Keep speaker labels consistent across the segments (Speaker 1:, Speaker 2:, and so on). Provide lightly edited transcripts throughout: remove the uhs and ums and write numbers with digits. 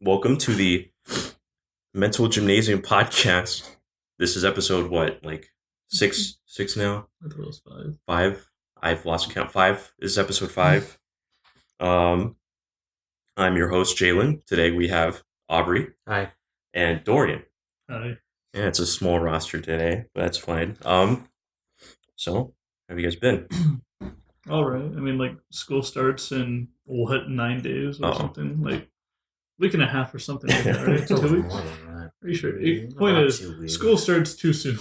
Speaker 1: Welcome to the Mental Gymnasium podcast. This is episode what, like six now?
Speaker 2: I thought it was 5.
Speaker 1: 5? I've lost count. 5 this is episode 5. Um, I'm your host Jalen. Today we have Aubrey.
Speaker 3: Hi.
Speaker 1: And Dorian.
Speaker 2: Hi.
Speaker 1: Yeah, it's a small roster today, but that's fine. So how have you guys been?
Speaker 2: All right. I mean, like, school starts in, 9 days or something? Like, week and a half or something like that, right? 2 weeks? Are you sure? Point is, school starts too soon.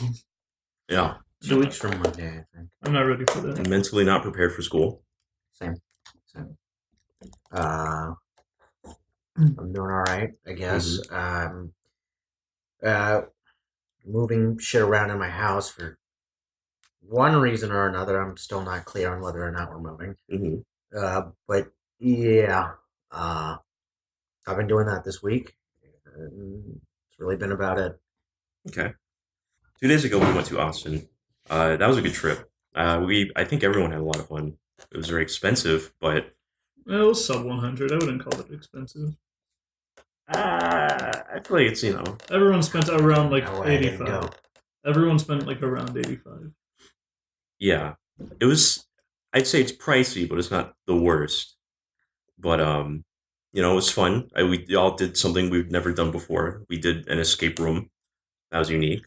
Speaker 1: Yeah.
Speaker 3: 2 weeks from Monday, I think.
Speaker 2: I'm not ready for that.
Speaker 1: I'm mentally not prepared for school.
Speaker 3: Same. I'm doing all right, I guess. Moving shit around in my house for one reason or another. I'm still not clear on whether or not we're moving. But yeah, I've been doing that this week. It's really been about it.
Speaker 1: Okay. 2 days ago we went to Austin. That was a good trip. I think everyone had a lot of fun. It was very expensive, but
Speaker 2: It was sub 100. I wouldn't call it expensive.
Speaker 1: I feel like it's,
Speaker 2: Everyone spent around like
Speaker 3: No way, I didn't
Speaker 2: 85.
Speaker 3: go.
Speaker 2: Everyone spent like around 85.
Speaker 1: yeah. It was, I'd say it's pricey, but it's not the worst. But it was fun. We all did something we've never done before. We did an escape room. That was unique.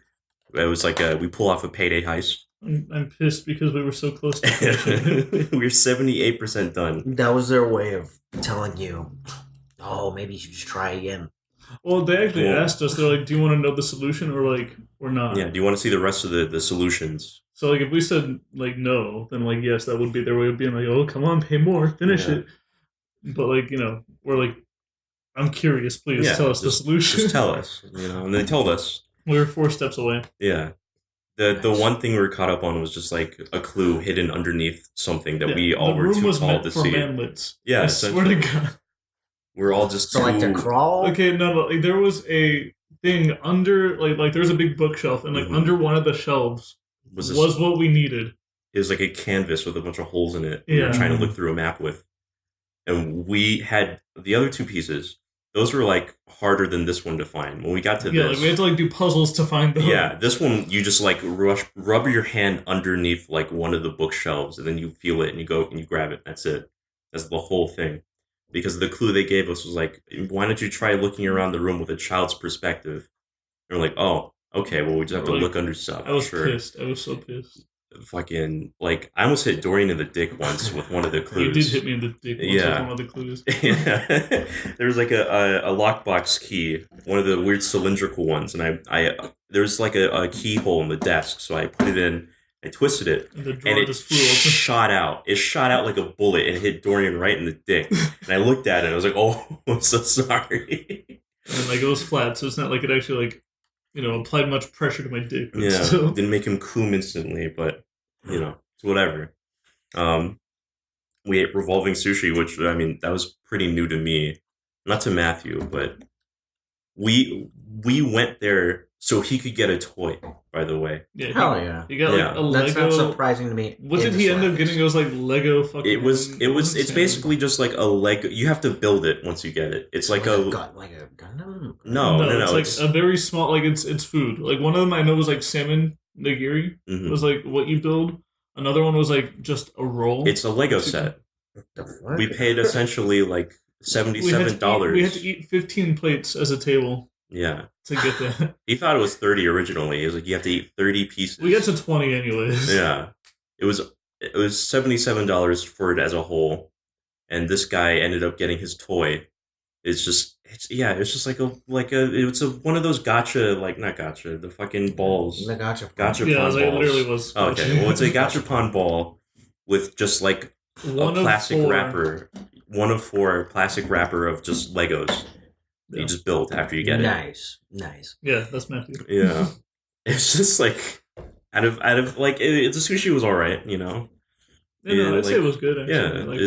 Speaker 1: It was like we pull off a payday heist.
Speaker 2: I'm pissed because we were so close to finishing.
Speaker 1: We were 78% done.
Speaker 3: That was their way of telling you, oh, maybe you should just try again.
Speaker 2: Well, they actually
Speaker 1: Cool.
Speaker 2: asked us, they're like, do you want to know the solution or not?
Speaker 1: Yeah, do you want to see the rest of the solutions?
Speaker 2: So, like, if we said, like, no, then, like, yes, that would be their way of being like, oh, come on, pay more, finish
Speaker 1: Yeah.
Speaker 2: it. But, like, we're like, I'm curious, please
Speaker 1: Yeah,
Speaker 2: tell us the solution.
Speaker 1: Just tell us, and they told us.
Speaker 2: We were 4 steps away.
Speaker 1: Yeah. The one thing we were caught up on was just like a clue hidden underneath something that we all were too tall to see.
Speaker 2: Manlets.
Speaker 1: Yeah,
Speaker 2: I swear to God.
Speaker 1: We're all just
Speaker 3: So, like, to crawl?
Speaker 2: Okay, no, like, there was a thing under, like there was a big bookshelf, and, like,
Speaker 1: Mhm.
Speaker 2: under one of the shelves was what we needed.
Speaker 1: It was like a canvas with a bunch of holes in it. We were
Speaker 2: Yeah.
Speaker 1: trying to look through a map with. And we had the other 2 pieces. Those were like harder than this one to find. When we got to
Speaker 2: Yeah,
Speaker 1: this,
Speaker 2: like, we had to, like, do puzzles to find them.
Speaker 1: yeah, this one you just like rub your hand underneath like one of the bookshelves, and then you feel it and you go and you grab it. That's it. That's the whole thing. Because the clue they gave us was like, why don't you try looking around the room with a child's perspective? And we're like, oh, okay, well we just have to
Speaker 2: Like,
Speaker 1: look under stuff.
Speaker 2: I was
Speaker 1: Sure.
Speaker 2: pissed. I was so pissed.
Speaker 1: Fucking like I almost hit Dorian in the dick once with one of the clues.
Speaker 2: You did hit me in the dick once with one of the clues.
Speaker 1: Yeah. There was like a lockbox key, one of the weird cylindrical ones, and I there was like a keyhole in the desk, so I put it in, I twisted it,
Speaker 2: And the drawer
Speaker 1: and it
Speaker 2: just flew open.
Speaker 1: shot out. It shot out like a bullet and hit Dorian right in the dick. And I looked at it and I was like, oh, I'm so sorry.
Speaker 2: And, like, it was flat, so it's not like it actually, like, applied much pressure to my dick. But
Speaker 1: Yeah,
Speaker 2: still.
Speaker 1: didn't make him coom instantly, but it's whatever. We ate revolving sushi, which I mean that was pretty new to me, not to Matthew, but we went there so he could get a toy. By the way,
Speaker 2: Yeah,
Speaker 3: Hell yeah.
Speaker 2: he got, like,
Speaker 1: Yeah.
Speaker 2: a Lego.
Speaker 3: That's not surprising to me.
Speaker 2: What
Speaker 3: in
Speaker 2: did
Speaker 3: the
Speaker 2: he end up
Speaker 3: slightest.
Speaker 2: getting? It was like Lego fucking.
Speaker 1: it's
Speaker 2: insane.
Speaker 1: basically just like a Lego. You have to build it once you get it. It's like a
Speaker 3: Like a Gundam?
Speaker 1: no.
Speaker 2: It's like a very small, like, it's food. Like, one of them I know was like salmon nigiri.
Speaker 1: Mhm.
Speaker 2: Was like what you build. Another one was like just a roll.
Speaker 1: It's a Lego set.
Speaker 3: The fuck?
Speaker 1: We paid essentially like $77.
Speaker 2: We had to eat 15 plates as a table
Speaker 1: Yeah,
Speaker 2: to get that.
Speaker 1: he thought it was 30 originally. He was like, you have to eat 30 pieces.
Speaker 2: We got to 20 anyways.
Speaker 1: Yeah, it was $77 for it as a whole, and this guy ended up getting his toy. It's just one of those gotcha, like not gotcha, the fucking balls.
Speaker 3: The gotcha.
Speaker 1: Gotcha
Speaker 2: Yeah,
Speaker 1: pon
Speaker 2: it
Speaker 1: balls.
Speaker 2: literally was.
Speaker 1: Oh, okay, well it's a gachapon ball with just like
Speaker 2: One
Speaker 1: a
Speaker 2: of
Speaker 1: plastic
Speaker 2: 4.
Speaker 1: wrapper, 1 of 4 plastic wrapper of just Legos that
Speaker 2: Yeah.
Speaker 1: you just build after you get it.
Speaker 3: Nice.
Speaker 2: Yeah, that's Matthew.
Speaker 1: Yeah, it's just like out of like the sushi was all right,
Speaker 2: Yeah, I'd say
Speaker 1: like,
Speaker 2: it was good. Actually.
Speaker 1: Yeah,
Speaker 2: I liked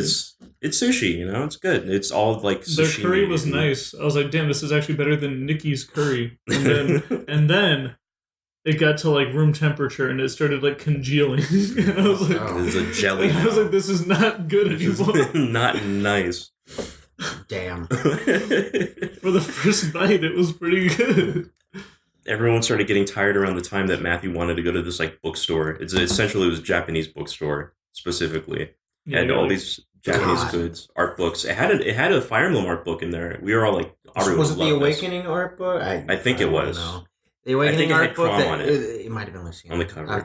Speaker 1: it's sushi, it's good. It's all like
Speaker 2: Their
Speaker 1: sashimi.
Speaker 2: curry was nice. I was like, damn, this is actually better than Nikki's curry. And then it got to like room temperature and it started like congealing. And I was like,
Speaker 3: Oh.
Speaker 1: It's a jelly.
Speaker 2: I was like, this is not good
Speaker 1: It's
Speaker 2: anymore.
Speaker 1: not nice.
Speaker 3: Damn.
Speaker 2: For the first night, it was pretty good.
Speaker 1: Everyone started getting tired around the time that Matthew wanted to go to this like bookstore. It was a Japanese bookstore specifically. It had all these Japanese goods, art books. It had a Fire Emblem art book in there. We were all like,
Speaker 3: was it the Awakening art book?
Speaker 1: I think it was.
Speaker 3: Know. The Awakening art book.
Speaker 1: On
Speaker 3: it might have been listed
Speaker 1: on the cover.
Speaker 3: I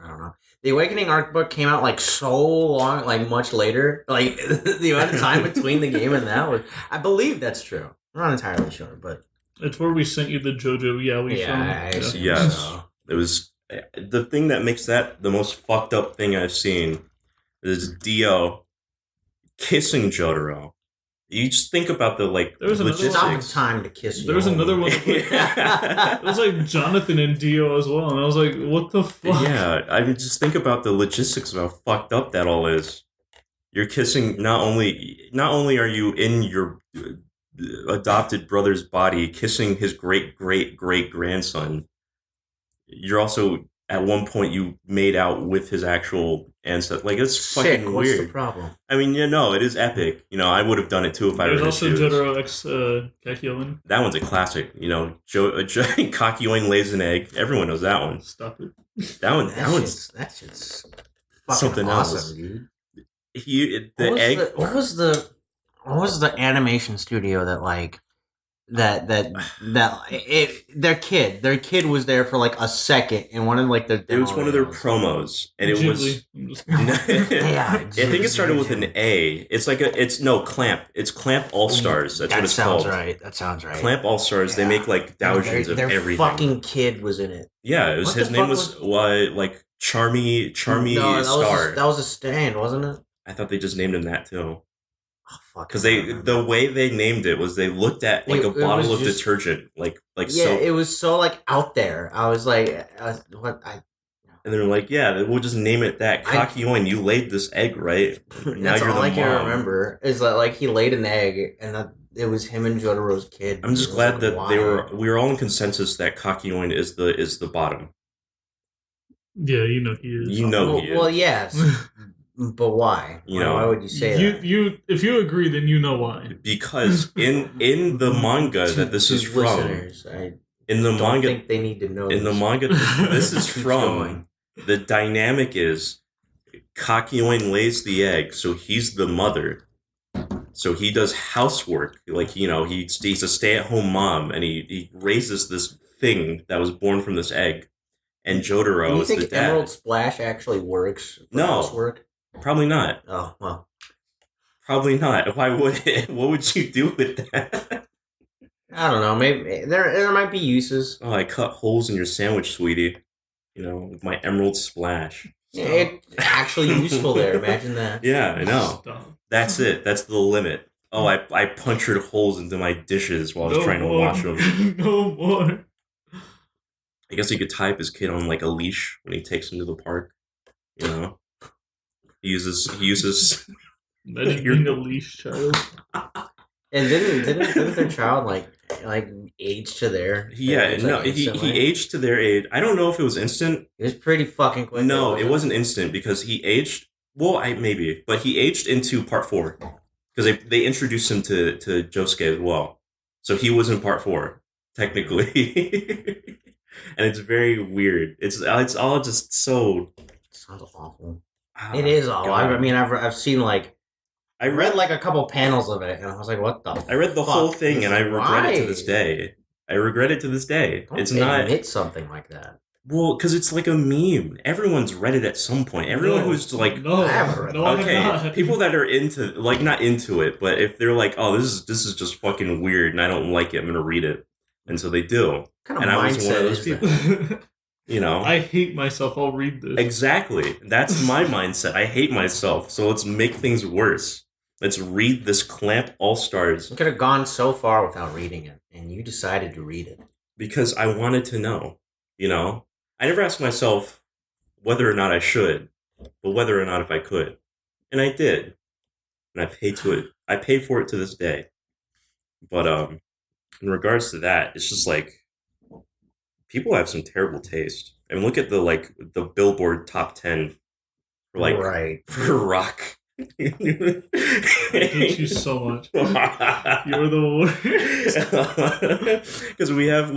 Speaker 3: don't know. The Awakening art book came out like so long, like much later. Like the amount of time between the game and that was. I believe that's true. I'm not entirely sure, but
Speaker 2: it's where we sent you the JoJo Yaoi
Speaker 1: from. Yes, it was the thing that makes that the most fucked up thing I've seen. Is Dio kissing Jotaro. You just think about the like logistics.
Speaker 3: Time to kiss you.
Speaker 2: There was another one. It was like Jonathan and Dio as well, and I was like, "What the fuck?"
Speaker 1: Yeah, I mean, just think about the logistics of how fucked up that all is. You're kissing not only are you in your adopted brother's body, kissing his great grandson. You're also at one point you made out with his actual ancestor. Like it's fucking weird.
Speaker 3: What's the problem?
Speaker 1: I mean, it is epic. I would have done it too if I were.
Speaker 2: There's also Jotaro X Kakyoin.
Speaker 1: That one's a classic. Kakyoin lays an egg. Everyone knows that one.
Speaker 2: Stop it.
Speaker 3: That shit's
Speaker 1: something
Speaker 3: awesome,
Speaker 1: else,
Speaker 3: dude. What was the animation studio that like their kid was there for like a second and one of like their
Speaker 1: it was one of their promos and it was I think it started with an A. It's like Clamp. It's Clamp All Stars. That's what it's called.
Speaker 3: That sounds right.
Speaker 1: Clamp All Stars. They make like doujins of everything.
Speaker 3: Their fucking kid was in it.
Speaker 1: Yeah, it was his name was like Charmy Star.
Speaker 3: That was a stand, wasn't it?
Speaker 1: I thought they just named him that too.
Speaker 3: Oh, fuck.
Speaker 1: Because the way they named it was they looked at like a bottle of detergent, like soap.
Speaker 3: It was so like out there. I was like, what?
Speaker 1: And they're like, yeah, we'll just name it that. Kakyoin, you laid this egg, right? Now
Speaker 3: that's
Speaker 1: you're
Speaker 3: all
Speaker 1: the
Speaker 3: I
Speaker 1: mom.
Speaker 3: can remember is that like he laid an egg and that it was him and Jotaro's kid.
Speaker 1: I'm just glad that we were all in consensus that Kakyoin is the bottom.
Speaker 2: Yeah, he is.
Speaker 1: He is.
Speaker 3: Well, yes. But why? Why would you say that?
Speaker 2: If you agree, then you know why.
Speaker 1: Because in the manga that this is from,
Speaker 3: think they need to know.
Speaker 1: In the manga this is from, the dynamic is Kakyoin lays the egg, so he's the mother. So he does housework, like he's a stay-at-home mom, and he raises this thing that was born from this egg. And Jotaro is the dad.
Speaker 3: You think Emerald Splash actually works for housework?
Speaker 1: Probably not.
Speaker 3: Oh, well.
Speaker 1: Probably not. Why would it? What would you do with that?
Speaker 3: I don't know. Maybe there might be uses.
Speaker 1: Oh, I cut holes in your sandwich, sweetie. With my Emerald Splash.
Speaker 3: So. Yeah, it's actually useful there. Imagine that.
Speaker 1: Yeah, I know. That's it. That's the limit. Oh, I punctured holes into my dishes while I was trying to wash them.
Speaker 2: No more.
Speaker 1: I guess he could tie up his kid on like a leash when he takes him to the park. He uses.
Speaker 2: Imagine being a leash child.
Speaker 3: And didn't their child like age to their?
Speaker 1: Yeah, no, he aged to their age. I don't know if it was instant.
Speaker 3: It was pretty fucking quick.
Speaker 1: No, it wasn't instant because he aged. Well, but he aged into part 4 because they introduced him to Josuke as well. So he was in part 4 technically, and it's very weird. It's all just so.
Speaker 3: It sounds awful. It is awful. I mean, I've seen I read like a couple panels of it, and I was like, "What the?"
Speaker 1: I read the whole thing, and I regret it to this day. It's not
Speaker 3: admit something like that.
Speaker 1: Well, because it's like a meme. Everyone's read it at some point. Everyone who's like, okay, people that are into not into it, but if they're like, oh, this is just fucking weird, and I don't like it, I'm gonna read it, and so they do.
Speaker 3: What kind of mindset I was one of those people.
Speaker 2: I hate myself. I'll read this.
Speaker 1: Exactly. That's my mindset. I hate myself. So let's make things worse. Let's read this Clamp All Stars.
Speaker 3: You could have gone so far without reading it, and you decided to read it.
Speaker 1: Because I wanted to know. I never asked myself whether or not I should, but whether or not if I could. And I did. And I paid for it to this day. But in regards to that, it's just like people have some terrible taste. I mean, look at the Billboard top 10 for for rock
Speaker 2: I hate you so much. You're the
Speaker 1: worst. Because we have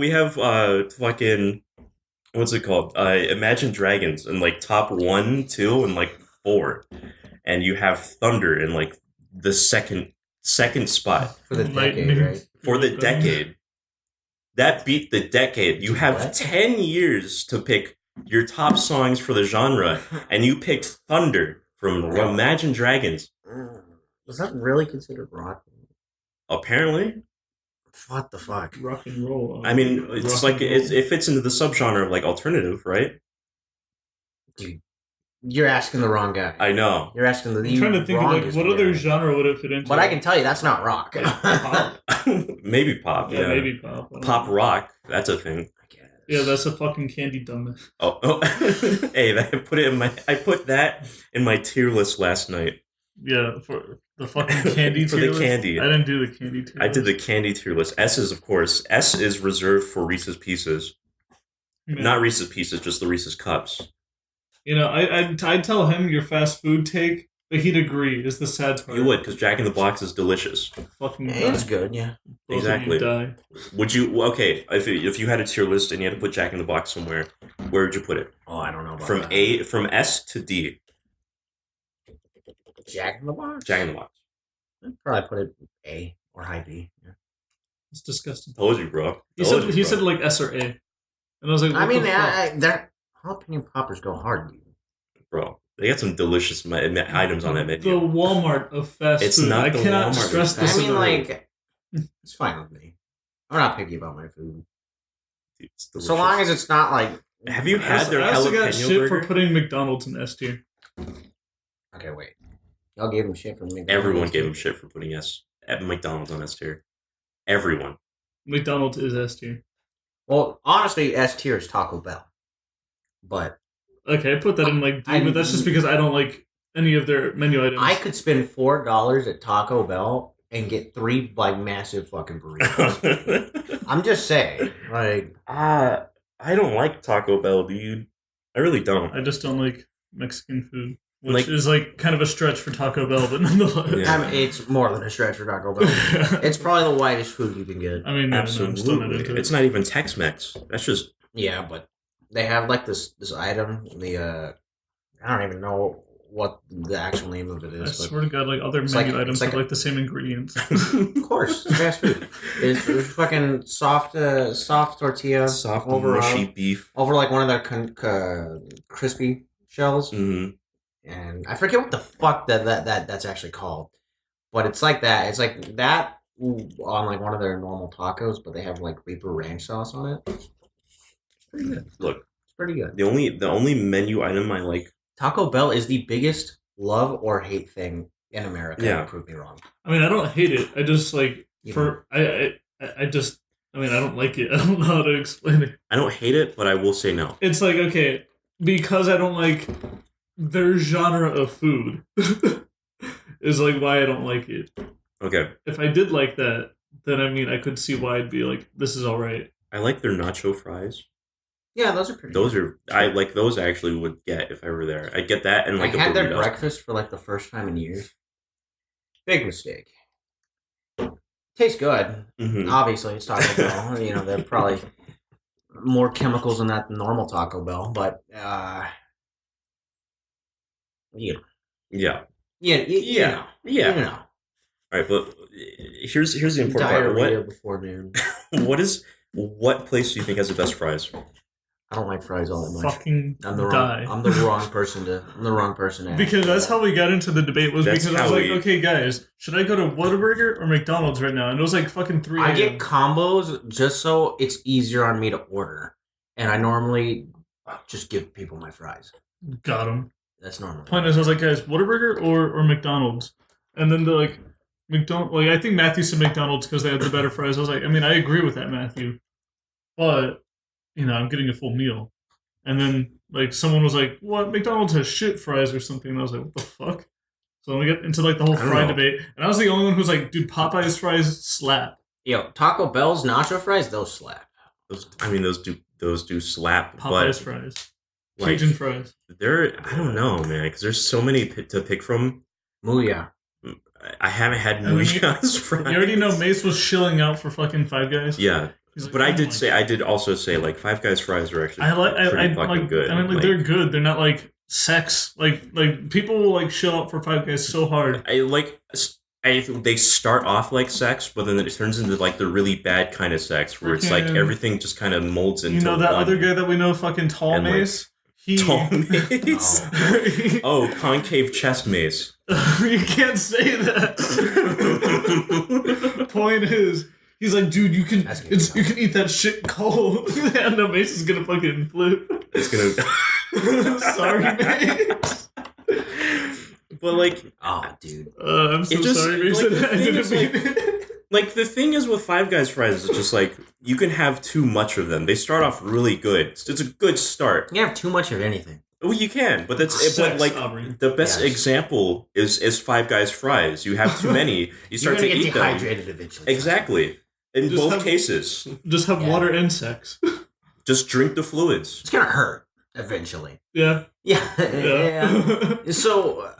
Speaker 1: fucking what's it called? Imagine Dragons in like top 1, 2, and like 4, and you have Thunder in like the second spot
Speaker 3: for the decade, right?
Speaker 1: For the decade. That beat the decade. You have 10 years to pick your top songs for the genre, and you picked Thunder from Imagine Dragons.
Speaker 3: Was that really considered rock?
Speaker 1: Apparently.
Speaker 3: What the fuck?
Speaker 2: Rock and roll.
Speaker 1: I mean, it's like it fits into the subgenre of like alternative, right?
Speaker 3: Dude, you're asking the wrong guy.
Speaker 1: I know.
Speaker 3: You're asking the.
Speaker 2: I'm trying to think of like what other genre would it fit into.
Speaker 3: But I can tell you that's not rock.
Speaker 2: Pop.
Speaker 1: Maybe pop. Yeah,
Speaker 2: maybe pop.
Speaker 1: Pop rock. That's a thing.
Speaker 2: Yeah, that's a fucking candy dumbass.
Speaker 1: Oh. Hey, I put that in my tier list last night.
Speaker 2: Yeah, for the fucking candy
Speaker 1: for
Speaker 2: tier
Speaker 1: the
Speaker 2: list?
Speaker 1: candy.
Speaker 2: I didn't do the candy tier list.
Speaker 1: I did the candy tier list. S is reserved for Reese's Pieces. Yeah. Not Reese's Pieces, just the Reese's Cups.
Speaker 2: You know, I'd tell him your fast food take, but he'd agree. Is the sad part.
Speaker 1: You would, because Jack in the Box is delicious.
Speaker 2: Fucking
Speaker 3: it's good, yeah.
Speaker 2: Both
Speaker 1: exactly.
Speaker 2: Of you die.
Speaker 1: Would you? Okay, if you had a tier list and you had to put Jack in the Box somewhere, where would you put it?
Speaker 3: Oh, I don't know.
Speaker 1: From S to D.
Speaker 3: Jack in the Box.
Speaker 1: Jack in the Box.
Speaker 3: I'd probably put it A or high B. Yeah.
Speaker 2: It's disgusting.
Speaker 1: Told you, bro.
Speaker 2: He said like S or A, and I was like,
Speaker 3: I mean, their jalapeno poppers go hard, dude.
Speaker 1: Bro, they got some delicious items on that menu.
Speaker 2: The Walmart of fast
Speaker 1: it's
Speaker 2: food.
Speaker 1: Not
Speaker 2: I
Speaker 1: the
Speaker 2: cannot
Speaker 1: Walmart
Speaker 2: stress this.
Speaker 3: I mean, like, it's fine with me. I'm not picky about my food. So long as it's not like.
Speaker 1: Have you had their jalapeno
Speaker 2: I also got shit
Speaker 1: burger?
Speaker 2: for putting McDonald's in S tier.
Speaker 3: Okay, wait. Y'all gave him shit for McDonald's.
Speaker 1: Everyone gave him shit for putting McDonald's on S tier. Everyone.
Speaker 2: McDonald's is S tier.
Speaker 3: Well, honestly, S tier is Taco Bell. But.
Speaker 2: Okay, I put that in like D, but that's just because I don't like any of their menu items.
Speaker 3: I could spend $4 at Taco Bell and get 3 like massive fucking burritos. I'm just saying, like,
Speaker 1: I don't like Taco Bell, dude. I really don't.
Speaker 2: I just don't like Mexican food, which is like kind of a stretch for Taco Bell, but nonetheless,
Speaker 3: yeah. I mean, it's more than a stretch for Taco Bell. It's probably the whitest food you can get.
Speaker 2: I mean,
Speaker 1: absolutely, it's not even Tex-Mex. That's just
Speaker 3: but they have like this item. I don't even know what the actual name of it is.
Speaker 2: I swear to God, like other menu items have like the same ingredients.
Speaker 3: Of course, it's fast food. It's fucking soft tortilla,
Speaker 1: soft
Speaker 3: over
Speaker 1: mushy beef
Speaker 3: over like one of their crispy shells, and I forget what the fuck that's actually called, but it's like that. It's like that on like one of their normal tacos, but they have like Reaper Ranch sauce on it. It's pretty good.
Speaker 1: Look,
Speaker 3: it's pretty good.
Speaker 1: The only menu item I like.
Speaker 3: Taco Bell is the biggest love or hate thing in America.
Speaker 1: Yeah.
Speaker 3: Prove me wrong.
Speaker 2: I mean, I don't hate it. I just like I don't like it. I don't know how to explain it.
Speaker 1: I don't hate it, but I will say no.
Speaker 2: It's like, okay, because I don't like their genre of food is like why I don't like it.
Speaker 1: Okay.
Speaker 2: If I did like that, then I mean I could see why I'd be like, this is alright.
Speaker 1: I like their nacho fries.
Speaker 3: Yeah, those are pretty.
Speaker 1: I like those. I actually would get if I were there. I'd get that and like
Speaker 3: I had their breakfast for like the first time in years. Big mistake. Tastes good.
Speaker 1: Mm-hmm.
Speaker 3: Obviously, it's Taco Bell. You know, there are probably more chemicals in that than normal Taco Bell, but you know.
Speaker 1: Yeah.
Speaker 3: You know.
Speaker 1: All right, but here's the important part.
Speaker 3: Diarrhea before noon.
Speaker 1: What place do you think has the best fries?
Speaker 3: I don't like fries all that much.
Speaker 2: Fucking
Speaker 3: I'm the wrong person to ask.
Speaker 2: Because that's how we got into the debate was because I was like, okay, guys, should I go to Whataburger or McDonald's right now? And it was like fucking 3
Speaker 3: I get combos just so it's easier on me to order. And I normally just give people my fries.
Speaker 2: Got them.
Speaker 3: That's normal.
Speaker 2: Point is, I was like, guys, Whataburger or McDonald's? And then they're like, McDonald's. Like, I think Matthew said McDonald's because they had the better fries. I was like, I mean, I agree with that, Matthew. But, you know, I'm getting a full meal. And then, like, someone was like, what? McDonald's has shit fries or something. And I was like, what the fuck? So we get into, like, the whole fry debate. And I was the only one who was like, dude, Popeye's fries slap.
Speaker 3: Yo, Taco Bell's nacho fries, those slap.
Speaker 1: Those do slap.
Speaker 2: Popeye's fries. Cajun fries.
Speaker 1: I don't know, man, because there's so many to pick from.
Speaker 3: Muya.
Speaker 1: I haven't had
Speaker 2: I mean,
Speaker 1: Muya's fries.
Speaker 2: You already know Mace was shilling out for fucking Five Guys.
Speaker 1: Yeah.
Speaker 2: Like,
Speaker 1: but I did also say like Five Guys fries are actually pretty fucking good.
Speaker 2: I mean, like, they're good. They're not like sex. Like people will like shill out for Five Guys so hard.
Speaker 1: I think they start off like sex, but then it turns into like the really bad kind of sex where it's like everything just kind of molds into.
Speaker 2: You know that other guy that we know, fucking Tall Mace.
Speaker 1: Tall Mace. Oh, concave chest Mace.
Speaker 2: You can't say that. Point is, he's like, dude, you can eat that shit cold, and the Mace is gonna fucking flip.
Speaker 1: It's gonna.
Speaker 2: Sorry, Mace.
Speaker 1: But like,
Speaker 3: dude,
Speaker 2: I'm so sorry, Mace.
Speaker 1: Like the thing is with Five Guys fries, it's just like you can have too much of them. They start off really good. It's a good start.
Speaker 3: You can have too much of anything.
Speaker 1: Well, you can, but the best example is Five Guys fries. You have too many, you start to eat them.
Speaker 3: Dehydrated eventually.
Speaker 1: Exactly. In both cases,
Speaker 2: just have water and sex.
Speaker 1: Just drink the fluids.
Speaker 3: It's gonna hurt eventually.
Speaker 2: Yeah.
Speaker 3: Yeah. So.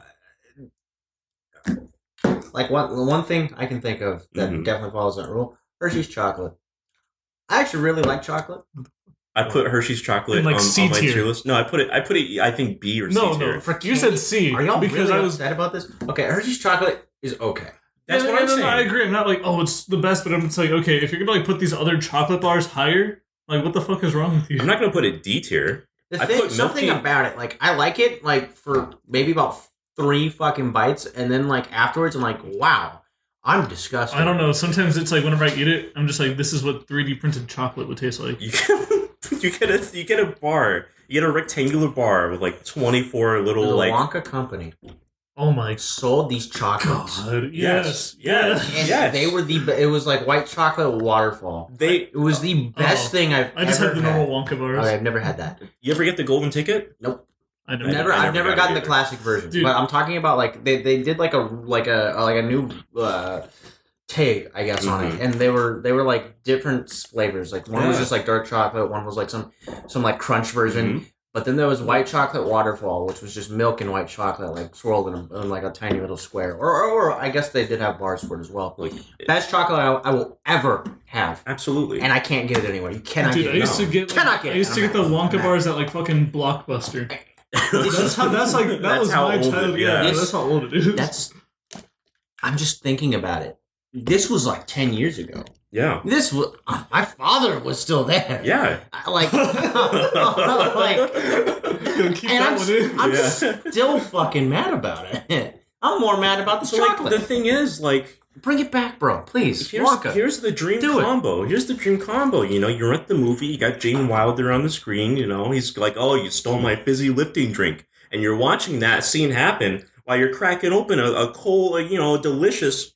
Speaker 3: Like one thing I can think of that definitely follows that rule: Hershey's chocolate. I actually really like chocolate.
Speaker 1: I put Hershey's chocolate on my tier list. No, I put it. I think B or C tier.
Speaker 2: No, you said C.
Speaker 3: Are y'all because really upset about this? Okay, Hershey's chocolate is okay.
Speaker 1: That's what I'm saying.
Speaker 2: I agree. I'm not like, oh, it's the best, but I'm just like, okay, if you're gonna like put these other chocolate bars higher, like, what the fuck is wrong with you?
Speaker 1: I'm not gonna put it D tier.
Speaker 3: Something about it, like I like it, like for maybe about 3 fucking bites, and then like afterwards I'm like, wow, I'm disgusted.
Speaker 2: I don't know, sometimes it's like whenever I eat it, I'm just like, this is what 3D printed chocolate would taste like.
Speaker 1: You get a bar, you get a rectangular bar with like 24 little
Speaker 3: the
Speaker 1: like
Speaker 3: Wonka company.
Speaker 2: Oh my!
Speaker 3: Sold these chocolates.
Speaker 2: God, yes.
Speaker 3: And they were it was like white chocolate waterfall. It was the best thing I've
Speaker 2: I just
Speaker 3: ever
Speaker 2: had the normal Wonka bars.
Speaker 3: Okay, I've never had that.
Speaker 1: You ever get the golden ticket?
Speaker 3: Nope.
Speaker 2: I've
Speaker 3: never gotten the classic version. Dude. But I'm talking about like they did like a new take, I guess, on it, and they were like different flavors. Like one was just like dark chocolate, one was like some like crunch version. But then there was white chocolate waterfall, which was just milk and white chocolate, like swirled in like a tiny little square. Or I guess they did have bars for it as well. Like best chocolate I will ever have.
Speaker 1: Absolutely.
Speaker 3: And I can't get it anywhere. You cannot get it.
Speaker 2: I used to get the Wonka bars at like fucking Blockbuster. That's my childhood. Yeah, that's how old it is.
Speaker 3: I'm just thinking about it. This was like 10 years ago.
Speaker 1: Yeah.
Speaker 3: This was my father was still there.
Speaker 1: Yeah.
Speaker 3: I'm still fucking mad about it. I'm more mad about the chocolate.
Speaker 1: The thing is, like,
Speaker 3: bring it back, bro. Please.
Speaker 1: Here's the dream combo. Here's the dream combo. You know, you're at the movie, you got Gene Wilder on the screen, you know, he's like, oh, you stole my fizzy lifting drink. And you're watching that scene happen while you're cracking open a cold, delicious,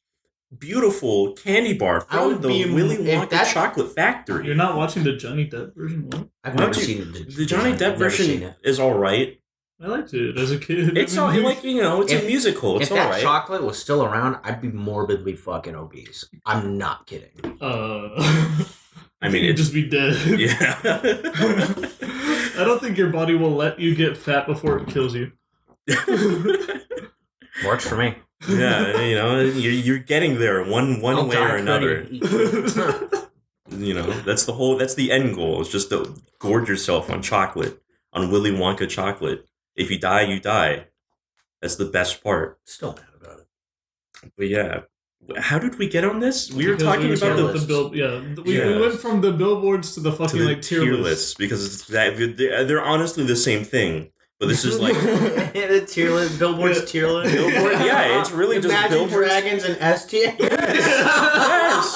Speaker 1: beautiful candy bar from the Willy Wonka Chocolate Factory.
Speaker 2: You're not watching the Johnny Depp version, what?
Speaker 3: I've never seen it.
Speaker 1: The Johnny Depp version is all right.
Speaker 2: I liked it as a kid.
Speaker 1: It's all like, it's a musical. It's all right.
Speaker 3: If that chocolate was still around, I'd be morbidly fucking obese. I'm not kidding.
Speaker 2: I mean, you'd just be dead.
Speaker 1: Yeah.
Speaker 2: I don't think your body will let you get fat before it kills you.
Speaker 3: Works for me.
Speaker 1: Yeah, you're getting there one way or another. That's the end goal. It's just to gorge yourself on chocolate, on Willy Wonka chocolate. If you die, you die. That's the best part.
Speaker 3: Still mad about it.
Speaker 1: But yeah, how did we get on this? We were talking about the
Speaker 2: build. Yeah, we went from the billboards to the fucking tier lists
Speaker 1: because they're honestly the same thing. But this is like
Speaker 3: the tier list, billboards tier list.
Speaker 1: Yeah, it's really just
Speaker 3: Imagine Dragons and S tier.
Speaker 1: Yes.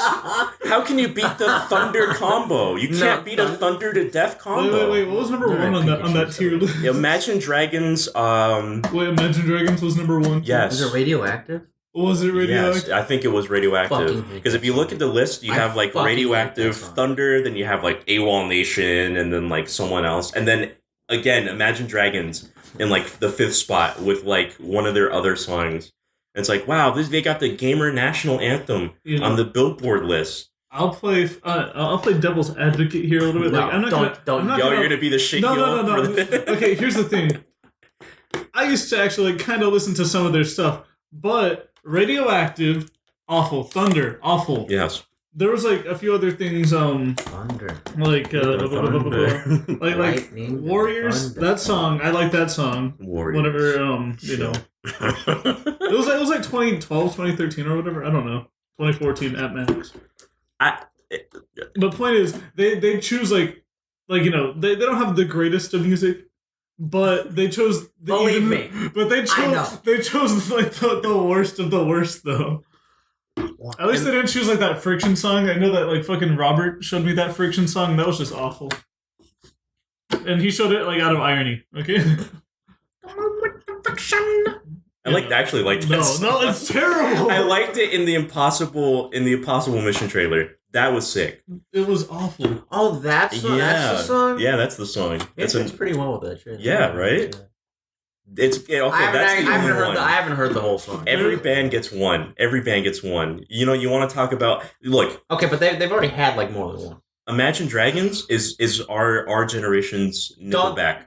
Speaker 1: How can you beat the Thunder combo? You can't beat a Thunder to Death combo.
Speaker 2: Wait. What was number 1 on that tier list?
Speaker 1: Imagine Dragons.
Speaker 2: Imagine Dragons was number 1.
Speaker 1: Yes.
Speaker 3: Was it radioactive?
Speaker 2: Was it radioactive?
Speaker 1: Yes, I think it was radioactive. Because if you look at the list, you have like radioactive Thunder, then you have like AWOL Nation, and then like someone else, and then. Again, Imagine Dragons in like the 5th spot with like one of their other songs. And it's like, wow, they got the Gamer National Anthem on the Billboard list.
Speaker 2: I'll play devil's advocate here a little bit.
Speaker 3: No,
Speaker 1: you're gonna be the shit.
Speaker 2: No. Okay, here's the thing. I used to actually kind of listen to some of their stuff, But Radioactive, awful. Thunder, awful.
Speaker 1: Yes.
Speaker 2: There was like a few other things.
Speaker 3: Thunder.
Speaker 2: Like
Speaker 1: Thunder.
Speaker 2: like Warriors. That song, I like that song.
Speaker 1: Warriors.
Speaker 2: Whatever. You know. It was like 2012, 2013 or whatever. I don't know. 2014 at max. But point is, they choose like you know they don't have the greatest of music, but they chose.
Speaker 3: Believe me.
Speaker 2: But they chose like the worst of the worst though. At least they didn't choose like that Friction song. I know that like fucking Robert showed me that Friction song. That was just awful. And he showed it like out of irony. Okay.
Speaker 1: I actually liked that.
Speaker 2: No, it's terrible.
Speaker 1: I liked it in the Impossible Mission trailer. That was sick.
Speaker 2: It was awful.
Speaker 3: Oh, that's the song?
Speaker 1: Yeah, that's the song.
Speaker 3: It's pretty well with that shit.
Speaker 1: Yeah, right? Okay,
Speaker 3: I haven't heard the whole song.
Speaker 1: Every band gets one. You know, you want to talk about... Look.
Speaker 3: Okay, but they've already had like more than one.
Speaker 1: Imagine Dragons is our generation's Nickelback.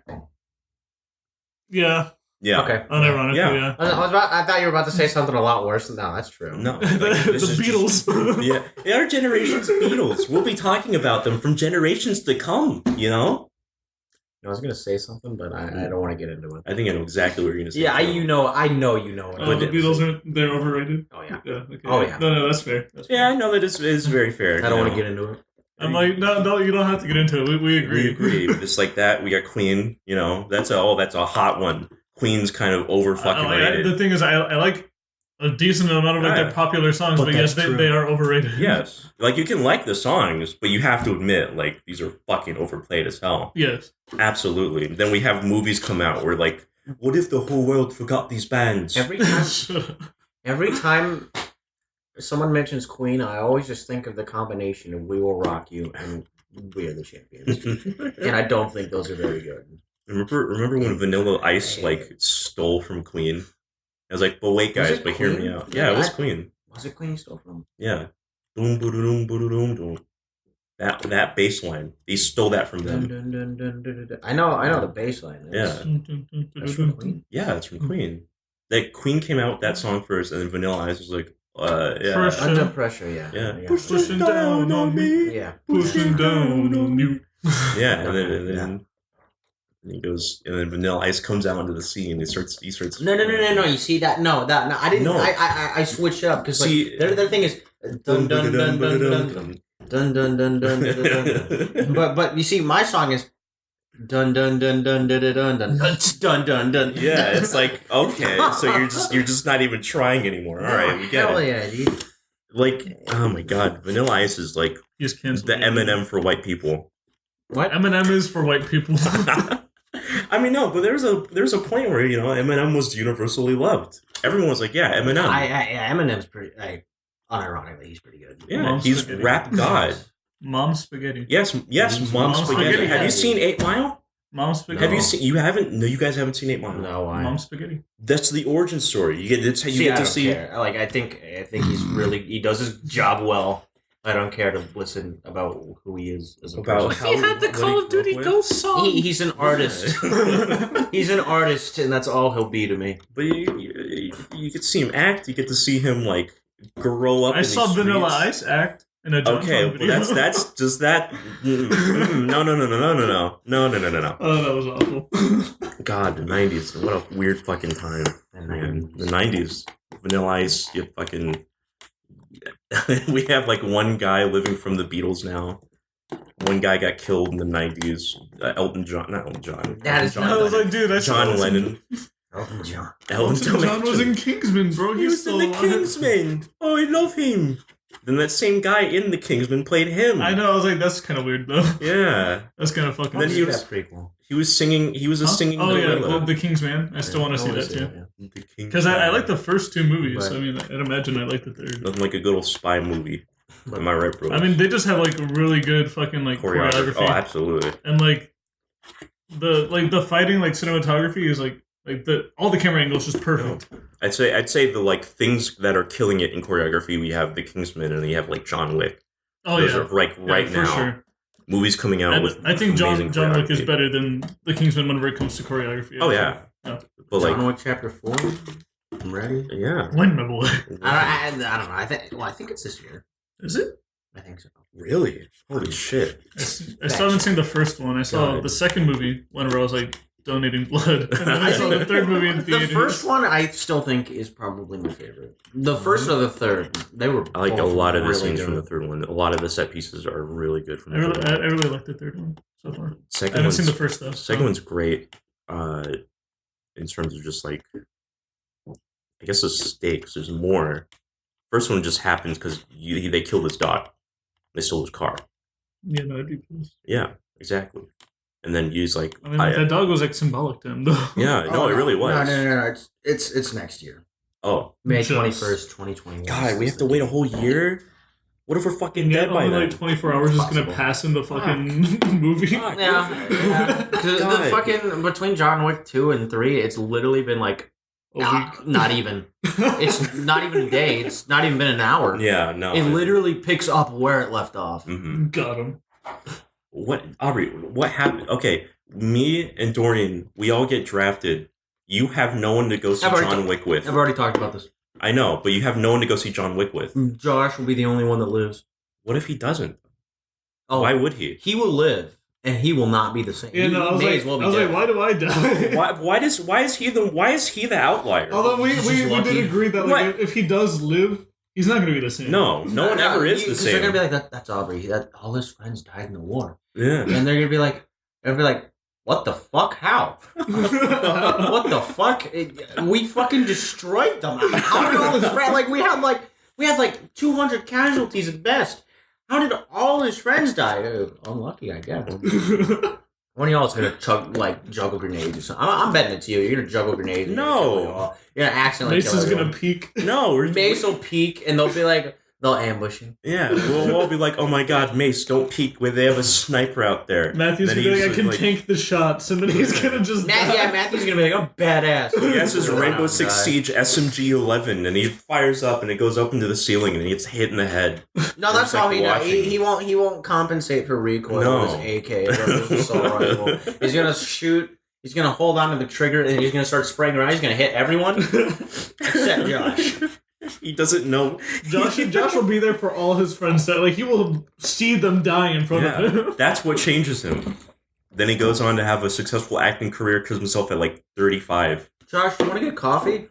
Speaker 2: Yeah.
Speaker 1: Yeah.
Speaker 3: Okay.
Speaker 2: Unironically, yeah.
Speaker 3: I thought you were about to say something a lot worse. No, that's true.
Speaker 1: No.
Speaker 2: The Beatles.
Speaker 1: Yeah. Our generation's Beatles. We'll be talking about them from generations to come, you know?
Speaker 3: I was going to say something, but I don't want to get into it.
Speaker 1: I think I know exactly what you're going to say.
Speaker 3: Yeah, I know you know.
Speaker 2: Oh, the Beatles they're overrated?
Speaker 3: Oh, yeah.
Speaker 2: Okay.
Speaker 3: Oh, yeah.
Speaker 2: No, that's fair.
Speaker 1: Yeah, I know that it's very fair.
Speaker 3: I don't want to get into it.
Speaker 2: I'm like, no, you don't have to get into it. We agree.
Speaker 1: We agree. Just like that, we got Queen, you know, that's a hot one. Queen's kind of over fucking rated.
Speaker 2: The thing is, I like a decent amount of like their popular songs, but yes, they are overrated.
Speaker 1: Yes. Like, you can like the songs, but you have to admit, like, these are fucking overplayed as hell.
Speaker 2: Yes.
Speaker 1: Absolutely. Then we have movies come out where, like, what if the whole world forgot these bands?
Speaker 3: Every time someone mentions Queen, I always just think of the combination of We Will Rock You and We Are the Champions. And I don't think those are very good.
Speaker 1: Remember when Vanilla Ice, like, stole from Queen? I was like, but wait, guys, but hear me out. Yeah, it was Queen.
Speaker 3: Was it Queen he stole from?
Speaker 1: Yeah. Boom, boom, boom, boom, boom, boom. That bass line. They stole that from them.
Speaker 3: Dun, dun, dun, dun, dun, dun. I know the bass line.
Speaker 1: Yeah.
Speaker 3: That's from Queen?
Speaker 1: Yeah, it's from Queen. Like, Queen came out with that song first, and then Vanilla Ice was like, yeah.
Speaker 3: Under Pressure, yeah.
Speaker 2: Pushing down on me.
Speaker 3: Yeah.
Speaker 2: Pushing down on you.
Speaker 1: Yeah, and then he goes, and then Vanilla Ice comes out onto the scene. He starts.
Speaker 3: No. You see that? No. I didn't. No. I switched it up because like their thing is dun dun dun dun dun dun dun dun dun. But you see, my song is dun dun dun dun dun dun dun dun dun dun.
Speaker 1: Yeah, it's like, okay, so you're just not even trying anymore. All right, we get it.
Speaker 3: Yeah, dude.
Speaker 1: Like, oh my god, Vanilla Ice is like the Eminem for white people.
Speaker 2: What? Eminem is for white people.
Speaker 1: I mean, no, but there's a point where, you know, Eminem was universally loved. Everyone was like, yeah, Eminem.
Speaker 3: Eminem's pretty. Unironically, he's pretty good.
Speaker 1: Yeah,
Speaker 2: Mom
Speaker 1: he's
Speaker 2: spaghetti.
Speaker 1: rap god.
Speaker 2: Mom Spaghetti.
Speaker 1: Yes, Mom Spaghetti. Have you seen 8 Mile?
Speaker 2: Mom Spaghetti.
Speaker 1: Have you seen? You haven't? No, you guys haven't seen 8 Mile.
Speaker 3: No,
Speaker 2: Mom Spaghetti.
Speaker 1: That's the origin story. You get to see.
Speaker 3: Care. Like, I think he does his job well. I don't care to listen about who he is as a person.
Speaker 2: He had the Call of Duty Ghost song.
Speaker 3: He's an artist. He's an artist, and that's all he'll be to me.
Speaker 1: But you get to see him act. You get to see him like grow up.
Speaker 2: I saw Vanilla Ice act in a
Speaker 1: video. That's just that. No.
Speaker 2: Oh, that was awful.
Speaker 1: God, the 90s. What a weird fucking time. The 90s. Vanilla Ice. You fucking. We have like one guy living from the Beatles now. One guy got killed in the 90s. Not Elton John.
Speaker 3: That is
Speaker 2: I was like, dude, that's
Speaker 1: John Lennon.
Speaker 3: Elton John.
Speaker 2: Elton John was in Kingsman, bro.
Speaker 1: He was in the Kingsman. Oh, I love him. Then that same guy in the Kingsman played him.
Speaker 2: I know. I was like, that's kind of weird though.
Speaker 1: Yeah,
Speaker 2: that's kind of fucking.
Speaker 1: Then he was prequel. He was singing. He was a singing.
Speaker 2: Oh yeah, well, the Kingsman. I still want to see that too. Because I like the first two movies. But, I mean, I'd imagine I like the third.
Speaker 1: Nothing like a good old spy movie. Am I right, bro?
Speaker 2: I mean, they just have like really good fucking like choreography.
Speaker 1: Oh, absolutely.
Speaker 2: And like the fighting, like cinematography is like all the camera angles just perfect.
Speaker 1: I'd say the like things that are killing it in choreography. We have the Kingsman, and then you have like John Wick.
Speaker 2: Oh
Speaker 1: Those
Speaker 2: yeah,
Speaker 1: are like right now.
Speaker 2: Sure.
Speaker 1: Movies coming out with.
Speaker 2: I think John Wick is better than the Kingsman whenever it comes to choreography.
Speaker 1: Oh yeah.
Speaker 3: But like John Wick Chapter 4. I'm ready.
Speaker 1: Yeah.
Speaker 2: When, my boy?
Speaker 3: I don't know. I think it's this year.
Speaker 2: Is it?
Speaker 3: I think so.
Speaker 1: Really? Holy shit!
Speaker 2: I still haven't seen the first one. I saw the second movie whenever I was like donating blood, and then I saw the third movie in theaters.
Speaker 3: The first one I still think is probably my favorite. The first or the third, they were.
Speaker 1: I like a lot of the
Speaker 3: really
Speaker 1: scenes
Speaker 3: good.
Speaker 1: from the third one. A lot of the set pieces are really good from the third
Speaker 2: I
Speaker 1: one.
Speaker 2: really like the third one so far.
Speaker 1: Second
Speaker 2: I haven't
Speaker 1: one's,
Speaker 2: seen the first though.
Speaker 1: Second one's great. In terms of just like, I guess the stakes. There's more. First one just happens because they killed his dog. They stole his car.
Speaker 2: Yeah, no, I'd be pissed.
Speaker 1: Yeah, exactly. And then use like.
Speaker 2: I mean, that dog was like symbolic to him, though.
Speaker 1: Yeah, no, it really was.
Speaker 3: No. It's next year.
Speaker 1: Oh,
Speaker 3: May 21st, 2021.
Speaker 1: God, we have to wait a whole year. What if we're fucking dead by
Speaker 2: only
Speaker 1: then?
Speaker 2: like 24 hours is gonna pass in the fucking movie.
Speaker 1: Fuck.
Speaker 3: Yeah. The fucking between John Wick 2 and 3, it's literally been like not even. It's not even a day. It's not even been an hour.
Speaker 1: Yeah, no.
Speaker 3: It literally picks up where it left off.
Speaker 1: Mm-hmm.
Speaker 2: Got him.
Speaker 1: What, Aubrey? What happened? Okay, me and Dorian, we all get drafted. You have no one to go see John Wick with.
Speaker 3: I've already talked about this.
Speaker 1: I know, but you have no one to go see John Wick with.
Speaker 3: Josh will be the only one that lives.
Speaker 1: What if he doesn't?
Speaker 3: Oh,
Speaker 1: why would he?
Speaker 3: He will live, and he will not be the same.
Speaker 2: Yeah, no, I was like, why do I die?
Speaker 1: Why is he the outlier?
Speaker 2: Although we did agree that like if he does live, he's not gonna be the same.
Speaker 1: No one ever is the same.
Speaker 3: They're gonna be like that's Aubrey. That all his friends died in the war.
Speaker 1: Yeah,
Speaker 3: and they're gonna be like, what the fuck? How? What the fuck? We fucking destroyed them. How did all his friends? Like we had like 200 casualties at best. How did all his friends die? Unlucky, I guess. One of y'all is gonna juggle grenades or something. I'm betting it's you. You're gonna juggle grenades.
Speaker 1: No,
Speaker 3: you're gonna accidentally.
Speaker 2: Mace is gonna peek.
Speaker 1: No,
Speaker 3: Mace will peek, and they'll be like. They'll ambush him.
Speaker 1: Yeah, we'll all be like, "Oh my God, Mace, don't peek! Where they have a sniper out there."
Speaker 2: Matthew's gonna be like, "I can tank the shots," and then he's gonna just.
Speaker 3: Matthew's gonna be like, "I'm badass."
Speaker 1: He has his Rainbow Six Siege SMG-11, and he fires up, and it goes up into the ceiling, and he gets hit in the head.
Speaker 3: No, that's how he does. He won't compensate for recoil with his AK or his assault rifle. He's gonna shoot. He's gonna hold on to the trigger, and he's gonna start spraying around. He's gonna hit everyone except Josh.
Speaker 1: He doesn't know.
Speaker 2: Josh will be there for all his friends. Like he will see them die in front of him.
Speaker 1: That's what changes him. Then he goes on to have a successful acting career. Kills himself at like 35.
Speaker 3: Josh, you want to get coffee?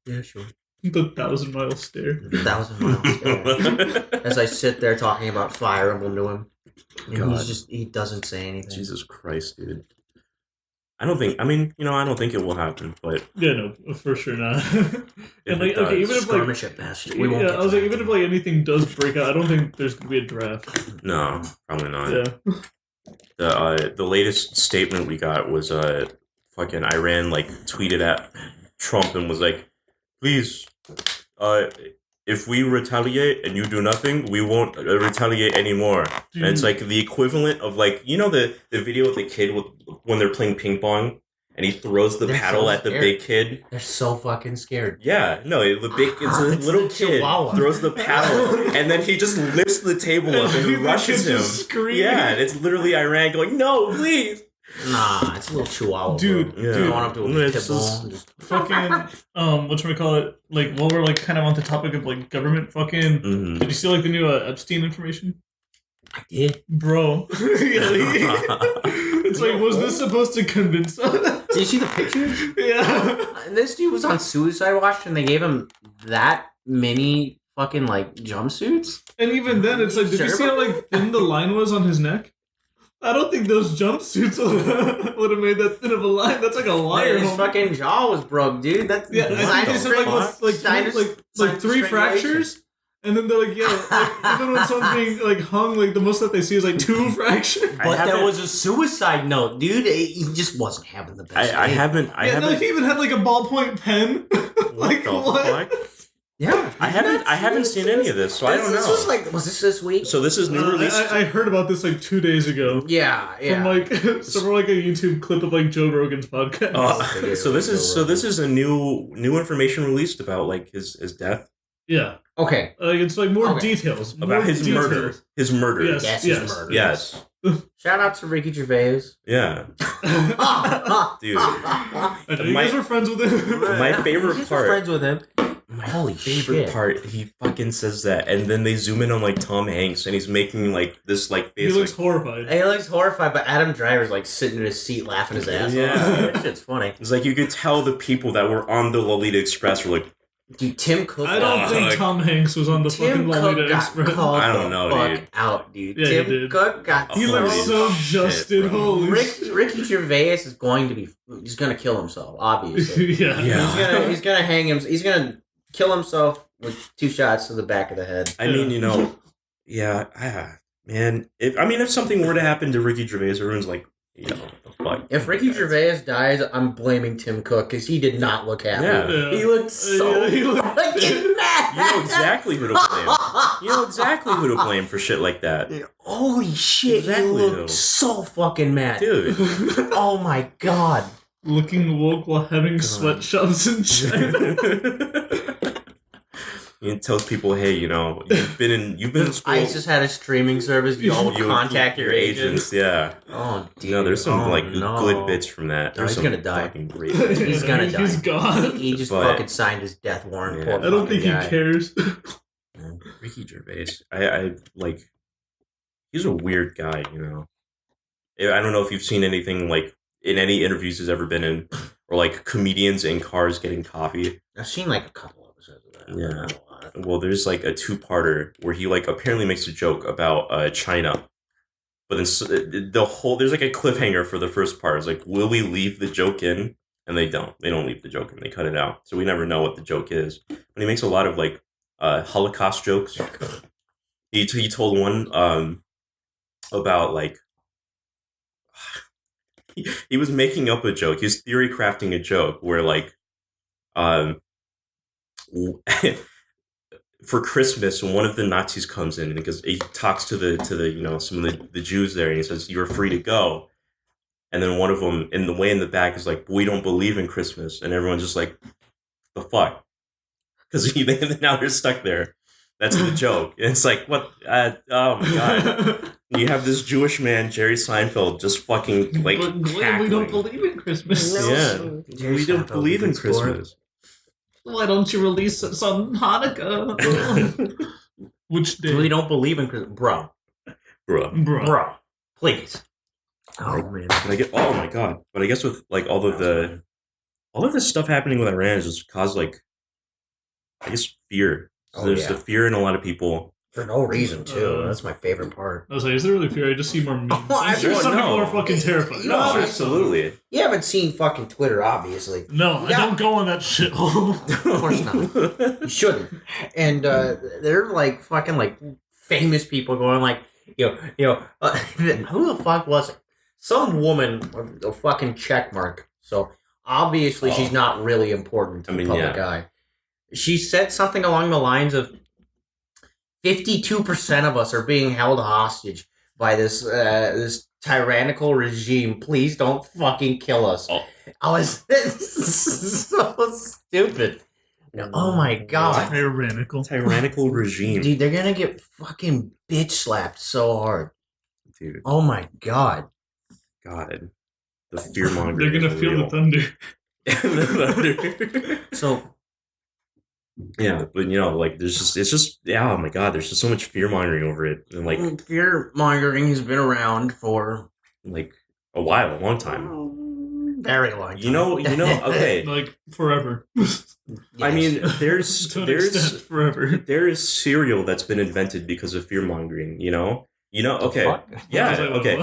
Speaker 3: Yeah, sure.
Speaker 2: The 1,000-mile stare.
Speaker 3: 1,000-mile stare. As I sit there talking about Fire Emblem to him, and he doesn't say anything.
Speaker 1: Jesus Christ, dude. I don't think it will happen, but
Speaker 2: yeah, no, for sure not. And like, okay, even if like,
Speaker 3: at best.
Speaker 2: I was like, even if like anything does break out, I don't think there's gonna be a draft.
Speaker 1: No, probably not.
Speaker 2: Yeah.
Speaker 1: The latest statement we got was fucking Iran like tweeted at Trump and was like, please, if we retaliate and you do nothing, we won't retaliate anymore. Dude. And it's like the equivalent of like, you know the video of the kid when they're playing ping pong and he throws the paddle at the big kid.
Speaker 3: They're so fucking scared.
Speaker 1: Yeah, no, it's a little kid throws the paddle and then he just lifts the table up and rushes him. Yeah, and it's literally Iran going, no, please.
Speaker 3: Nah, it's a little chihuahua,
Speaker 2: dude.
Speaker 3: Yeah. Dude, going up to a pit bull.
Speaker 2: Fucking, whatchamacallit, like, while we're, like, kind of on the topic of, like, government fucking, did you see, like, the new Epstein information?
Speaker 3: I did.
Speaker 2: Bro. It's like, was this supposed to convince us?
Speaker 3: Did you see the pictures?
Speaker 2: Yeah.
Speaker 3: And this dude was on Suicide Watch, and they gave him that many fucking, like, jumpsuits?
Speaker 2: And even then, it's like, did you see how, like, thin the line was on his neck? I don't think those jumpsuits would have made that thin of a line. That's like a wire.
Speaker 3: His fucking jaw was broke, dude. That's
Speaker 2: I think they said like 3 fractures, and then they're like, even when someone's being like hung, like the most that they see is like 2 fractures.
Speaker 3: But there was a suicide note, dude. He just wasn't having the best.
Speaker 1: I haven't.
Speaker 2: No, he even had like a ballpoint pen. Like what?
Speaker 3: Yeah,
Speaker 1: I haven't seen any of this, so I don't know.
Speaker 3: Was this week?
Speaker 1: So this is new release.
Speaker 2: I heard about this like 2 days ago.
Speaker 3: Yeah.
Speaker 2: From like a YouTube clip of like Joe Rogan's podcast.
Speaker 1: So this is a new information released about like his death.
Speaker 2: Yeah.
Speaker 3: Okay.
Speaker 2: It's like more details
Speaker 1: about his murder. His murder.
Speaker 2: Yes.
Speaker 1: Yes.
Speaker 3: Shout out to Ricky Gervais.
Speaker 1: Yeah. Dude.
Speaker 2: I know you guys were friends with him.
Speaker 1: My favorite part.
Speaker 3: Friends with him.
Speaker 1: My
Speaker 3: Holy
Speaker 1: favorite
Speaker 3: shit.
Speaker 1: part, he fucking says that, and then they zoom in on like Tom Hanks, and he's making like this like face.
Speaker 2: He looks
Speaker 1: like,
Speaker 2: horrified.
Speaker 3: He looks horrified, but Adam Driver's like sitting in his seat laughing his ass
Speaker 1: Yeah.
Speaker 3: off. That shit's funny.
Speaker 1: It's like you could tell the people that were on the Lolita Express were like,
Speaker 3: Dude, Tim Cook.
Speaker 2: I don't think Tom Hanks was on the fucking Lolita
Speaker 3: got
Speaker 2: Express.
Speaker 3: called
Speaker 1: I don't know,
Speaker 3: the fuck
Speaker 1: dude.
Speaker 3: out, dude.
Speaker 2: Yeah,
Speaker 3: Tim
Speaker 2: he did.
Speaker 3: Cook got
Speaker 2: He
Speaker 1: Holy
Speaker 2: looks so
Speaker 1: shit,
Speaker 2: adjusted.
Speaker 1: bro.
Speaker 2: Holy shit.
Speaker 3: Ricky Gervais is going to be. He's going to kill himself. Obviously.
Speaker 2: Yeah.
Speaker 3: He's gonna hang him. He's gonna kill himself with 2 shots to the back of the head.
Speaker 1: I mean, yeah, man. If something were to happen to Ricky Gervais, everyone's like, what the fuck?
Speaker 3: If Ricky Gervais dies, I'm blaming Tim Cook because he did not look happy.
Speaker 1: Yeah.
Speaker 3: He looked so
Speaker 2: he looked
Speaker 3: fucking mad.
Speaker 1: You know exactly who to blame. You know exactly who to blame for shit like that,
Speaker 3: Holy shit!
Speaker 1: Exactly
Speaker 3: he looked
Speaker 1: who.
Speaker 3: so fucking mad,
Speaker 1: dude.
Speaker 3: Oh my god!
Speaker 2: Looking woke while having sweatshops and shit.
Speaker 1: You tell people, hey, you've been in school.
Speaker 3: ISIS had a streaming service. You all contact your agents.
Speaker 1: Yeah.
Speaker 3: Oh, dude.
Speaker 1: There's some good bits from that.
Speaker 3: No, he's
Speaker 1: some
Speaker 3: gonna die.
Speaker 1: fucking great bits.
Speaker 3: He's gonna die.
Speaker 2: He's gone.
Speaker 3: He just fucking signed his death warrant.
Speaker 1: Yeah.
Speaker 3: Poor
Speaker 2: I don't
Speaker 3: fucking
Speaker 2: think
Speaker 3: guy.
Speaker 2: he cares.
Speaker 1: Ricky Gervais. I like. He's a weird guy, I don't know if you've seen anything like in any interviews he's ever been in, or like comedians in cars getting coffee.
Speaker 3: I've seen like a couple episodes of that.
Speaker 1: Yeah.
Speaker 3: Not a lot.
Speaker 1: Well, there's like a 2-parter where he like apparently makes a joke about China, but then there's like a cliffhanger for the first part. It's like, will we leave the joke in? And they don't. They don't leave the joke in. They cut it out, so we never know what the joke is. But he makes a lot of like Holocaust jokes. He told one about like he was making up a joke. He was theory crafting a joke where like for Christmas, when one of the Nazis comes in, because he talks to the some of the Jews there, and he says, "You're free to go." And then one of them, in the back, is like, "We don't believe in Christmas," and everyone's just like, "The fuck?" Because now they're stuck there. That's the joke. And it's like, what? Oh my god! You have this Jewish man, Jerry Seinfeld, just fucking like
Speaker 2: we don't believe in Christmas.
Speaker 3: No.
Speaker 1: Yeah, we don't believe in Christmas.
Speaker 2: Why don't you release us on Hanukkah? Which day?
Speaker 3: We don't believe in Christmas, bro.
Speaker 2: Bro.
Speaker 3: Please. Oh man.
Speaker 1: Oh my god! But I guess with like all of the stuff happening with Iran has just caused like, I guess, fear. So there's the fear in a lot of people.
Speaker 3: For no reason, too. That's my favorite part.
Speaker 2: I was like, is there really fear? I just see more memes.
Speaker 3: Oh,
Speaker 2: I'm sure some people are fucking terrified.
Speaker 3: No,
Speaker 1: absolutely.
Speaker 3: You haven't seen fucking Twitter, obviously.
Speaker 2: No, I don't go on that shithole.
Speaker 3: Of course not. You shouldn't. And they're like fucking like famous people going like, who the fuck was it? Some woman with a fucking check mark. So obviously she's not really important to the public eye. She said something along the lines of 52% of us are being held hostage by this this tyrannical regime. Please don't fucking kill us. Oh. I was so stupid. Oh my god.
Speaker 1: Tyrannical regime.
Speaker 3: Dude, they're gonna get fucking bitch slapped so hard.
Speaker 1: Dude.
Speaker 3: Oh my god.
Speaker 1: God. The fear mongering.
Speaker 2: They're gonna feel the thunder.
Speaker 3: So
Speaker 1: yeah, but like it's just oh my god, there's just so much fear mongering over it, and like
Speaker 3: fear mongering has been around for
Speaker 1: like a long time,
Speaker 3: very long time.
Speaker 1: You know, okay,
Speaker 2: like forever.
Speaker 1: Yes. I mean, there's
Speaker 2: forever.
Speaker 1: There is cereal that's been invented because of fear mongering. Okay, yeah, okay.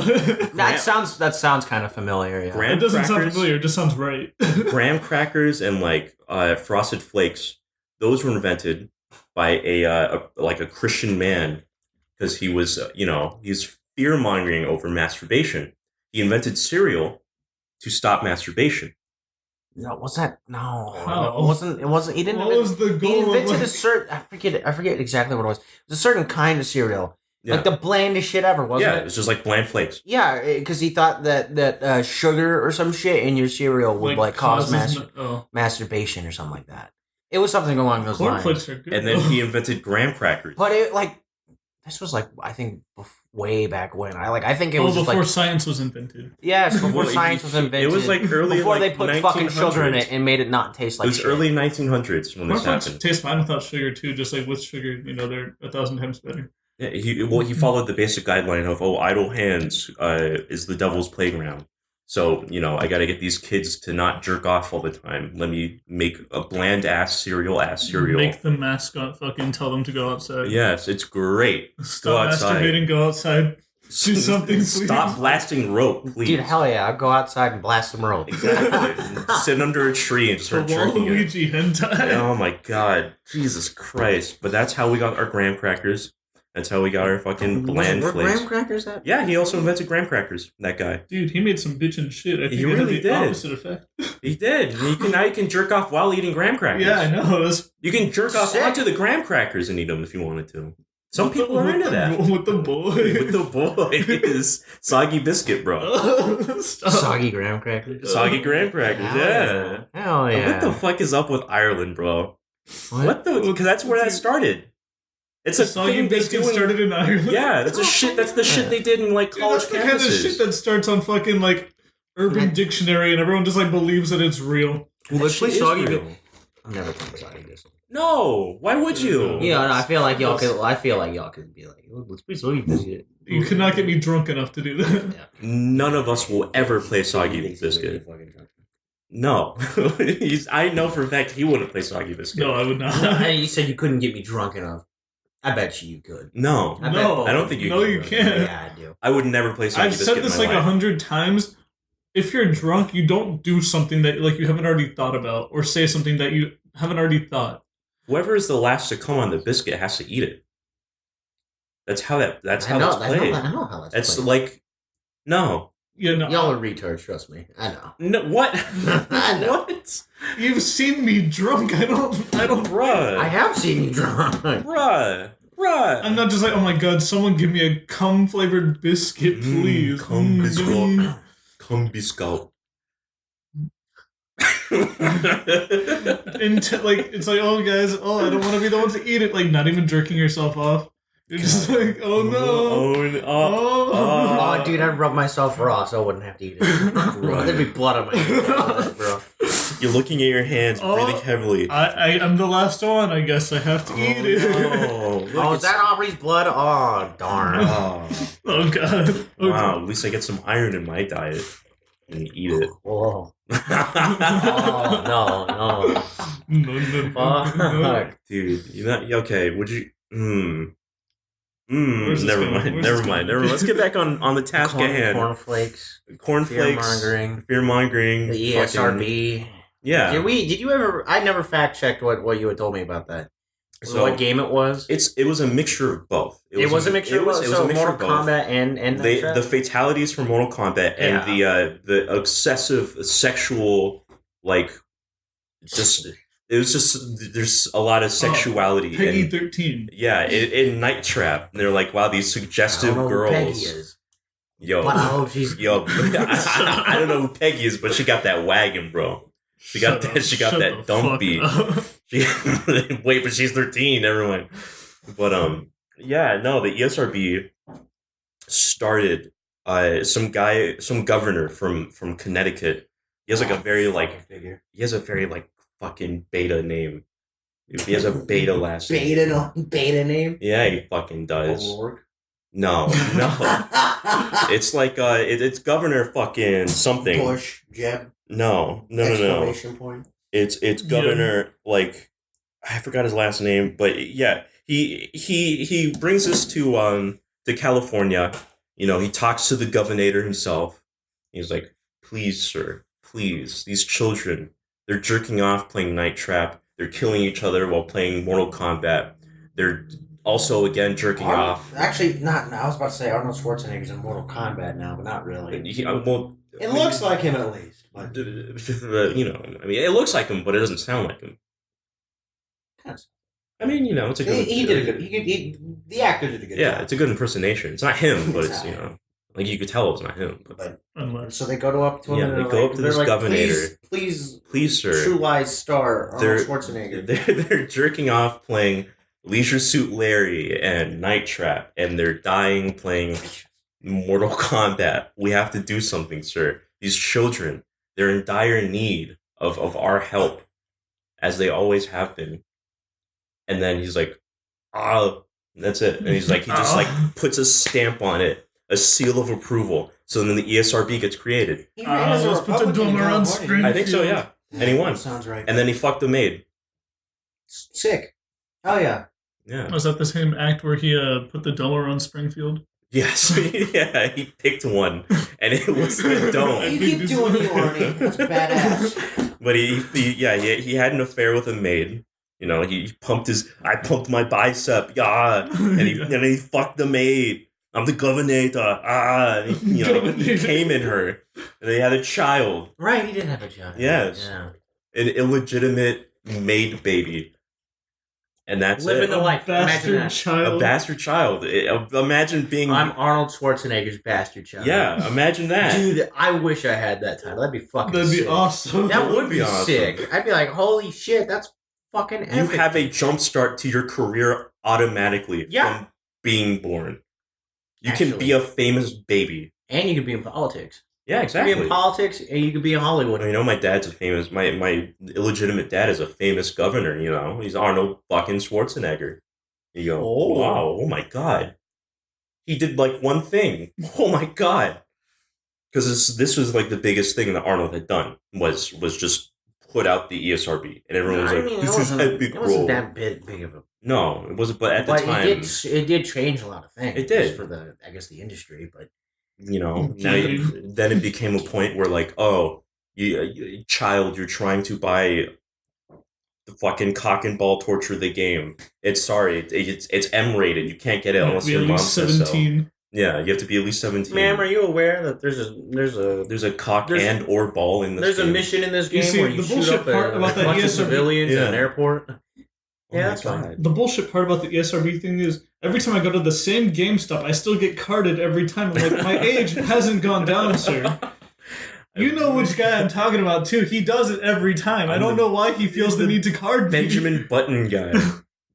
Speaker 3: That sounds kind of familiar. Yeah,
Speaker 2: it doesn't sound familiar. It just sounds right.
Speaker 1: Graham crackers and like Frosted Flakes. Those were invented by a Christian man because he was, he's fear-mongering over masturbation. He invented cereal to stop masturbation.
Speaker 3: No, was that? No,
Speaker 2: How?
Speaker 3: It wasn't. He didn't.
Speaker 2: What was the goal?
Speaker 3: He invented a certain. I forget exactly what it was. It was a certain kind of cereal, like the blandest shit ever, wasn't it?
Speaker 1: Yeah, it was just like bland flakes.
Speaker 3: Yeah, because he thought that sugar or some shit in your cereal would like cause masturbation or something like that. It was something along those lines.
Speaker 2: Cornflakes are good.
Speaker 1: And then he invented graham crackers.
Speaker 3: But it like This was like I think way back when. I think it was just
Speaker 2: before
Speaker 3: like
Speaker 2: science was invented.
Speaker 3: yes, before science was invented.
Speaker 1: It was like early
Speaker 3: before
Speaker 1: like
Speaker 3: they put
Speaker 1: 1900s.
Speaker 3: fucking sugar in it and made it not taste like.
Speaker 1: It was
Speaker 3: shit.
Speaker 1: early 1900s when this happened.
Speaker 2: Tastes fine without sugar too. Just like with sugar, they're 1,000 times better.
Speaker 1: Yeah, he followed the basic guideline of idle hands is the devil's playground. So I got to get these kids to not jerk off all the time. Let me make a bland ass cereal.
Speaker 2: Make the mascot fucking tell them to go outside.
Speaker 1: Yes, it's great.
Speaker 2: Stop masturbating. Go outside. Do something. Please.
Speaker 1: Stop blasting rope, please.
Speaker 3: Dude, hell yeah! I'll go outside and blast some rope.
Speaker 1: Exactly. Sit under a tree and start jerking it.
Speaker 2: Waluigi hentai.
Speaker 1: Oh my god, Jesus Christ! But that's how we got our graham crackers. That's how we got our fucking bland flakes.
Speaker 3: graham crackers at?
Speaker 1: Yeah, he also invented graham crackers. That guy.
Speaker 2: Dude, he made some bitchin' shit. I think
Speaker 1: He
Speaker 2: it
Speaker 1: really
Speaker 2: had the
Speaker 1: did.
Speaker 2: opposite effect.
Speaker 1: He did. Now you can jerk off while eating graham crackers.
Speaker 2: Yeah, I know.
Speaker 1: You can jerk off
Speaker 3: Sick.
Speaker 1: onto the graham crackers and eat them if you wanted to. Some people are into that.
Speaker 2: With the boys.
Speaker 1: With the boys. Soggy biscuit, bro.
Speaker 3: Soggy graham crackers.
Speaker 1: Soggy graham crackers, yeah.
Speaker 3: Hell yeah!
Speaker 1: What the fuck is up with Ireland, bro? What the? Because that's where that started. It's a
Speaker 2: Soggy
Speaker 1: thing they
Speaker 2: biscuit
Speaker 1: do.
Speaker 2: started in Ireland.
Speaker 1: Yeah, that's the shit they did in like
Speaker 2: Dude,
Speaker 1: college
Speaker 2: that's the kind of
Speaker 1: campuses.
Speaker 2: shit that starts on fucking like Urban Dictionary and everyone just like believes that it's real.
Speaker 3: Well, let's play
Speaker 1: Shit is
Speaker 3: soggy.
Speaker 1: real.
Speaker 3: I'm never playing soggy biscuit.
Speaker 1: No, why would you?
Speaker 3: Yeah, no, I feel like y'all could be like, let's play soggy biscuit.
Speaker 2: You could not get me drunk enough to do that.
Speaker 3: Yeah.
Speaker 1: None of us will ever play soggy biscuit. No, I know for a fact he wouldn't play soggy biscuit.
Speaker 2: No, I would not.
Speaker 3: You said you couldn't get me drunk enough. I bet you could.
Speaker 1: No,
Speaker 3: I
Speaker 1: don't think you.
Speaker 2: No,
Speaker 1: can.
Speaker 2: you can't.
Speaker 3: Yeah, I do.
Speaker 1: I would never play soggy
Speaker 2: I've
Speaker 1: biscuit.
Speaker 2: said this
Speaker 1: in my
Speaker 2: like
Speaker 1: life.
Speaker 2: 100 times. If you're drunk, you don't do something that like you haven't already thought about, or say something that you haven't already thought.
Speaker 1: Whoever is the last to come on the biscuit has to eat it. That's how that's
Speaker 3: I know
Speaker 1: played.
Speaker 3: how that's
Speaker 1: It's
Speaker 3: played.
Speaker 1: like no.
Speaker 2: Yeah, no.
Speaker 3: Y'all are retards, trust me. I know.
Speaker 1: No, what?
Speaker 3: I know.
Speaker 1: What?
Speaker 2: You've seen me drunk. I don't.
Speaker 1: Bruh.
Speaker 3: I have seen you drunk.
Speaker 1: Bruh.
Speaker 2: I'm not just like, oh my god, someone give me a cum flavored biscuit, please.
Speaker 1: Cum
Speaker 2: give me-
Speaker 1: biscuit. Cum biscuit.
Speaker 2: like it's like, oh guys, I don't want to be the one to eat it. Like not even jerking yourself off. You're just like, oh no.
Speaker 3: Oh, dude, I'd rub myself raw so I wouldn't have to eat it. There'd be blood on my hands, bro.
Speaker 1: You're looking at your hands, breathing heavily.
Speaker 2: I'm the last one. I guess I have to eat it.
Speaker 3: Oh, is that Aubrey's blood? Oh, darn.
Speaker 2: Oh god. Oh,
Speaker 1: Wow, at least I get some iron in my diet and eat it.
Speaker 3: Oh. Oh, no.
Speaker 2: No.
Speaker 3: Fuck.
Speaker 1: Dude, okay, would you...
Speaker 2: Where's this
Speaker 1: never
Speaker 2: going?
Speaker 1: mind. Let's get back on the task at hand.
Speaker 3: Cornflakes.
Speaker 1: Cornflakes.
Speaker 3: Fear-mongering.
Speaker 1: The
Speaker 3: ESRB.
Speaker 1: Yeah.
Speaker 3: Did you ever... I never fact-checked what you had told me about that.
Speaker 1: So,
Speaker 3: what game it was?
Speaker 1: It was a mixture of both.
Speaker 3: It was a mixture of both.
Speaker 1: It was a mixture
Speaker 3: Mortal
Speaker 1: of both.
Speaker 3: Kombat and
Speaker 1: The fatalities from Mortal Kombat and the excessive sexual, like, just... It was just, there's a lot of sexuality.
Speaker 2: Peggy 13.
Speaker 1: Yeah, in Night Trap. And they're like, wow, these suggestive girls.
Speaker 3: Who Peggy is.
Speaker 1: Yo.
Speaker 3: But I hope she's...
Speaker 1: Yo, I don't know who Peggy is, but she got that wagon, bro. She got that dumpy. Wait, but she's 13, everyone. But yeah, no, the ESRB started some governor from Connecticut. He has like a very fucking beta name. He has a beta last name.
Speaker 3: Beta name?
Speaker 1: Yeah, he fucking does.
Speaker 3: O'Rourke?
Speaker 1: No. It's like it's Governor fucking something.
Speaker 3: Bush, Jeb.
Speaker 1: No.
Speaker 3: Exclamation point.
Speaker 1: It's Governor like I forgot his last name, but yeah, he brings us to California. He talks to the governor himself. He's like, "Please, sir, please, these children, they're jerking off playing Night Trap. They're killing each other while playing Mortal Kombat. They're also again jerking off."
Speaker 3: Actually, not. I was about to say Arnold Schwarzenegger's in Mortal Kombat now, but not really.
Speaker 1: It
Speaker 3: looks like him at least. But
Speaker 1: it looks like him, but it doesn't sound like him. I mean, it's a good.
Speaker 3: He did a good. The actor did a good job.
Speaker 1: Yeah, it's a good impersonation. It's not him, but it's like you could tell it's not him.
Speaker 3: But so they go up to him.
Speaker 1: Yeah,
Speaker 3: and
Speaker 1: they go up to this
Speaker 3: like,
Speaker 1: governor.
Speaker 3: Please,
Speaker 1: sir.
Speaker 3: True Lies star Arnold Schwarzenegger.
Speaker 1: They're jerking off playing Leisure Suit Larry and Night Trap, and they're dying playing Mortal Kombat. We have to do something, sir. These children, they're in dire need of our help, as they always have been. And then he's like, that's it. And he's like, he just like puts a stamp on it, a seal of approval. So then the ESRB gets created.
Speaker 2: Let's put the dome around Springfield.
Speaker 1: I think so, yeah. And he won.
Speaker 3: Sounds right.
Speaker 1: And then he fucked the maid.
Speaker 3: Sick. Oh yeah.
Speaker 1: Yeah.
Speaker 2: Was that the same act where he put the dome around Springfield?
Speaker 1: Yes. Yeah, he picked one, and it was the dome.
Speaker 3: You keep doing you, Arnie. That's badass.
Speaker 1: But he had an affair with a maid. You know, I pumped my bicep, yeah, and he fucked the maid. I'm the governor, and he came in her, and they had a child.
Speaker 3: Right, he did have a child.
Speaker 1: Yes.
Speaker 3: Yeah.
Speaker 1: An illegitimate maid baby. And that's
Speaker 3: Living
Speaker 1: it.
Speaker 3: the life. Imagine that.
Speaker 2: Child.
Speaker 1: A bastard child. Imagine being...
Speaker 3: I'm Arnold Schwarzenegger's bastard child.
Speaker 1: Yeah, imagine that.
Speaker 3: Dude, I wish I had that title. That'd be fucking
Speaker 2: That'd be
Speaker 3: sick.
Speaker 2: awesome.
Speaker 3: That would be
Speaker 1: awesome.
Speaker 3: sick. I'd be like, holy shit, that's fucking epic.
Speaker 1: You have a jump start to your career automatically from being born. You can be a famous baby.
Speaker 3: And you can be in politics.
Speaker 1: Yeah, exactly.
Speaker 3: You can be in politics, and you can be in Hollywood.
Speaker 1: You know, my dad's a famous... My illegitimate dad is a famous governor, you know? He's Arnold fucking Schwarzenegger. You go, wow, oh my god. He did, like, one thing. Oh my god. Because this was, like, the biggest thing that Arnold had done, was just put out the ESRB. And everyone was like, this is epic, bro. It wasn't
Speaker 3: that big of a...
Speaker 1: No, it wasn't, but at the time...
Speaker 3: It did change a lot of things.
Speaker 1: It did.
Speaker 3: For the industry, but...
Speaker 1: You know, then it became a point where, like, oh, you child, you're trying to buy the fucking cock and ball torture the game. It's M-rated. You can't get it unless your mom says so. Yeah, you have to be at least 17.
Speaker 3: Ma'am, are you aware that there's a
Speaker 1: cock and or ball in this game?
Speaker 3: There's a mission in this game where you shoot up a bunch of civilians in an airport? Yeah, that's fine.
Speaker 2: The bullshit part about the ESRB thing is every time I go to the same GameStop, I still get carded every time. I'm like, my age hasn't gone down, sir. You know which guy I'm talking about, too. He does it every time. I don't know why he feels the need to card me.
Speaker 1: Benjamin Button guy.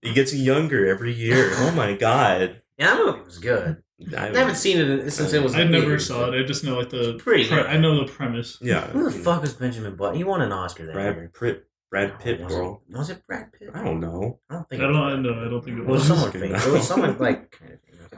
Speaker 1: He gets younger every year. Oh, my God.
Speaker 3: Yeah, that movie was good. I haven't seen it since it was...
Speaker 2: I never saw it. I just know, like, I know the premise.
Speaker 1: Yeah.
Speaker 3: Who the fuck is Benjamin Button? He won an Oscar that year.
Speaker 1: Brad Pitt, bro.
Speaker 3: Was it Brad Pitt?
Speaker 1: I don't know.
Speaker 2: I don't think it was.
Speaker 3: It was someone famous. It was someone like kind of famous.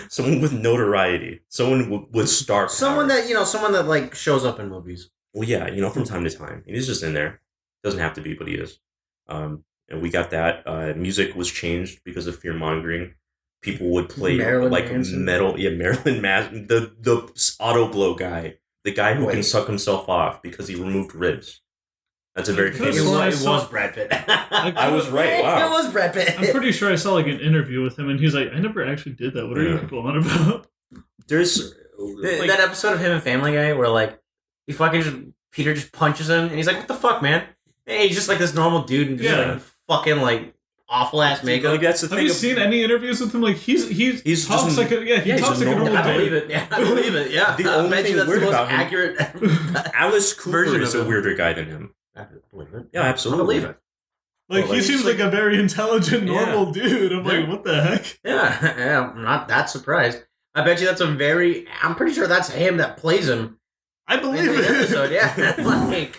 Speaker 1: Someone with notoriety. Someone with star power.
Speaker 3: Someone that like shows up in movies.
Speaker 1: Well, yeah, from time to time. He's just in there. Doesn't have to be, but he is. And we got that. Music was changed because of fear mongering. People would play
Speaker 3: Marilyn
Speaker 1: like
Speaker 3: Manson.
Speaker 1: metal. Yeah, Marilyn Manson. The auto blow guy. The guy who can suck himself off because he removed ribs. That's a very famous...
Speaker 3: It was Brad Pitt.
Speaker 1: I was right, wow.
Speaker 3: It was Brad Pitt.
Speaker 2: I'm pretty sure I saw like an interview with him and he's like, I never actually did that. What are you people on about?
Speaker 1: There's...
Speaker 3: that episode of him and Family Guy where like, Peter just punches him and he's like, what the fuck, man? Hey, he's just like this normal dude and just like fucking like awful ass makeup.
Speaker 1: Like, that's the
Speaker 2: Have you seen any interviews with him? Like he talks like a normal
Speaker 3: guy. I believe it. Yeah, I believe it. Yeah.
Speaker 1: The only thing
Speaker 3: that's
Speaker 1: weird
Speaker 3: the most
Speaker 1: about him,
Speaker 3: accurate
Speaker 1: Alice Cooper is a weirder guy than him.
Speaker 3: I believe it.
Speaker 1: Yeah, absolutely.
Speaker 3: I believe it.
Speaker 2: Like, he seems like a very intelligent, normal dude. I'm like, what the heck?
Speaker 3: Yeah, I'm not that surprised. I bet you I'm pretty sure that's him that plays him.
Speaker 2: I believe it.
Speaker 3: Episode, yeah. Like,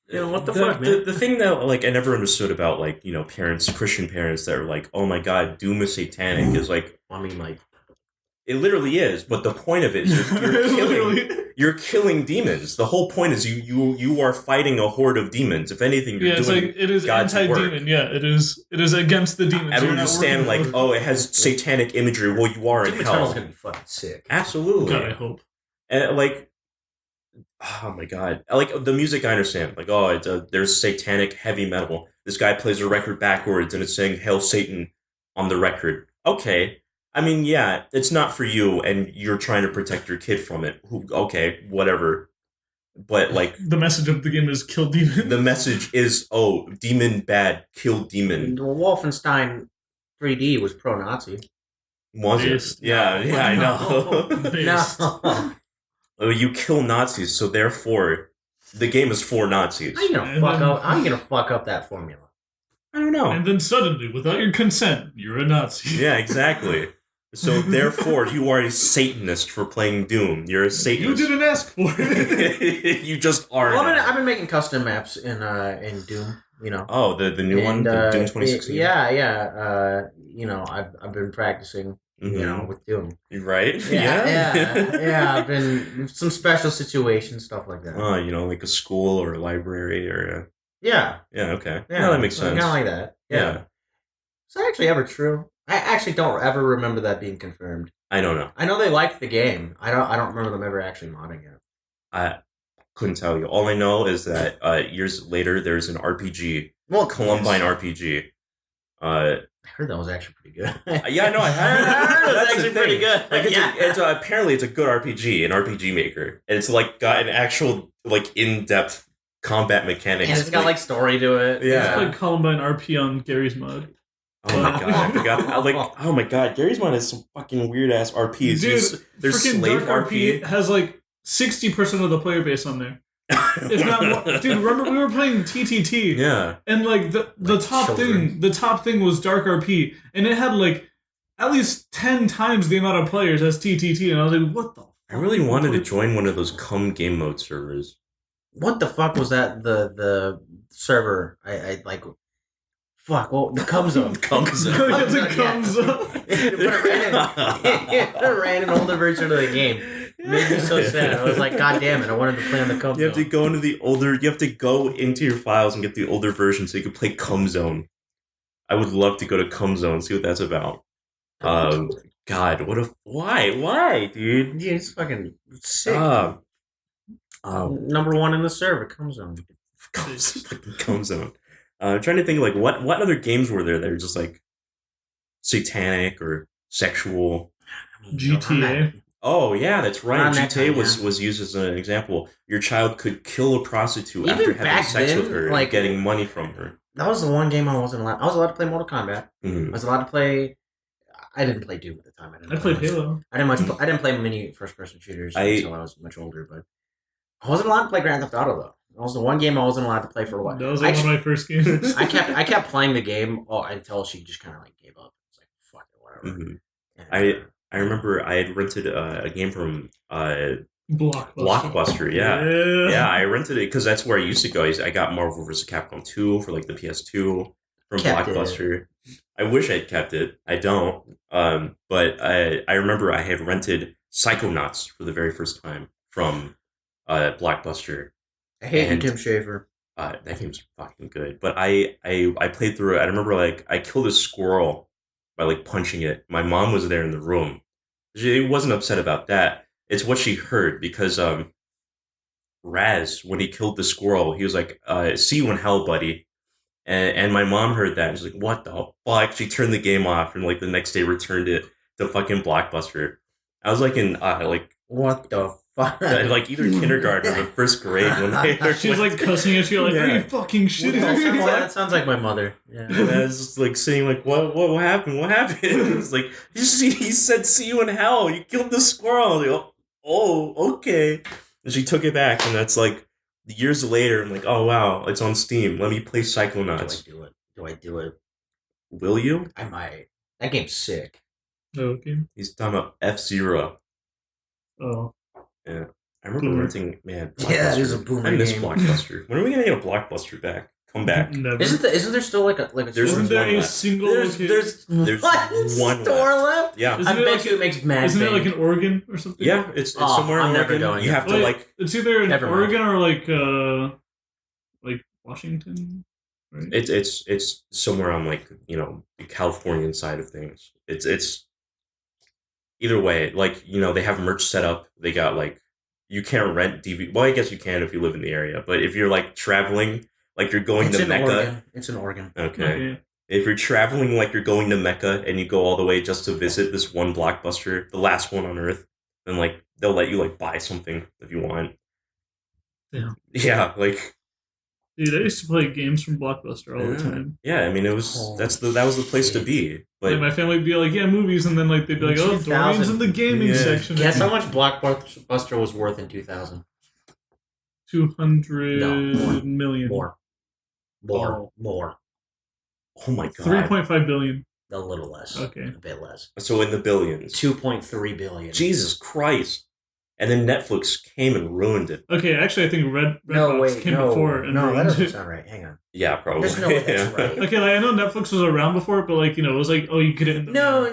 Speaker 3: what the fuck, man?
Speaker 1: The thing that, like, I never understood about, like, parents, Christian parents that are like, oh my god, Doom is satanic is like...
Speaker 3: I mean, like...
Speaker 1: It literally is, but the point of it is you're killing demons. The whole point is you are fighting a horde of demons. If anything, you're doing
Speaker 2: like, it is
Speaker 1: God's
Speaker 2: anti-demon.
Speaker 1: work.
Speaker 2: Yeah, it is against the demons.
Speaker 1: I don't understand, like, it has satanic imagery. Well, you are in hell.
Speaker 3: Eternal's gonna be fucking sick.
Speaker 1: Absolutely.
Speaker 2: God, I hope.
Speaker 1: And, like, oh my god. Like, the music, I understand. Like, there's satanic heavy metal. This guy plays a record backwards and it's saying, Hail Satan on the record. Okay. I mean, yeah, it's not for you, and you're trying to protect your kid from it. Okay, whatever. But, like...
Speaker 2: The message of the game is kill demon.
Speaker 1: The message is, demon bad, kill demon.
Speaker 3: Wolfenstein 3D was pro-Nazi.
Speaker 1: Was it? Yeah, I know. No. You kill Nazis, so therefore, the game is for Nazis.
Speaker 3: How are you gonna fuck up that formula?
Speaker 1: I don't know.
Speaker 2: And then suddenly, without your consent, you're a Nazi.
Speaker 1: Yeah, exactly. So therefore, you are a Satanist for playing Doom. You're a Satanist.
Speaker 2: You didn't ask for it.
Speaker 1: You just are.
Speaker 3: Well, I've been making custom maps in Doom. You know.
Speaker 1: Oh, the new one, the Doom 2016.
Speaker 3: Yeah. You know, I've been practicing.
Speaker 1: Mm-hmm.
Speaker 3: You know, with Doom.
Speaker 1: Right?
Speaker 3: Yeah. I've been some special situations, stuff like that.
Speaker 1: Oh, you know, like a school or a library or.
Speaker 3: Yeah.
Speaker 1: Yeah. Okay.
Speaker 3: Yeah,
Speaker 1: no, that makes sense.
Speaker 3: Kind of like that.
Speaker 1: Yeah.
Speaker 3: Is that actually ever true? I actually don't ever remember that being confirmed.
Speaker 1: I don't know.
Speaker 3: I know they liked the game. I don't remember them ever actually modding it.
Speaker 1: I couldn't tell you. All I know is that years later, there's an RPG, Columbine RPG.
Speaker 3: I heard that was actually pretty good.
Speaker 1: Yeah, no, I heard
Speaker 3: that's actually pretty good.
Speaker 1: Like apparently it's a good RPG, an RPG maker, and it's like got an actual like in-depth combat mechanics.
Speaker 3: And it's got like story to it.
Speaker 1: Yeah,
Speaker 2: it's like Columbine RP on Gary's mod.
Speaker 1: Oh my god, I forgot. Oh my god, Gary's mod has some fucking weird ass RPs.
Speaker 2: Dude,
Speaker 1: there's
Speaker 2: freaking
Speaker 1: Slave
Speaker 2: Dark RP has like 60% of the player base on there. If not more. Dude, remember we were playing TTT?
Speaker 1: Yeah.
Speaker 2: And like the top thing was Dark RP, and it had like at least 10 times the amount of players as TTT, and I was like, what the?
Speaker 1: I really wanted to join one of those game mode servers.
Speaker 3: What the fuck was that? The server I like. Fuck, well, the Cum Zone.
Speaker 1: Cum Zone.
Speaker 2: The Cum Zone.
Speaker 3: It ran an older version of the game. It made me so sad. I was like, God damn it, I wanted to play on the Cum Zone.
Speaker 1: You have to go into your files and get the older version so you can play Cum Zone. I would love to go to Cum Zone, see what that's about. God, why, dude?
Speaker 3: Yeah, it's fucking sick. Number one in the server, Cum Zone.
Speaker 1: Cum Zone. I'm trying to think like what other games were there that were just like satanic or sexual.
Speaker 2: GTA.
Speaker 1: Oh yeah, that's right. GTA was used as an example. Your child could kill a prostitute
Speaker 3: even
Speaker 1: after having sex with her,
Speaker 3: like,
Speaker 1: and getting money from her.
Speaker 3: That was the one game I wasn't allowed. I was allowed to play Mortal Kombat.
Speaker 1: Mm-hmm.
Speaker 3: I was allowed to play. I didn't play Doom at the time.
Speaker 2: I played Halo.
Speaker 3: I didn't play many first-person shooters until I was much older. But I wasn't allowed to play Grand Theft Auto though. That was the one game I wasn't allowed to play for a while.
Speaker 2: That was like one of my first games.
Speaker 3: I kept playing the game until she just kind of like gave up. It's like fuck it, whatever.
Speaker 1: Mm-hmm. And, I remember I had rented a game from Blockbuster. Yeah. I rented it because that's where I used to go. I got Marvel vs. Capcom 2 for like the PS2 from Blockbuster. I wish I'd kept it. I don't. But I remember I had rented Psychonauts for the very first time from Blockbuster.
Speaker 3: I hate you, Tim Schafer.
Speaker 1: That game's fucking good. But I played through it. I remember like I killed a squirrel by like punching it. My mom was there in the room. She wasn't upset about that. It's what she heard because Raz, when he killed the squirrel, he was like, "See you in hell, buddy." And my mom heard that and she's like, "What the fuck?" She turned the game off and like the next day returned it to fucking Blockbuster. I was like in
Speaker 3: what the fuck?
Speaker 1: Like either kindergarten or the first grade when they heard,
Speaker 2: she was like cussing at you like, "Are you fucking shitting?"
Speaker 3: That sounds like my mother. Yeah.
Speaker 1: And I was just like saying like, what happened? What happened? It's like he said, "See you in hell. You killed the squirrel." Like, oh, okay. And she took it back, and that's like years later. I'm like, oh wow, it's on Steam. Let me play Psychonauts.
Speaker 3: Do I do it?
Speaker 1: Will you?
Speaker 3: I might. That game's sick.
Speaker 2: Okay.
Speaker 1: He's talking about F-Zero.
Speaker 2: Oh.
Speaker 1: Yeah. I remember renting, man.
Speaker 3: Yeah, it was a boomer
Speaker 1: I miss
Speaker 3: game.
Speaker 1: Blockbuster. When are we gonna get a Blockbuster back? Come back.
Speaker 2: Never.
Speaker 3: Isn't there still like a
Speaker 2: Isn't there a single
Speaker 3: there's one store left?
Speaker 1: Yeah.
Speaker 3: I bet you it makes mad.
Speaker 2: Isn't it like in Oregon or something?
Speaker 1: Yeah, it's somewhere in Oregon.
Speaker 3: Going
Speaker 1: you have to like
Speaker 2: it's either in Oregon or like Washington. Right?
Speaker 1: It's somewhere on like, you know, the Californian side of things. It's either way, like, you know, they have merch set up. They got like, you can't rent DVD. Well, I guess you can if you live in the area, but if you're like traveling, like you're going to Mecca.
Speaker 3: Oregon. It's in Oregon.
Speaker 1: Okay. If you're traveling like you're going to Mecca and you go all the way just to visit this one Blockbuster, the last one on Earth, then like they'll let you like buy something if you want.
Speaker 2: Yeah.
Speaker 1: Yeah, like.
Speaker 2: Dude, I used to play games from Blockbuster all the time.
Speaker 1: Yeah, I mean that was the place to be. But
Speaker 2: like my family would be like, yeah, movies, and then like they'd be like, oh, Dorian's in the gaming section.
Speaker 3: Guess how much Blockbuster was worth in 2000?
Speaker 2: 200 million.
Speaker 3: More.
Speaker 1: Oh my god.
Speaker 2: 3.5 billion.
Speaker 3: A little less.
Speaker 2: Okay.
Speaker 3: A bit less.
Speaker 1: So in the billions.
Speaker 3: 2.3 billion.
Speaker 1: Jesus Christ. And then Netflix came and ruined it.
Speaker 2: Okay, actually, I think Redbox came before. And
Speaker 3: no, that
Speaker 2: ruined
Speaker 3: doesn't
Speaker 2: it.
Speaker 3: sound right. Hang on.
Speaker 1: Yeah, probably.
Speaker 3: There's no way that's right.
Speaker 2: Okay, like, I know Netflix was around before, but like, you know, it was like, oh, you get it in the
Speaker 3: No,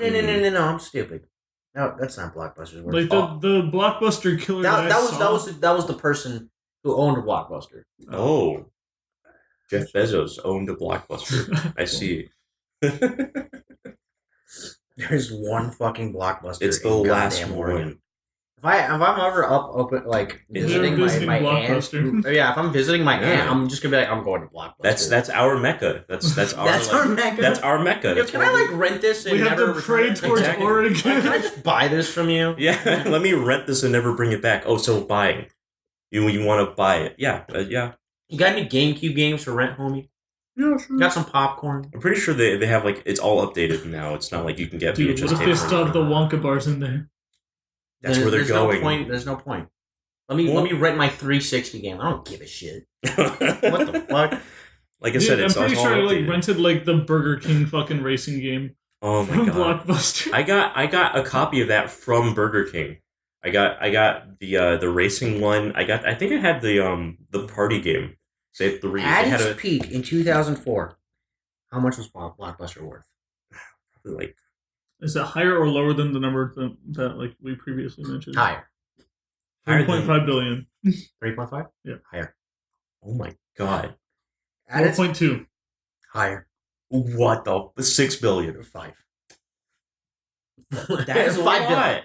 Speaker 3: I'm stupid. No, that's not Blockbuster's word.
Speaker 2: Like the Blockbuster killer.
Speaker 3: That was the person who owned a Blockbuster.
Speaker 1: Oh. Jeff Bezos owned a Blockbuster. I see.
Speaker 3: There's one fucking Blockbuster.
Speaker 1: It's the last one.
Speaker 3: If I'm ever up like visiting my aunt, if I'm visiting my aunt, I'm just gonna be like, I'm going to Blockbuster.
Speaker 1: That's our mecca. That's our mecca. That's our mecca.
Speaker 3: Yo, can I like rent this? And
Speaker 2: we have to pray towards Oregon.
Speaker 3: Can I just buy this from you?
Speaker 1: Yeah, let me rent this and never bring it back. Oh, so buying. You want to buy it? Yeah, yeah.
Speaker 3: You got any GameCube games for rent, homie?
Speaker 2: Yeah, sure.
Speaker 3: Got some popcorn?
Speaker 1: I'm pretty sure they have like it's all updated now. It's not like you can get
Speaker 2: Dude,
Speaker 1: VHS.
Speaker 2: what if they still have the Wonka bars in there?
Speaker 1: That's where they're going.
Speaker 3: There's no point. Let me rent my 360 game. I don't give a shit. What the fuck?
Speaker 1: Like I said,
Speaker 2: I'm
Speaker 1: it's
Speaker 2: pretty sure I
Speaker 1: updated.
Speaker 2: rented like the Burger King fucking racing game.
Speaker 1: Oh my
Speaker 2: from
Speaker 1: god!
Speaker 2: Blockbuster.
Speaker 1: I got a copy of that from Burger King. I got the racing one. I think I had the party game. Say 3.
Speaker 3: At its peak in 2004, how much was Blockbuster worth?
Speaker 1: Like.
Speaker 2: Is it higher or lower than the number that like we previously mentioned?
Speaker 3: Higher.
Speaker 2: 3.5 billion.
Speaker 3: 3.5?
Speaker 2: Yeah.
Speaker 3: Higher.
Speaker 1: Oh my god.
Speaker 2: 4.2.
Speaker 3: Higher.
Speaker 1: What the 6 billion?
Speaker 3: 5.
Speaker 1: That's 5 billion.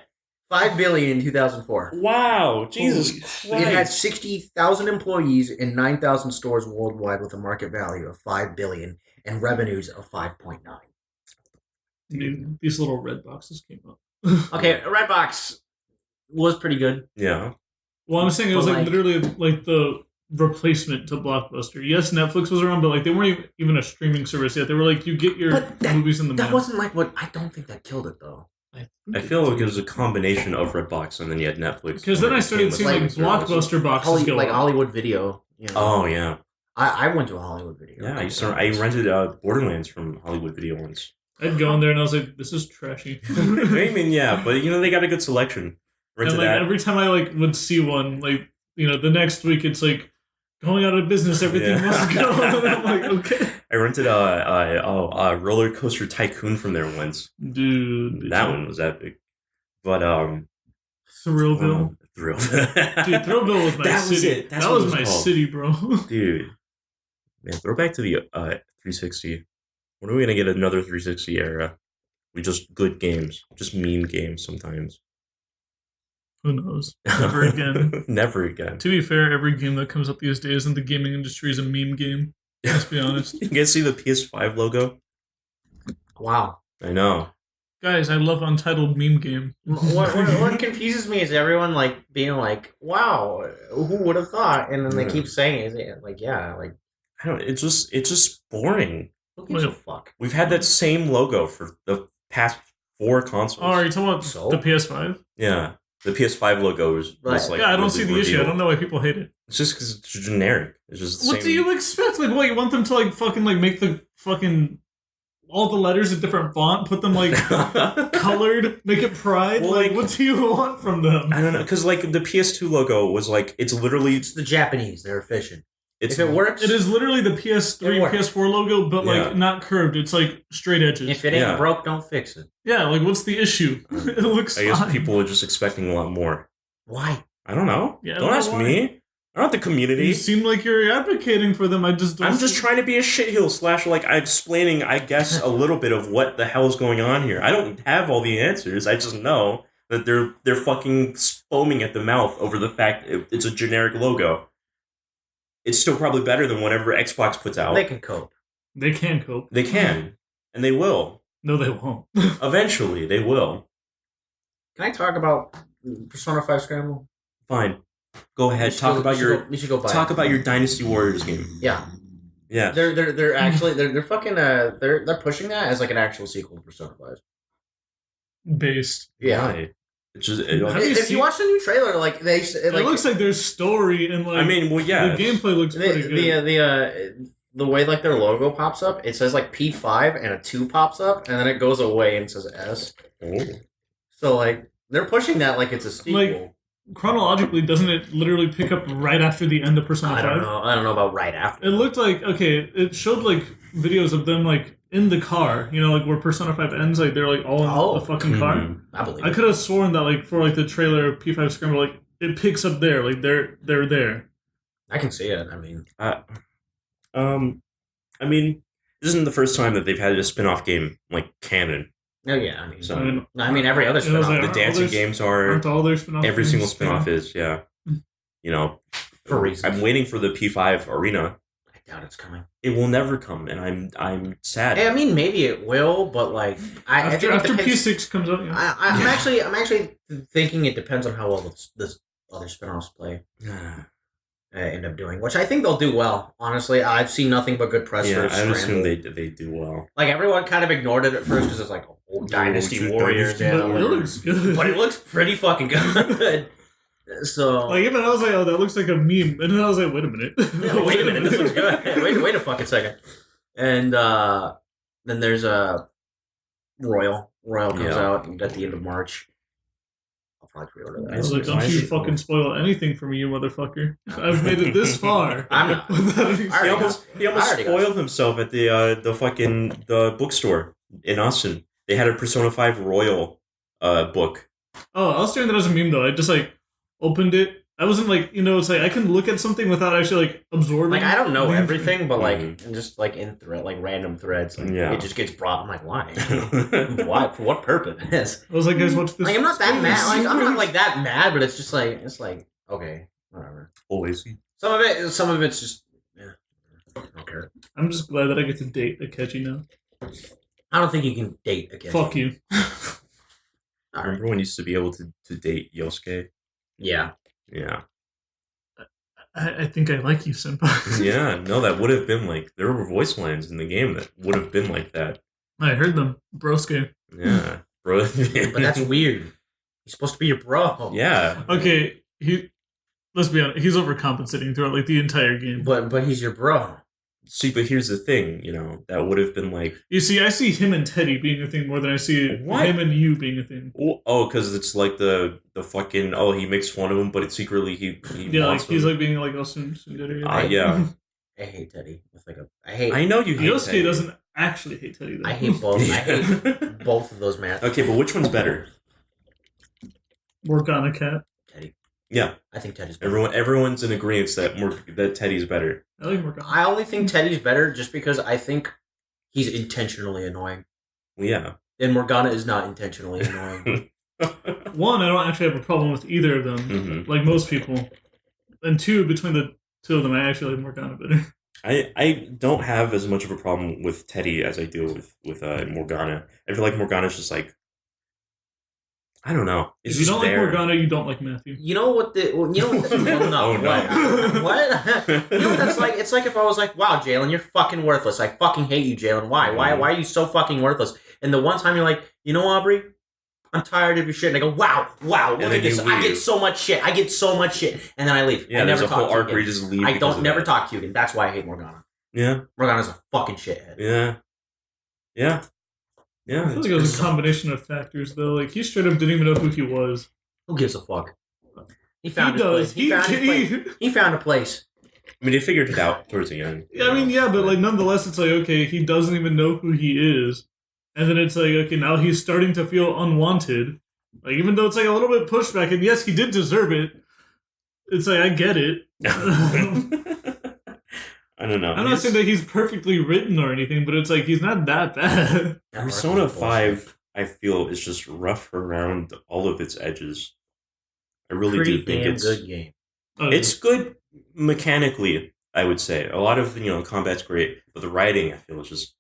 Speaker 3: 5 billion in 2004.
Speaker 1: Wow, Jesus Christ.
Speaker 3: It had 60,000 employees in 9,000 stores worldwide with a market value of 5 billion and revenues of 5.9.
Speaker 2: I mean, these little red boxes came up.
Speaker 3: Okay, Redbox was pretty good.
Speaker 1: Yeah.
Speaker 2: Well, I'm saying it was like literally like the replacement to Blockbuster. Yes, Netflix was around, but like they weren't even a streaming service yet. They were like, you get your movies in the mail.
Speaker 3: That wasn't like what. I don't think that killed it though.
Speaker 1: I feel like it was a combination of Redbox and then you had Netflix.
Speaker 2: Because then I started seeing like Blockbuster boxes go
Speaker 3: like
Speaker 2: up.
Speaker 3: Hollywood Video. You know.
Speaker 1: Oh yeah.
Speaker 3: I went to a Hollywood Video.
Speaker 1: Yeah, I rented Borderlands from Hollywood Video once.
Speaker 2: I'd go in there and I was like, this is trashy.
Speaker 1: I mean, yeah, but you know they got a good selection.
Speaker 2: And like every time I like would see one, like, you know, the next week it's like going out of business, everything must go. And I'm like, okay.
Speaker 1: I rented a Roller Coaster Tycoon from there once.
Speaker 2: Dude,
Speaker 1: that one was epic. But
Speaker 2: Thrillville.
Speaker 1: Dude,
Speaker 2: Thrillville was my city. That was my city, bro.
Speaker 1: Dude. Man, throw back to the 360. When are we gonna get another 360 era? We just good games. Just meme games sometimes.
Speaker 2: Who knows? Never again.
Speaker 1: Never again.
Speaker 2: To be fair, every game that comes up these days in the gaming industry is a meme game. Let's be honest.
Speaker 1: You guys see the PS5 logo?
Speaker 3: Wow.
Speaker 1: I know.
Speaker 2: Guys, I love Untitled Meme Game.
Speaker 3: What confuses me is everyone like being like, "Wow, who would have thought?" And then they keep saying it. Like, yeah, like
Speaker 1: I don't. It's just boring.
Speaker 3: Who gives a fuck?
Speaker 1: We've had that same logo for the past 4 consoles.
Speaker 2: Oh, are you talking about the PS5?
Speaker 1: Yeah. The PS5 logo was like...
Speaker 2: Yeah, I don't see the issue. I don't know why people hate it.
Speaker 1: It's just because it's generic. It's just the
Speaker 2: What
Speaker 1: same...
Speaker 2: do you expect? Like, what, you want them to, like, fucking, like, make the fucking... all the letters a different font? Put them, like, colored? Make it Pride? Well, like, what do you want from them?
Speaker 1: I don't know, because, like, the PS2 logo was, like, it's literally...
Speaker 3: It's the Japanese. They're efficient.
Speaker 1: If
Speaker 3: it works...
Speaker 2: It is literally the PS3, PS4 logo, but, like, not curved. It's, like, straight edges.
Speaker 3: If it ain't broke, don't fix it.
Speaker 2: Yeah, like, what's the issue? It looks
Speaker 1: I guess people are just expecting a lot more.
Speaker 3: Why?
Speaker 1: I don't know.
Speaker 2: Yeah,
Speaker 1: don't ask me. I'm not the community.
Speaker 2: You seem like you're advocating for them. I'm just
Speaker 1: trying to be a shitheel / like I'm explaining, I guess, a little bit of what the hell is going on here. I don't have all the answers. I just know that they're fucking foaming at the mouth over the fact it's a generic logo. It's still probably better than whatever Xbox puts out.
Speaker 3: They can cope.
Speaker 2: They can cope.
Speaker 1: They can. And they will.
Speaker 2: No, they won't.
Speaker 1: Eventually, they will.
Speaker 3: Can I talk about Persona 5 Scramble?
Speaker 1: Fine. Go ahead. Talk about your Dynasty Warriors game.
Speaker 3: Yeah.
Speaker 1: Yeah.
Speaker 3: They're actually they're fucking they're pushing that as like an actual sequel to Persona 5.
Speaker 2: Based.
Speaker 3: Yeah.
Speaker 1: Why? It's just,
Speaker 3: if you watch the new trailer, like it
Speaker 2: looks like there's story and like.
Speaker 1: I mean, well, yeah,
Speaker 2: the gameplay looks pretty good.
Speaker 3: the way like their logo pops up, it says like P5 and a 2 pops up, and then it goes away and says S.
Speaker 1: Oh.
Speaker 3: So like they're pushing that like it's a sequel.
Speaker 2: Like, chronologically, doesn't it literally pick up right after the end of Persona 5?
Speaker 3: I don't know about right after.
Speaker 2: It looked like, okay, it showed like videos of them like in the car, like where Persona 5 ends, like they're like all in the fucking car.
Speaker 3: I believe
Speaker 2: I could have sworn that like for like the trailer P5 Scramble, like it picks up there, like they're there.
Speaker 3: I can see it. I mean,
Speaker 1: this isn't the first time that they've had a spin-off game like canon.
Speaker 3: Oh yeah, I mean every other spin-off.
Speaker 1: Like, the dancing games aren't
Speaker 2: all their spin-off.
Speaker 1: Every single spin-off is, yeah.
Speaker 3: For reasons.
Speaker 1: I'm waiting for the P5 Arena.
Speaker 3: I doubt it's coming.
Speaker 1: It will never come, and I'm sad.
Speaker 3: Hey, I mean, maybe it will, but like,
Speaker 2: after P6 comes out, yeah.
Speaker 3: I'm actually thinking it depends on how well this other spin-offs play. End up doing, which I think they'll do well. Honestly, I've seen nothing but good press for
Speaker 1: I assume they do well.
Speaker 3: Like everyone kind of ignored it at first because it's like Dynasty Warriors,
Speaker 2: it looks good,
Speaker 3: but it looks pretty fucking good. So,
Speaker 2: like, even I was like, oh, that looks like a meme, and then I was like, wait a minute,
Speaker 3: wait a minute, this looks good. Wait a fucking second. And then there's a Royal comes out at the end of March. I'll probably pre-order that.
Speaker 2: I was like, don't you fucking spoil anything for me, you motherfucker. I've made it this far.
Speaker 3: I'm not.
Speaker 1: He almost spoiled himself at the bookstore in Austin. They had a Persona 5 Royal book. Oh,
Speaker 2: I was staring that as a meme though. I just like opened it. I wasn't like, it's like I can look at something without actually like absorbing.
Speaker 3: Like I don't know everything, but like just like in random threads, like, it just gets brought. I'm like, why? Why? For what purpose?
Speaker 2: I was like, guys, watch this.
Speaker 3: Like I'm not that mad. Like I'm not like that mad, but it's just like okay, whatever.
Speaker 1: Always.
Speaker 3: Some of it's just I don't care.
Speaker 2: I'm just glad that I get to date Akechi now.
Speaker 3: I don't think you can date Akechi.
Speaker 2: Fuck you.
Speaker 1: I remember when you used to be able to date Yosuke?
Speaker 3: Yeah.
Speaker 1: Yeah.
Speaker 2: I think I like you, Senpai.
Speaker 1: Yeah, no, that would have been like, there were voice lines in the game that would have been like that.
Speaker 2: I heard them. Broske.
Speaker 1: Yeah. Bro.
Speaker 3: But that's weird. He's supposed to be your bro.
Speaker 1: Yeah.
Speaker 2: Okay, let's be honest, he's overcompensating throughout like the entire game.
Speaker 3: But he's your bro.
Speaker 1: See, but here's the thing, that would have been like...
Speaker 2: You see, I see him and Teddy being a thing more than I see him and you being a thing.
Speaker 1: Oh, because it's like the fucking... Oh, he makes fun of him, but it's secretly he
Speaker 2: yeah, like he's like being like, oh, tsundere.
Speaker 1: Yeah.
Speaker 3: I hate Teddy.
Speaker 1: I know you hate
Speaker 2: Yosuke
Speaker 1: Teddy.
Speaker 2: doesn't actually hate Teddy, though.
Speaker 3: I hate both. I hate both of those men.
Speaker 1: Okay, but which one's better?
Speaker 2: Morgana Cat.
Speaker 3: Teddy.
Speaker 1: Yeah.
Speaker 3: I think Teddy's better.
Speaker 1: Everyone's in agreement that Teddy's better.
Speaker 2: I like Morgana.
Speaker 3: I only think Teddy's better just because I think he's intentionally annoying.
Speaker 1: Yeah.
Speaker 3: And Morgana is not intentionally annoying.
Speaker 2: One, I don't actually have a problem with either of them, like most people. And two, between the two of them, I actually like Morgana better.
Speaker 1: I don't have as much of a problem with Teddy as I do with Morgana. I feel like Morgana's just like, I don't know.
Speaker 2: If you don't like Morgana, you don't like Matthew.
Speaker 3: You know what well, no.
Speaker 1: Oh, no.
Speaker 3: What? You know what that's like? It's like if I was like, wow, Jalen, you're fucking worthless. I fucking hate you, Jalen. Why? Why are you so fucking worthless? And the one time you're like, Aubrey, I'm tired of your shit. And I go, wow, look at this. I get so much shit. And then I leave.
Speaker 1: Yeah, there's a whole arc where you just leave.
Speaker 3: I don't never talk to you again. That's why I hate Morgana.
Speaker 1: Yeah.
Speaker 3: Morgana's a fucking shithead.
Speaker 1: Yeah. Yeah. Yeah,
Speaker 2: I feel like it was a combination of factors, though. Like, he straight up didn't even know who he was.
Speaker 3: Who gives a fuck? He found his place. He found a place.
Speaker 1: I mean, they figured it out towards the end.
Speaker 2: Yeah, I mean, yeah, but like nonetheless, it's like, okay, he doesn't even know who he is. And then it's like, okay, now he's starting to feel unwanted. Like, even though it's like a little bit pushback, and yes, he did deserve it. It's like, I get it.
Speaker 1: I don't know.
Speaker 2: I'm not saying that he's perfectly written or anything, but it's like, he's not that bad.
Speaker 1: Persona 5, I feel, is just rough around all of its edges. I really do think it's
Speaker 3: a good game.
Speaker 1: It's good mechanically, I would say. A lot of combat's great, but the writing, I feel, is just.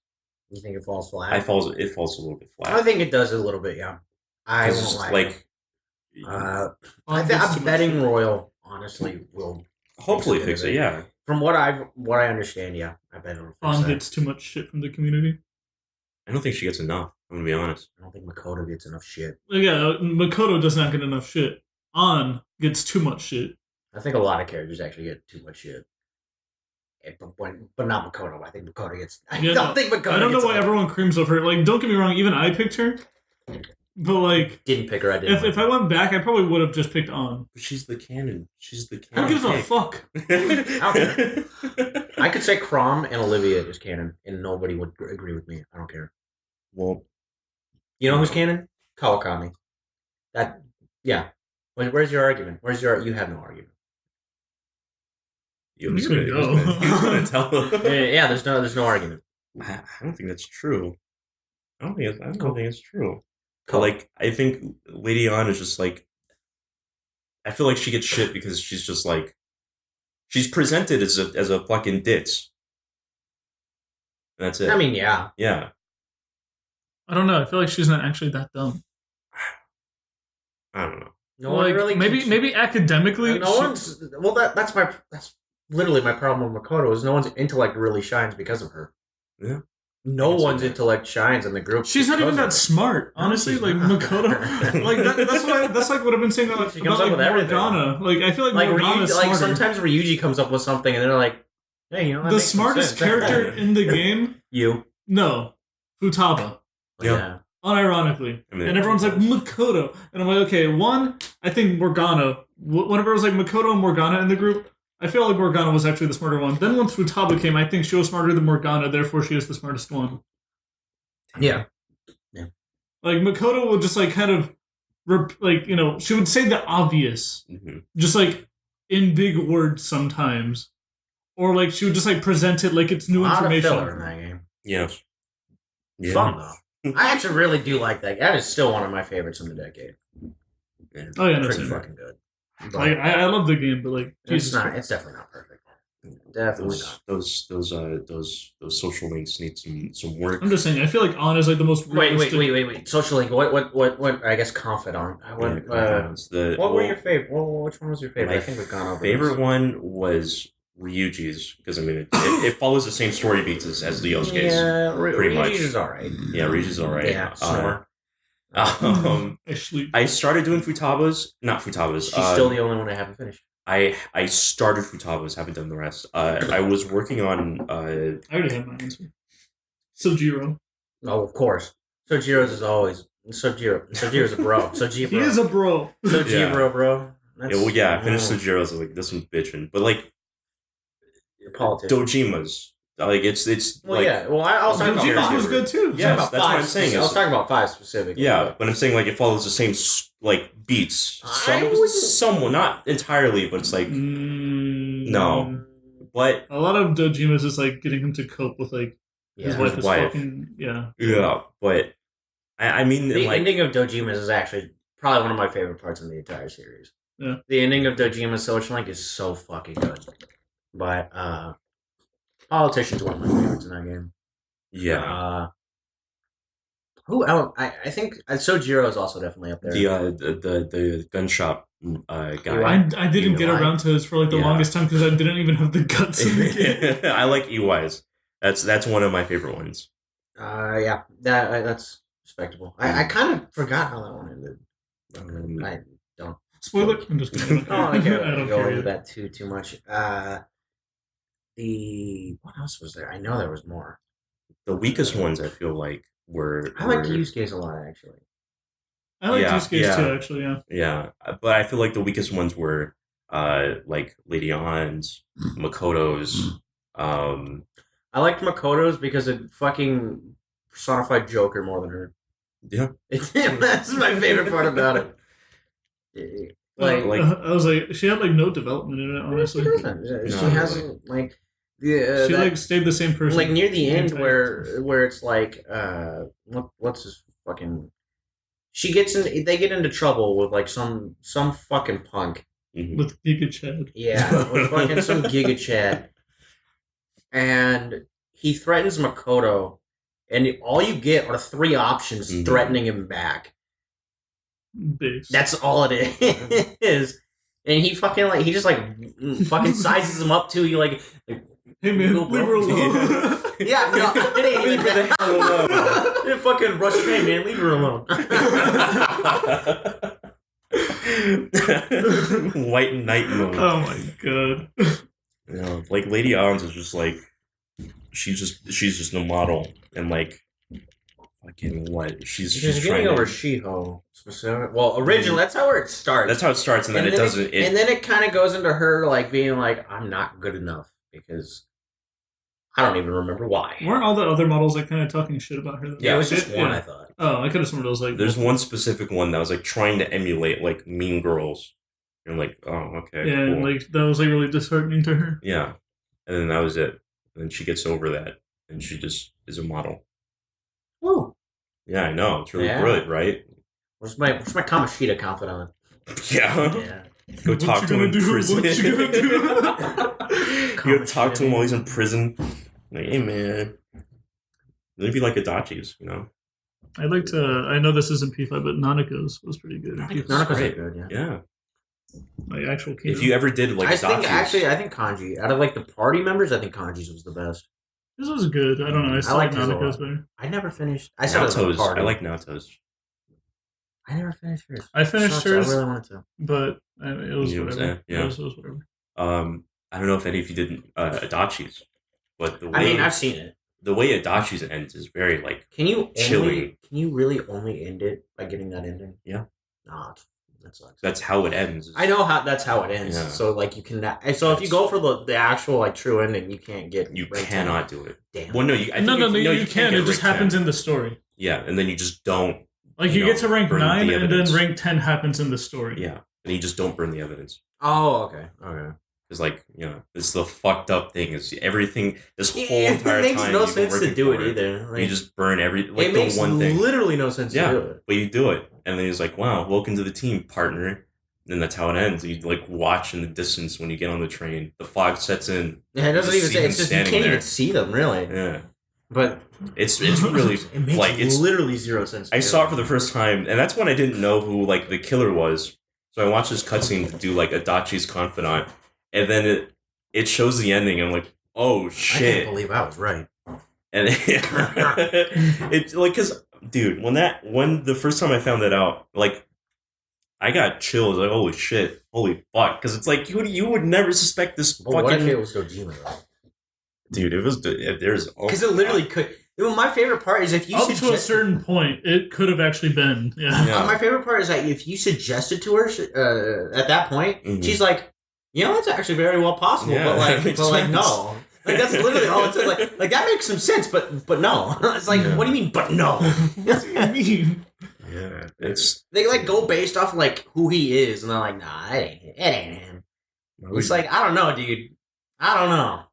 Speaker 3: You think it falls flat?
Speaker 1: It falls a little bit flat.
Speaker 3: I think it does a little bit, yeah. I won't lie. I'm betting Royal honestly will
Speaker 1: hopefully fix it. Yeah.
Speaker 3: From what I understand, yeah, I bet it'll fix it.
Speaker 2: On gets too much shit from the community.
Speaker 1: I don't think she gets enough. I'm gonna be honest.
Speaker 3: I don't think Makoto gets enough shit.
Speaker 2: Yeah, Makoto does not get enough shit. On gets too much shit.
Speaker 3: I think a lot of characters actually get too much shit. but not Makoto. I think Makoto gets. I
Speaker 2: Yeah,
Speaker 3: don't think Makoto.
Speaker 2: I don't know
Speaker 3: gets
Speaker 2: why everyone creams over her. Like, don't get me wrong. Even I picked her, but like,
Speaker 3: didn't pick her. I didn't.
Speaker 2: If I went back, I probably would have just picked On.
Speaker 1: But she's the canon. She's the
Speaker 2: Who
Speaker 1: canon.
Speaker 2: gives a fuck?
Speaker 3: I could say Crom and Olivia is canon, and nobody would agree with me. I don't care.
Speaker 1: Well,
Speaker 3: you know who's canon? Kawakami. That, yeah. Where's your argument? You have no argument.
Speaker 1: He's gonna tell him.
Speaker 3: Yeah, there's no argument.
Speaker 1: I don't think that's true. I don't think it's true.
Speaker 3: Cool.
Speaker 1: Like, I think Lady Ann is just like, I feel like she gets shit because she's just like, she's presented as a fucking ditz. And that's it.
Speaker 3: I mean, yeah.
Speaker 1: Yeah.
Speaker 2: I don't know. I feel like she's not actually that dumb.
Speaker 1: I don't know.
Speaker 3: No one really.
Speaker 2: Maybe academically.
Speaker 3: No one's. Well, that's literally my problem with Makoto is no one's intellect really shines because of her.
Speaker 1: Yeah.
Speaker 3: No one's intellect shines in the group.
Speaker 2: She's not even that smart, honestly. Like Makoto, like that's like what I've been saying about,
Speaker 3: she comes up with
Speaker 2: Morgana. Like I feel like Morgana's
Speaker 3: Ryuji,
Speaker 2: smarter.
Speaker 3: Sometimes Ryuji comes up with something and they're like, "Hey, you know,
Speaker 2: the smartest character in the game." No, Futaba.
Speaker 3: Yeah.
Speaker 2: Unironically, and everyone's like Makoto, and I'm like, okay, one, I think Morgana. Whenever it was like Makoto and Morgana in the group, I feel like Morgana was actually the smarter one. Then once Futaba came, I think she was smarter than Morgana, therefore she is the smartest one.
Speaker 3: Yeah.
Speaker 2: Like Makoto would just like kind of, she would say the obvious, just like in big words sometimes, or like she would just like present it like it's new information.
Speaker 3: A lot of filler in that game.
Speaker 1: Yes. Yeah.
Speaker 3: Fun though. I actually really do like that. That is still one of my favorites in the decade.
Speaker 2: Yeah. Oh yeah,
Speaker 3: pretty fucking good.
Speaker 2: Like, I love the game, but like
Speaker 3: it's definitely not perfect. Definitely not.
Speaker 1: Those social links need some work.
Speaker 2: I'm just saying. I feel like On is like the most.
Speaker 3: Wait. Social link. What? I guess Confidant. What were your favorite? Which one was your favorite? I think we've gone over.
Speaker 1: Favorite one was Ryuji's because I mean it follows the same story beats as Ryosuke's.
Speaker 3: Yeah,
Speaker 1: pretty much.
Speaker 3: Ryuji's alright.
Speaker 1: Yeah, Ryuji's alright.
Speaker 3: Yeah, snore.
Speaker 1: I started doing Futaba's. Not Futaba's.
Speaker 3: She's still the only one I haven't finished.
Speaker 1: I started Futaba's, haven't done the rest. I was working on.
Speaker 2: I already have my answer. Sub-Zero.
Speaker 3: Oh, of course. Sub-Zero's is always Sub-Zero's a bro. Sub-Zero.
Speaker 2: He is a bro.
Speaker 3: Sub-Zero, bro.
Speaker 1: I finished Sub-Zero's. Like this one's bitching, but like Dojima's. Like it's
Speaker 3: well, yeah. Well, I was talking about 5
Speaker 2: was good too.
Speaker 1: Yeah, that's what I'm saying.
Speaker 3: I was talking about 5 specifically.
Speaker 1: Yeah, but I'm saying like it follows the same like beats. Somewhat, not entirely, but it's like no. But
Speaker 2: a lot of Dojima's is like getting him to cope with like his wife is fucking
Speaker 1: yeah. But I mean
Speaker 3: the ending of Dojima's is actually probably one of my favorite parts of the entire series.
Speaker 2: Yeah,
Speaker 3: the ending of Dojima's Social Link is so fucking good. But Politician's one of my favorites in that game.
Speaker 1: Yeah.
Speaker 3: Who else? I think Sojiro is also definitely up there.
Speaker 1: The gun shop guy.
Speaker 2: I didn't get around to this for like the longest time because I didn't even have the guts in the game.
Speaker 1: I like EYs. That's one of my favorite ones.
Speaker 3: Yeah, that's respectable. I kind of forgot how that one ended. I don't.
Speaker 2: Spoiler. I'm just kidding.
Speaker 3: I don't go into that too much. What else was there? I know there was more.
Speaker 1: The weakest ones I feel like were.
Speaker 3: I like the Yusuke's a lot actually.
Speaker 2: I like Yusuke's too actually. Yeah.
Speaker 1: Yeah, but I feel like the weakest ones were like Lady Ann's, Makoto's.
Speaker 3: I liked Makoto's because it fucking personified Joker more than her.
Speaker 1: Yeah,
Speaker 3: that's my favorite part about it.
Speaker 2: Like I was like, she had like no development in it. Honestly,
Speaker 3: she doesn't. She hasn't like.
Speaker 2: She like stayed the same person.
Speaker 3: Like near the end, where it's like, what's his fucking? She gets in. They get into trouble with like some fucking punk
Speaker 2: with Giga Chad.
Speaker 3: Yeah, with fucking some Giga Chad, and he threatens Makoto, and all you get are 3 options threatening him back.
Speaker 2: Base.
Speaker 3: That's all it is. And he fucking he just fucking sizes him up too. You like
Speaker 2: hey man, leave her alone.
Speaker 3: Yeah, no, it ain't even that. Alone. Fucking rush. Hey man, leave her alone.
Speaker 1: White knight mode.
Speaker 2: Oh my god.
Speaker 1: You know, like Lady Allens is just like she's just a model and like fucking what she's
Speaker 3: getting over She-Ho specific. Well, originally that's how it starts.
Speaker 1: That's how it starts, and then it doesn't.
Speaker 3: And then it kind of goes into her like being like, I'm not good enough because I don't even remember why.
Speaker 2: Weren't all the other models like kind of talking shit about her?
Speaker 3: Yeah, it was just one. I thought.
Speaker 2: Oh, I could have sworn it was like.
Speaker 1: There's one specific one that was like trying to emulate like Mean Girls. And like, oh, okay.
Speaker 2: Yeah,
Speaker 1: cool.
Speaker 2: like that was like really disheartening to her.
Speaker 1: Yeah. And then that was it. And then she gets over that and she just is a model.
Speaker 3: Oh.
Speaker 1: Yeah, I know. It's really good, right?
Speaker 3: Where's my Kamoshida confidant?
Speaker 1: Yeah. Go talk to him in prison.
Speaker 2: What you gonna
Speaker 1: do? You go talk to him while he's in prison. Like, hey man. Maybe like Adachi's, you know?
Speaker 2: I know this isn't P5, but Nanaka's was pretty good.
Speaker 3: Nanaka's good,
Speaker 1: yeah.
Speaker 2: Like actual Kingdom.
Speaker 1: If you ever did like
Speaker 3: I think Kanji, out of like the party members, I think Kanji's was the best.
Speaker 2: This was good. I don't know. I still like Nanaka's better.
Speaker 3: I never finished.
Speaker 1: I like Naoto's.
Speaker 3: I never finished hers.
Speaker 2: I finished hers.
Speaker 3: I really wanted to.
Speaker 2: But it was whatever.
Speaker 1: Yeah.
Speaker 2: It was whatever.
Speaker 1: I don't know if any of you did Adachi's, but the way
Speaker 3: I've seen it.
Speaker 1: The way Adachi's ends is very like
Speaker 3: chilling. Can you really only end it by getting that ending?
Speaker 1: Yeah.
Speaker 3: Nah, that sucks.
Speaker 1: That's how it ends.
Speaker 3: I know that's how it ends. Yeah. So like you can. So if you go for the actual like true ending, you can't get.
Speaker 1: You cannot do it.
Speaker 3: Damn.
Speaker 1: Well, no, you can.
Speaker 2: It just happens in the story.
Speaker 1: Yeah, and then you just don't.
Speaker 2: Like you get to rank 9, and then rank 10 happens in the story.
Speaker 1: Yeah, and you just don't burn the evidence.
Speaker 3: Oh, okay. Okay.
Speaker 1: It's like, you know, this is the fucked up thing. Is everything this whole entire time.
Speaker 3: It makes no sense to do it either.
Speaker 1: Like, you just burn like
Speaker 3: it makes
Speaker 1: the one thing.
Speaker 3: Literally no sense to do it.
Speaker 1: But you do it, and then he's like, "Wow, welcome to the team, partner." And that's how it ends. You like watch in the distance when you get on the train. The fog sets in.
Speaker 3: Yeah, it doesn't even say. It's just you can't even see them really.
Speaker 1: Yeah.
Speaker 3: But
Speaker 1: it's really
Speaker 3: it makes like it's literally zero sense.
Speaker 1: I saw it for the first time, and that's when I didn't know who like the killer was. So I watched this cutscene to do like Adachi's confidant, and then it shows the ending. And I'm like, oh shit!
Speaker 3: I can't believe I was right.
Speaker 1: And it's like, cause dude, when the first time I found that out, like I got chills. Like, holy shit, holy fuck! Because it's like you would never suspect this.
Speaker 3: But what if it was Dojima though?
Speaker 1: Dude, it was. There's
Speaker 3: because it literally could. My favorite part is if you
Speaker 2: to a certain point, it could have actually been. Yeah.
Speaker 3: My favorite part is that if you suggested to her at that point, she's like, you know, it's actually very well possible, but like no, like that's literally all it says. Like that makes some sense, but no. It's like, what do you mean, but no? That's what I mean.
Speaker 1: Yeah,
Speaker 3: they like go based off like who he is, and they're like, nah, it ain't him. It's like, I don't know, dude. I don't know.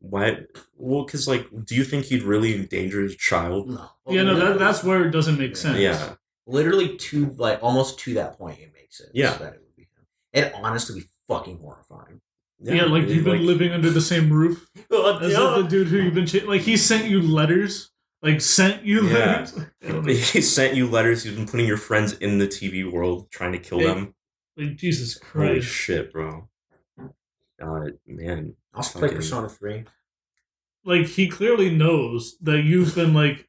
Speaker 1: What? Well, because like, do you think he'd really endanger his child?
Speaker 3: No.
Speaker 2: Yeah, no, that's where it doesn't make sense.
Speaker 1: Yeah,
Speaker 3: literally almost to that point, it makes sense.
Speaker 1: Yeah,
Speaker 3: that it would be him. It honestly be fucking horrifying.
Speaker 2: Yeah, like you've been living under the same roof as the dude who you've been like he sent you letters. Like sent you letters.
Speaker 1: He sent you letters. He's been putting your friends in the TV world, trying to kill them.
Speaker 2: Like Jesus Christ!
Speaker 1: Holy shit, bro. Man.
Speaker 3: I'll play Persona 3.
Speaker 2: Like, he clearly knows that you've been, like,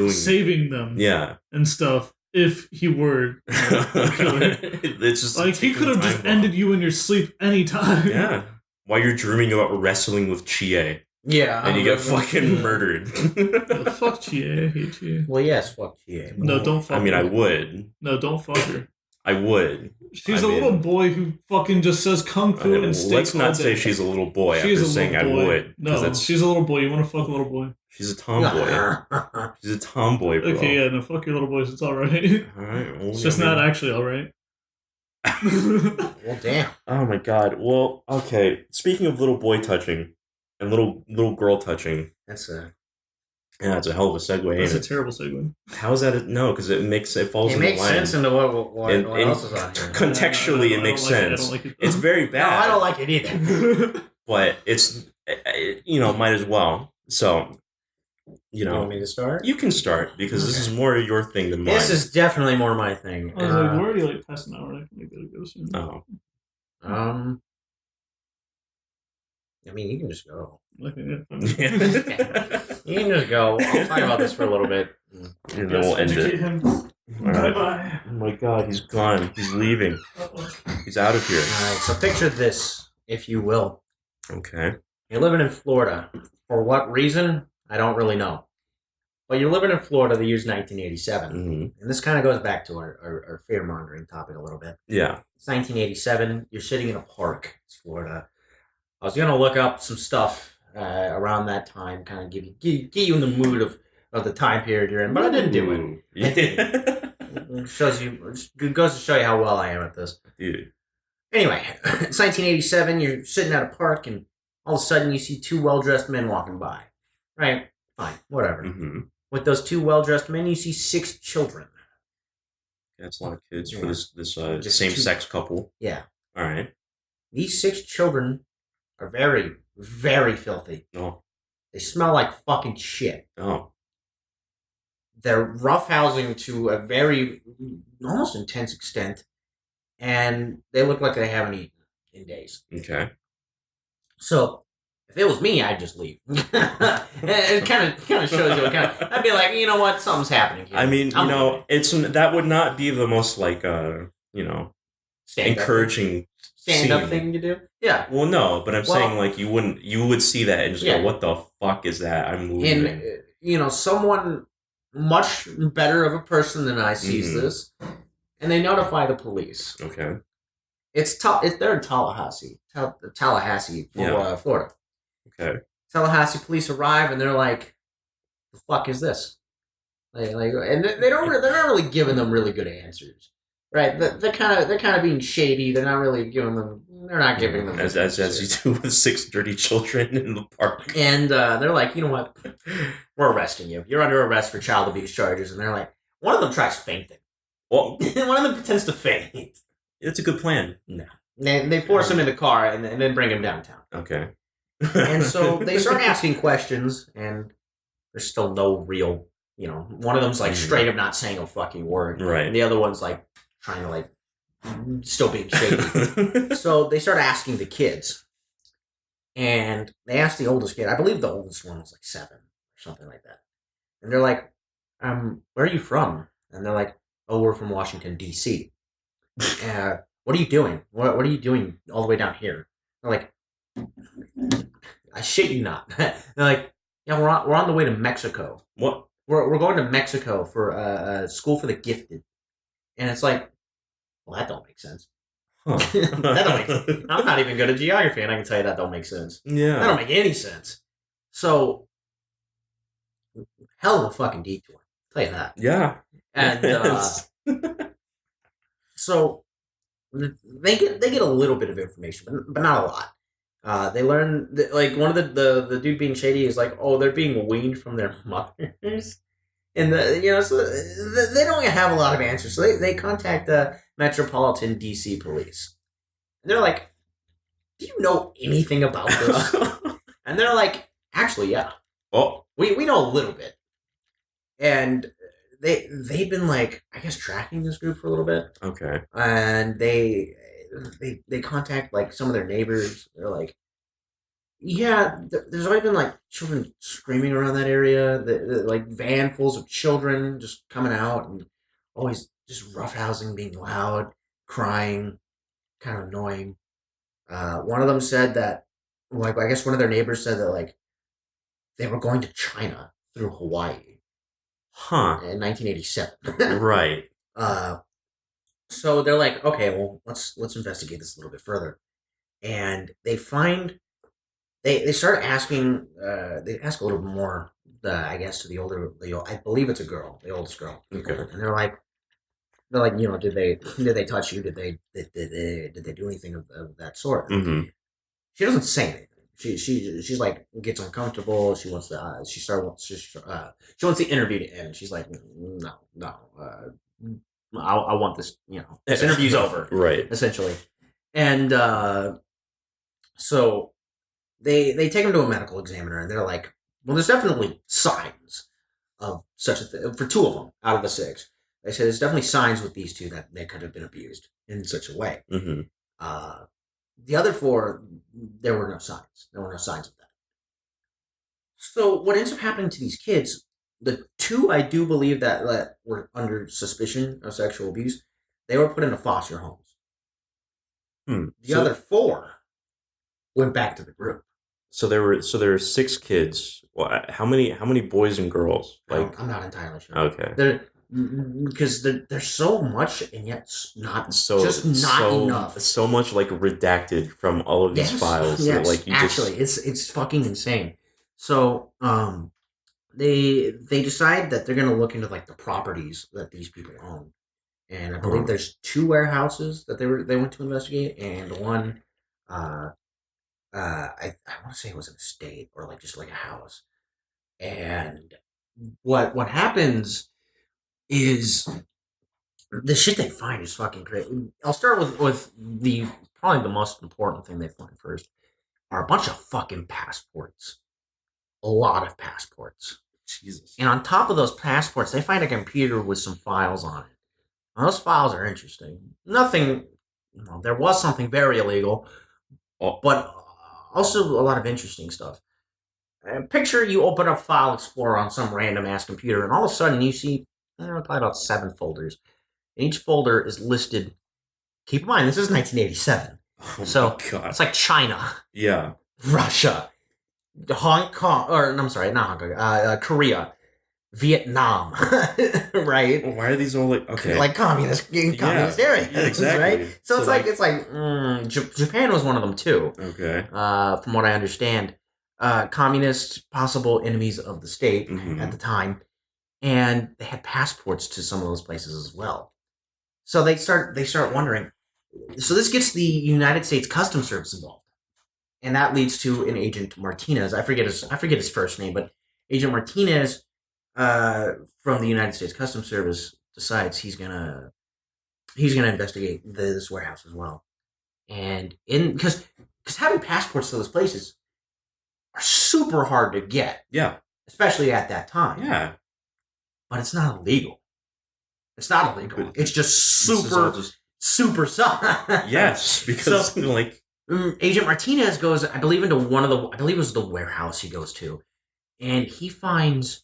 Speaker 2: saving them.
Speaker 1: Yeah.
Speaker 2: And stuff, if he were.
Speaker 1: It's just
Speaker 2: like, he could have just ended you in your sleep anytime.
Speaker 1: Yeah. While you're dreaming about wrestling with Chie.
Speaker 3: Yeah.
Speaker 1: And you get fucking murdered.
Speaker 2: Fuck Chie. I hate Chie.
Speaker 3: Well, yes, fuck Chie.
Speaker 2: No, don't fuck her.
Speaker 1: I mean, I would.
Speaker 2: No, don't fuck her.
Speaker 1: I would.
Speaker 2: She's a little boy who fucking just says kung fu and steak.
Speaker 1: Let's not say she's a little boy after saying I would.
Speaker 2: No, she's a little boy. You want to fuck a little boy?
Speaker 1: She's a tomboy. She's a tomboy, bro.
Speaker 2: Okay, yeah, no, fuck your little boys. It's alright.
Speaker 1: Alright. Well,
Speaker 2: it's just not actually alright.
Speaker 3: Well, damn.
Speaker 1: Oh my god. Well, okay. Speaking of little boy touching and little girl touching. Yeah, it's a hell of a segue.
Speaker 2: That's a terrible segue.
Speaker 1: How is that? No, because it falls in the line.
Speaker 3: It makes sense into what else is on here.
Speaker 1: Contextually, it makes sense. It's very bad.
Speaker 3: No, I don't like it either.
Speaker 1: But it's, might as well. So,
Speaker 3: you want me to start?
Speaker 1: You can start, because this is more your thing than mine.
Speaker 3: This is definitely more my thing.
Speaker 2: I was like, we're already like past an hour. I think we gotta go soon.
Speaker 1: Oh.
Speaker 3: I mean, you can just go.
Speaker 2: Okay,
Speaker 3: yeah. You can just go. I'll talk about this for a little bit.
Speaker 1: And then we'll end it.
Speaker 2: Bye-bye.
Speaker 1: Oh my god, he's gone. He's leaving. He's out of here.
Speaker 3: Alright, so picture this, if you will.
Speaker 1: Okay.
Speaker 3: You're living in Florida. For what reason? I don't really know. But you're living in Florida the year's 1987. And this kind of goes back to our fear-mongering topic a little bit.
Speaker 1: Yeah.
Speaker 3: It's 1987. You're sitting in a park. It's Florida. I was going to look up some stuff around that time, kind of get you in the mood of the time period you're in, but I didn't do it. It goes to show you how well I am at this.
Speaker 1: Dude.
Speaker 3: Anyway, it's 1987. You're sitting at a park, and all of a sudden you see two well-dressed men walking by. Right? Fine. Whatever. With those two well-dressed men, you see 6 children.
Speaker 1: That's a lot of kids for this same-sex couple.
Speaker 3: Yeah.
Speaker 1: All right.
Speaker 3: These 6 children are very, very filthy.
Speaker 1: Oh.
Speaker 3: They smell like fucking shit.
Speaker 1: Oh.
Speaker 3: They're roughhousing to a very, almost intense extent, and they look like they haven't eaten in days.
Speaker 1: Okay.
Speaker 3: So, if it was me, I'd just leave. It kind of shows you. I'd be like, you know what, something's happening here.
Speaker 1: I mean, that would not be the most encouraging
Speaker 3: stand-up thing to do. Yeah.
Speaker 1: Well, no, but I'm saying you would see that and just go, what the fuck is that? I'm moving.
Speaker 3: And someone much better of a person than I sees this, and they notify the police.
Speaker 1: Okay.
Speaker 3: They're in Tallahassee, Florida.
Speaker 1: Okay.
Speaker 3: Tallahassee police arrive and they're like, "The fuck is this?" And they're not really giving them really good answers, right? They're kind of being shady. They're not really giving them. They're not giving them
Speaker 1: as you do with 6 dirty children in the park.
Speaker 3: And they're like, you know what? We're arresting you. You're under arrest for child abuse charges. And they're like, one of them tries fainting.
Speaker 1: Well,
Speaker 3: one of them pretends to faint.
Speaker 1: It's a good plan.
Speaker 3: No. They force him in the car and then bring him downtown.
Speaker 1: Okay.
Speaker 3: And so they start asking questions, and there's still no real, one of them's like straight up not saying a fucking word.
Speaker 1: Right.
Speaker 3: And the other one's like trying to still being shady. So they start asking the kids. And they asked the oldest kid, I believe the oldest one was like 7 or something like that. And they're like, where are you from? And they're like, oh, we're from Washington, D.C. What are you doing? What are you doing all the way down here? They're like, I shit you not. They're like, yeah, we're on the way to Mexico.
Speaker 1: What?
Speaker 3: We're going to Mexico for a school for the gifted. And it's like, well, that don't make sense.
Speaker 1: Huh.
Speaker 3: That don't make sense. I'm not even good at geography, and I can tell you that don't make sense.
Speaker 1: Yeah.
Speaker 3: That don't make any sense. So, hell of a fucking detour. I'll tell you that.
Speaker 1: Yeah.
Speaker 3: And so they get a little bit of information, but not a lot. They learn that, one of the dude being shady is like, oh, they're being weaned from their mothers. And so they don't have a lot of answers. So they contact the Metropolitan DC Police. And they're like, do you know anything about this? And they're like, actually, yeah.
Speaker 1: Oh.
Speaker 3: We know a little bit. And they've been I guess tracking this group for a little bit.
Speaker 1: Okay.
Speaker 3: And they contact some of their neighbors. They're like, yeah, there's already been children screaming around that area. Van fulls of children just coming out and always just roughhousing, being loud, crying, kind of annoying. One of them said that, I guess one of their neighbors said that they were going to China through Hawaii.
Speaker 1: Huh.
Speaker 3: In 1987.
Speaker 1: Right.
Speaker 3: So they're like, okay, well, let's investigate this a little bit further. And they find they start asking they ask a little bit more I guess to I believe it's a girl, the oldest girl.
Speaker 1: Okay.
Speaker 3: And they're like, did they touch you? Did they do anything of that sort?
Speaker 1: Mm-hmm.
Speaker 3: She doesn't say anything. She's gets uncomfortable. She wants to she wants the interview to end. She's like, no, I want this. This interview's over,
Speaker 1: right?
Speaker 3: Essentially, and so they take him to a medical examiner, and they're like, well, there's definitely signs of such a thing for 2 of them out of the 6. They say there's definitely signs with these 2 that they could have been abused in such a way.
Speaker 1: Mm-hmm.
Speaker 3: The other 4, there were no signs. There were no signs of that. So what ends up happening to these kids, the 2 I do believe that were under suspicion of sexual abuse, they were put into foster homes. The other 4 went back to the group.
Speaker 1: So there were 6 kids. Well, how many boys and girls? Like
Speaker 3: I'm not entirely sure.
Speaker 1: okay,
Speaker 3: Because there's so much and yet not
Speaker 1: so
Speaker 3: enough.
Speaker 1: So much like redacted from all of these files.
Speaker 3: Yes,
Speaker 1: That, like
Speaker 3: actually, it's fucking insane. So they decide that they're gonna look into like the properties that these people own, and I believe there's 2 warehouses that they went to investigate, and one I want to say it was an estate or like just like a house. And what happens is the shit they find is fucking great. I'll start with the probably the most important thing they find first are a bunch of fucking passports. A lot of passports.
Speaker 1: Jesus.
Speaker 3: And on top of those passports, they find a computer with some files on it. Now, those files are interesting. Nothing, there was something very illegal, but also a lot of interesting stuff. Picture you open up File Explorer on some random ass computer, and all of a sudden you see probably about 7 folders. Each folder is listed. Keep in mind, this is 1987. So it's like China, Russia, Hong Kong, or I'm sorry, not Hong Kong, Korea, Vietnam, right?
Speaker 1: Why are these all like
Speaker 3: communist areas?
Speaker 1: Exactly.
Speaker 3: Right? So it's like Japan was one of them too.
Speaker 1: Okay.
Speaker 3: From what I understand, communists, possible enemies of the state at the time, and they had passports to some of those places as well. So they start wondering. So this gets the United States Customs Service involved, and that leads to an Agent Martinez. I forget his first name, but Agent Martinez from the United States Customs Service decides he's gonna investigate this warehouse as well, and because having passports to those places are super hard to get, especially at that time, but it's not illegal. It's not illegal. It's just super soft.
Speaker 1: Yes, because
Speaker 3: Agent Martinez goes, I believe it was the warehouse he goes to, and he finds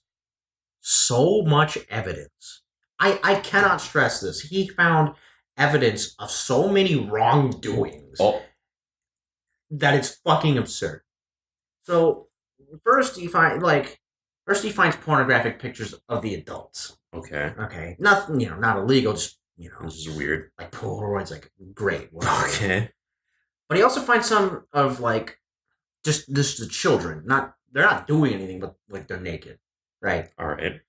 Speaker 3: so much evidence. I cannot stress this. He found evidence of so many wrongdoings that it's fucking absurd. So first he finds pornographic pictures of the adults. Okay. Nothing, not illegal, just
Speaker 1: this is weird.
Speaker 3: Like Polaroids, like great.
Speaker 1: Whatever. Okay.
Speaker 3: But he also finds some of like just the children. They're not doing anything, but like they're naked, right?
Speaker 1: All right.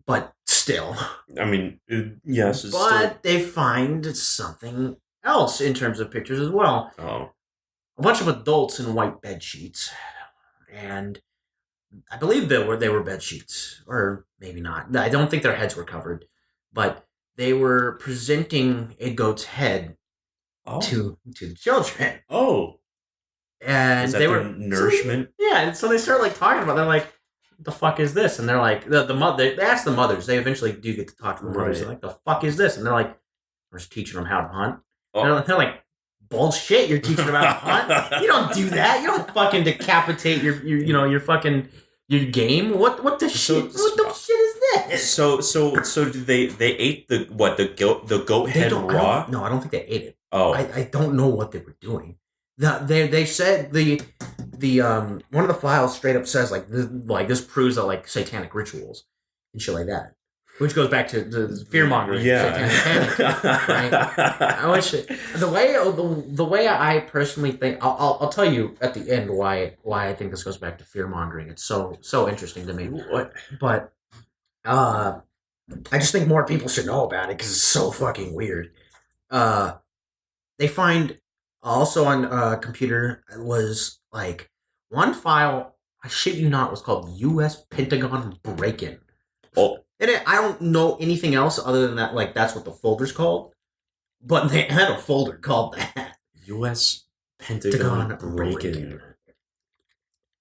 Speaker 3: But still,
Speaker 1: I mean, yes.
Speaker 3: But they find something else in terms of pictures as well.
Speaker 1: Oh.
Speaker 3: A bunch of adults in white bed sheets, and I believe they were bed sheets, or maybe not. I don't think their heads were covered, but they were presenting a goat's head to the children.
Speaker 1: Oh,
Speaker 3: and they were
Speaker 1: nourishment.
Speaker 3: So they start like talking about. They're like, "What the fuck is this?" And they're like, the mother. They ask the mothers. They eventually do get to talk to the mothers. They're like, "The fuck is this?" And they're like, "We're just teaching them how to hunt." They're like, "Bullshit! You're teaching them how to hunt? You don't do that. You don't fucking decapitate your fucking." Your game? What the shit? What the shit is this?
Speaker 1: So did they ate the goat head raw?
Speaker 3: No, I don't think they ate it.
Speaker 1: Oh,
Speaker 3: I don't know what they were doing. They said the one of the files straight up says like this proves that like satanic rituals and shit like that, which goes back to the fear mongering. Satanic panic, right? Which the way I personally think, I'll tell you at the end why I think this goes back to fear mongering. It's so interesting to me. But I just think more people should know about it because it's so fucking weird. They find also on a computer was like one file. I shit you not, was called U.S. Pentagon Break-In.
Speaker 1: Oh.
Speaker 3: And I don't know anything else other than that. Like that's what the folder's called, but they had a folder called that.
Speaker 1: U.S. Pentagon Break-In.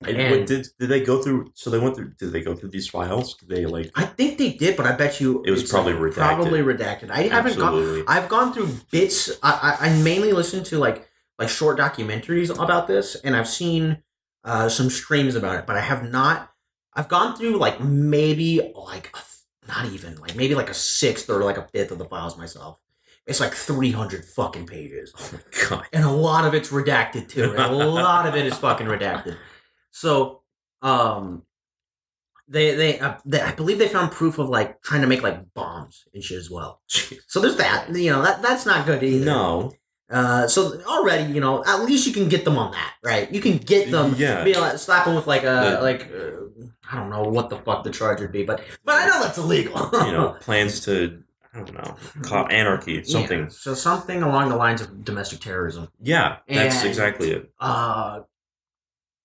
Speaker 1: Did they go through? So they went through. Did they go through these files? Did they like?
Speaker 3: I think they did, but I bet you
Speaker 1: it was probably redacted.
Speaker 3: Probably redacted. I haven't gone. I've gone through bits. I mainly listen to like short documentaries about this, and I've seen some streams about it, but I have not. I've gone through like maybe like not even like maybe like a sixth or like a fifth of the files myself, It's like 300 fucking pages.
Speaker 1: Oh my god.
Speaker 3: And a lot of it's redacted too. And a lot of it is fucking redacted. So, I believe they found proof of like trying to make like bombs and shit as well. So there's that. That's not good either.
Speaker 1: No.
Speaker 3: So already, at least you can get them on that, right? You can get them, slap them with like I don't know what the fuck the charge would be, but I know that's illegal.
Speaker 1: Plans to, I don't know, anarchy, something.
Speaker 3: Yeah, so something along the lines of domestic terrorism.
Speaker 1: Yeah, that's exactly it.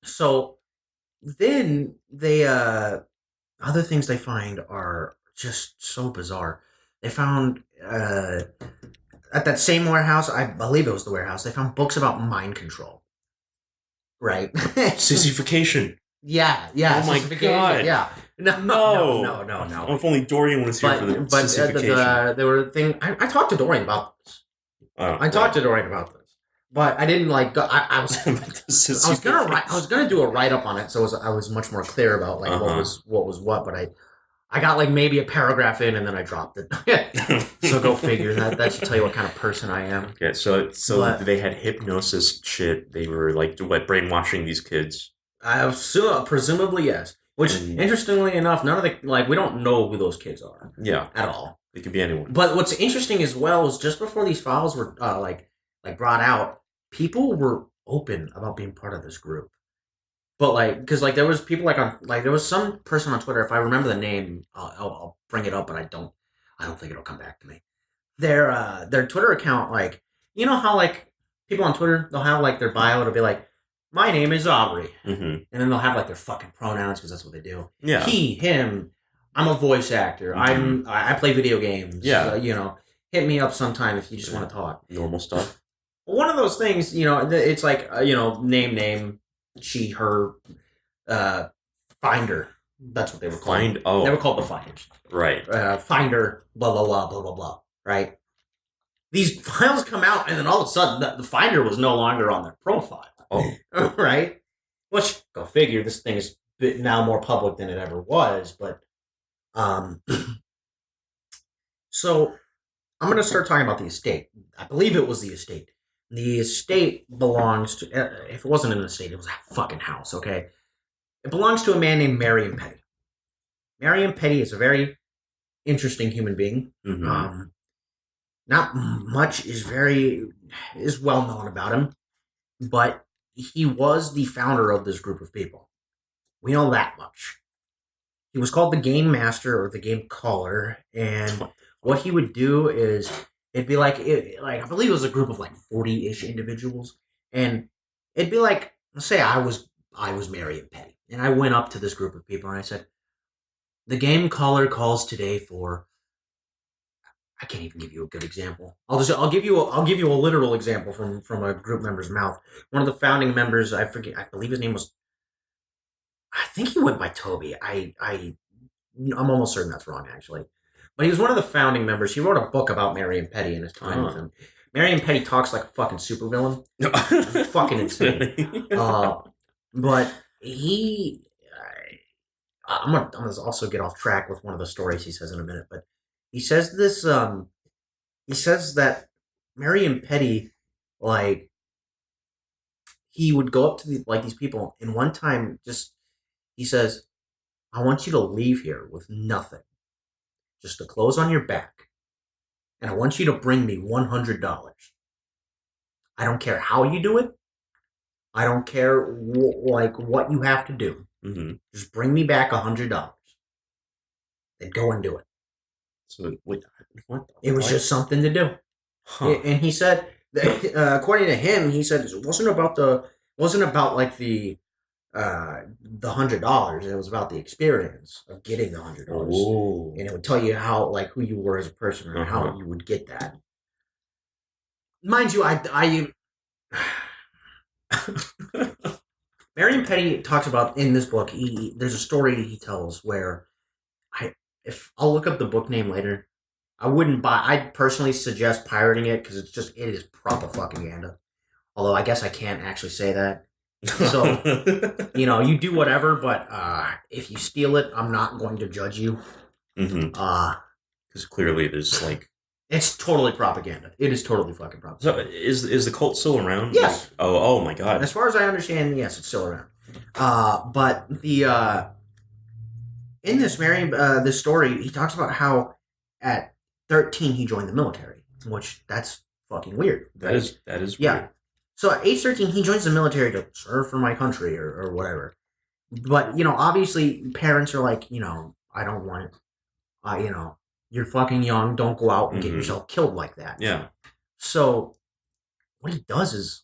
Speaker 3: So then they, other things they find are just so bizarre. They found, at that same warehouse, I believe it was the warehouse, they found books about mind control. Right?
Speaker 1: Sissification.
Speaker 3: Yeah.
Speaker 1: Oh my god.
Speaker 3: Yeah. No.
Speaker 1: If only Dorian was here for the sissification.
Speaker 3: There were things. I talked to Dorian about this. I talked to Dorian about this, but I didn't like. I was gonna do a write up on it, so I was much more clear about like what was what. But I got like maybe a paragraph in, and then I dropped it. So go figure. That should tell you what kind of person I am.
Speaker 1: Okay, so they had hypnosis shit. They were like brainwashing these kids.
Speaker 3: Presumably yes. Which, interestingly enough, none of the we don't know who those kids are.
Speaker 1: Yeah,
Speaker 3: at all.
Speaker 1: It could be anyone.
Speaker 3: But what's interesting as well is just before these files were brought out, people were open about being part of this group. But because there was people there was some person on Twitter, if I remember the name, I'll bring it up, but I don't think it'll come back to me. Their Twitter account, how people on Twitter, they'll have their bio, it'll be like, my name is Aubrey.
Speaker 1: Mm-hmm.
Speaker 3: And then they'll have their fucking pronouns because that's what they do.
Speaker 1: Yeah.
Speaker 3: He, him, I'm a voice actor.
Speaker 1: Mm-hmm.
Speaker 3: I play video games.
Speaker 1: Yeah.
Speaker 3: Hit me up sometime if you just want to talk.
Speaker 1: Normal stuff.
Speaker 3: One of those things, it's like, name, she, her, finder. That's what they were called. They were called the finders.
Speaker 1: Right.
Speaker 3: Finder, blah, blah, blah, blah, blah, blah. Right? These files come out, and then all of a sudden, the finder was no longer on their profile.
Speaker 1: Oh.
Speaker 3: Right? Which, go figure, this thing is now more public than it ever was, but so I'm going to start talking about the estate. I believe it was the estate. The estate belongs to, if it wasn't an estate, it was a fucking house, okay? It belongs to a man named Marion Petty. Marion Petty is a very interesting human being.
Speaker 1: Mm-hmm.
Speaker 3: Not much is well known about him, but he was the founder of this group of people. We know that much. He was called the Game Master or the Game Caller, and what he would do is it'd be I believe it was a group of 40-ish individuals, and it'd be let's say I was Marion Petty, and I went up to this group of people and I said, the Game Caller calls today for. I can't even give you a good example. I'll give you a literal example from a group member's mouth. One of the founding members, I forget, I believe his name was. I think he went by Toby. I'm almost certain that's wrong, actually. But he was one of the founding members. He wrote a book about Marion Petty and his time with him. Marion Petty talks like a fucking supervillain. Fucking insane. But he. I'm gonna also get off track with one of the stories he says in a minute, but. He says this. He says that Marion Petty, he would go up to these people, and one time, he says, "I want you to leave here with nothing, just the clothes on your back, and I want you to bring me $100. I don't care how you do it. I don't care what you have to do.
Speaker 1: Mm-hmm.
Speaker 3: Just bring me back $100. Then go and do it."
Speaker 1: So what
Speaker 3: it was just something to do, and he said, according to him, he said it wasn't about the $100. It was about the experience of getting the $100, and it would tell you how who you were as a person or how you would get that. Mind you, Marion Petty talks about in this book. There's a story he tells where if I'll look up the book name later, I'd personally suggest pirating it because it is proper fucking ganda. Although I guess I can't actually say that. So, you do whatever, but if you steal it, I'm not going to judge you.
Speaker 1: Mm-hmm. Because clearly there's
Speaker 3: It's totally propaganda. It is totally fucking
Speaker 1: So
Speaker 3: propaganda.
Speaker 1: is the cult still around?
Speaker 3: Yes.
Speaker 1: Like, oh my god.
Speaker 3: As far as I understand, yes, it's still around. But in this story, he talks about how at 13 he joined the military, which that's fucking weird.
Speaker 1: That is
Speaker 3: yeah.
Speaker 1: weird.
Speaker 3: So at age 13, he joins the military to serve for my country or whatever. But obviously, parents are like, I don't want, you're fucking young. Don't go out and get yourself killed like that.
Speaker 1: Yeah.
Speaker 3: So what he does is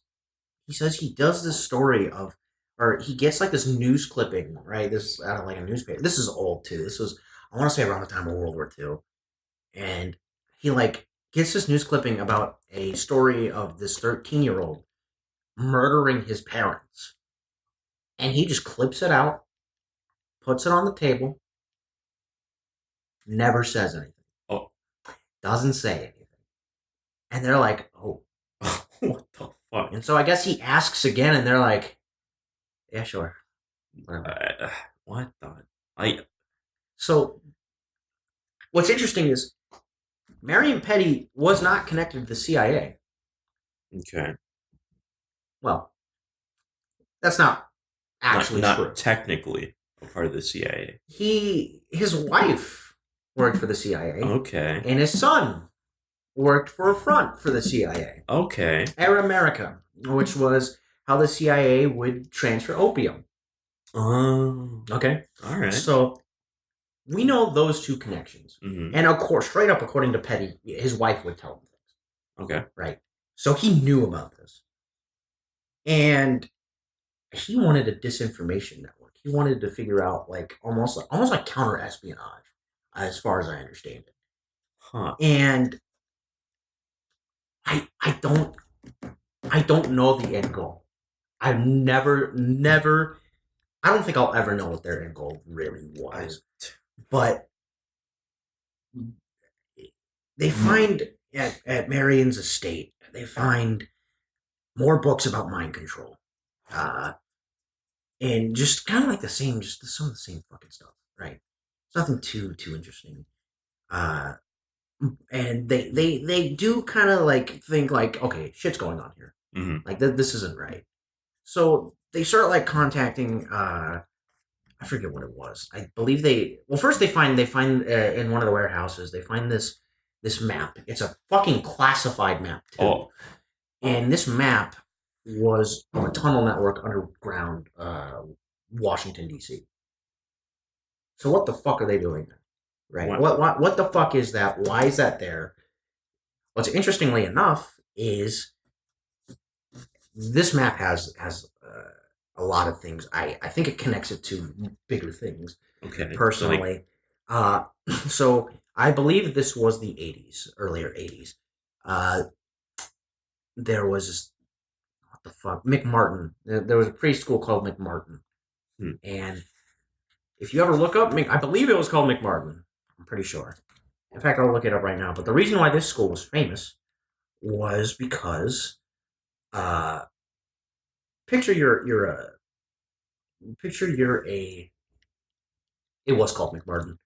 Speaker 3: he says he does this story of, or he gets like this news clipping, right? This out of like a newspaper. This is old too. This was, I want to say, around the time of World War II, and he like gets this news clipping about a story of this 13-year-old murdering his parents, and he just clips it out, puts it on the table, never says anything.
Speaker 1: Oh,
Speaker 3: doesn't say anything, and they're like, "Oh,
Speaker 1: what the fuck?"
Speaker 3: And so I guess he asks again, and they're like, "Yeah, sure."
Speaker 1: What the?
Speaker 3: So what's interesting is Marion Petty was not connected to the CIA.
Speaker 1: Okay.
Speaker 3: Well, that's not actually
Speaker 1: not
Speaker 3: true.
Speaker 1: Technically a part of the CIA.
Speaker 3: His wife worked for the CIA.
Speaker 1: Okay.
Speaker 3: And his son worked for a front for the CIA.
Speaker 1: Okay.
Speaker 3: Air America, which was how the CIA would transfer opium.
Speaker 1: Oh.
Speaker 3: Okay.
Speaker 1: All right.
Speaker 3: So we know those two connections.
Speaker 1: Mm-hmm.
Speaker 3: And of course, straight up, according to Petty, his wife would tell him things.
Speaker 1: Okay.
Speaker 3: Right. So he knew about this. And he wanted a disinformation network. He wanted to figure out like almost like counter espionage, as far as I understand it.
Speaker 1: Huh.
Speaker 3: And I don't know the end goal. I don't think I'll ever know what their end goal really was. But they find at Marion's estate, they find more books about mind control. And just kind of like some of the same fucking stuff, right? It's nothing too interesting. And they do kind of like think like, okay, shit's going on here.
Speaker 1: Mm-hmm.
Speaker 3: Like this isn't right. So they start like contacting. I forget what it was. I believe first they find in one of the warehouses they find this map. It's a fucking classified map too.
Speaker 1: Oh.
Speaker 3: And this map was of a tunnel network underground Washington, D.C. So what the fuck are they doing there? Right? What the fuck is that? Why is that there? What's interestingly enough is this map has a lot of things. I think it connects it to bigger things.
Speaker 1: Okay.
Speaker 3: Personally. So I believe this was the 80s, earlier 80s. There was what the fuck, McMartin. There was a preschool called McMartin, and if you ever look up, I believe it was called McMartin. I'm pretty sure. In fact, I'll look it up right now. But the reason why this school was famous was because, picture it was called McMartin.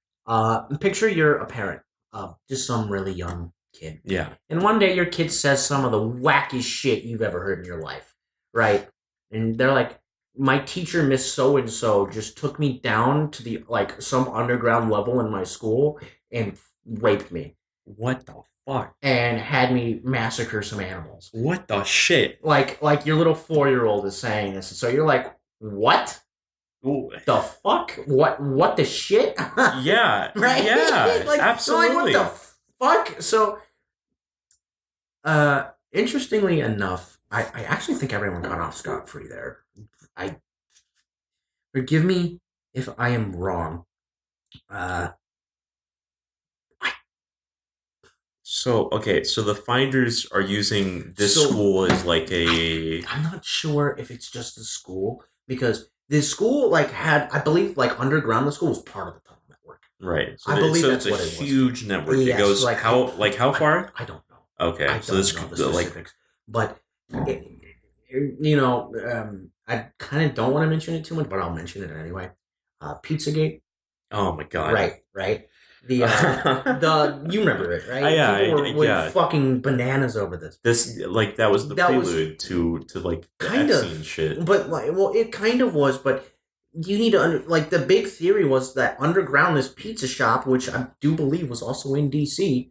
Speaker 3: Picture you're a parent of just some really young kid.
Speaker 1: Yeah.
Speaker 3: And one day your kid says some of the wackiest shit you've ever heard in your life, right? And they're like, my teacher, Miss So-and-so, just took me down to the some underground level in my school and raped me.
Speaker 1: What the fuck?
Speaker 3: And had me massacre some animals.
Speaker 1: What the shit?
Speaker 3: Like your little 4-year-old is saying this. So you're like, what?
Speaker 1: Ooh.
Speaker 3: The fuck? What the shit?
Speaker 1: Yeah.
Speaker 3: Right?
Speaker 1: Yeah. Absolutely.
Speaker 3: What the fuck? So, interestingly enough, I actually think everyone got off scot-free there. Forgive me if I am wrong.
Speaker 1: So the finders are using this school as like a.
Speaker 3: I'm not sure if it's just the school, because the school had, I believe, underground. The school was part of the tunnel network.
Speaker 1: Right. So
Speaker 3: I believe
Speaker 1: so
Speaker 3: that's
Speaker 1: it's
Speaker 3: what
Speaker 1: a
Speaker 3: it was.
Speaker 1: huge network.
Speaker 3: Yes,
Speaker 1: it goes how far?
Speaker 3: I don't know.
Speaker 1: Okay.
Speaker 3: I don't know the specifics, but I kind of don't want to mention it too much, but I'll mention it anyway. Pizzagate.
Speaker 1: Oh my god.
Speaker 3: Right. You remember it, right? People were fucking bananas over this.
Speaker 1: That was the prelude to like the X-scene shit.
Speaker 3: But it kind of was, but you need to the big theory was that underground, this pizza shop, which I do believe was also in DC,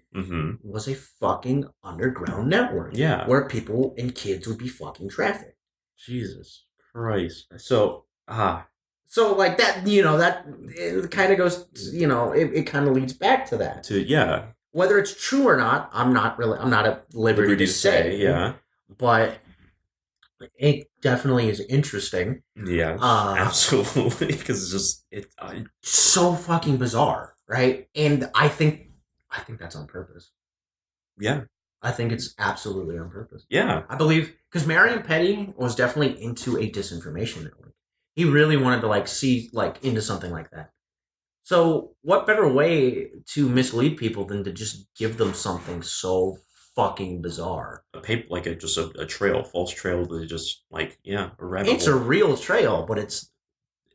Speaker 3: was a fucking underground network.
Speaker 1: Yeah,
Speaker 3: where people and kids would be fucking trafficked.
Speaker 1: Jesus Christ! So that
Speaker 3: that it kind of goes, it kind of leads back to that.
Speaker 1: Whether
Speaker 3: it's true or not, I'm not at liberty to say.
Speaker 1: Yeah,
Speaker 3: but it definitely is interesting.
Speaker 1: Yeah, absolutely, because it's
Speaker 3: so fucking bizarre, right? And I think that's on purpose.
Speaker 1: Yeah,
Speaker 3: I think it's absolutely on purpose.
Speaker 1: Yeah,
Speaker 3: I believe because Marion Petty was definitely into a disinformation network. He really wanted to see into something like that. So what better way to mislead people than to just give them something so fucking bizarre?
Speaker 1: A paper, a trail, false trail to just a rabbit hole.
Speaker 3: It's a real trail, but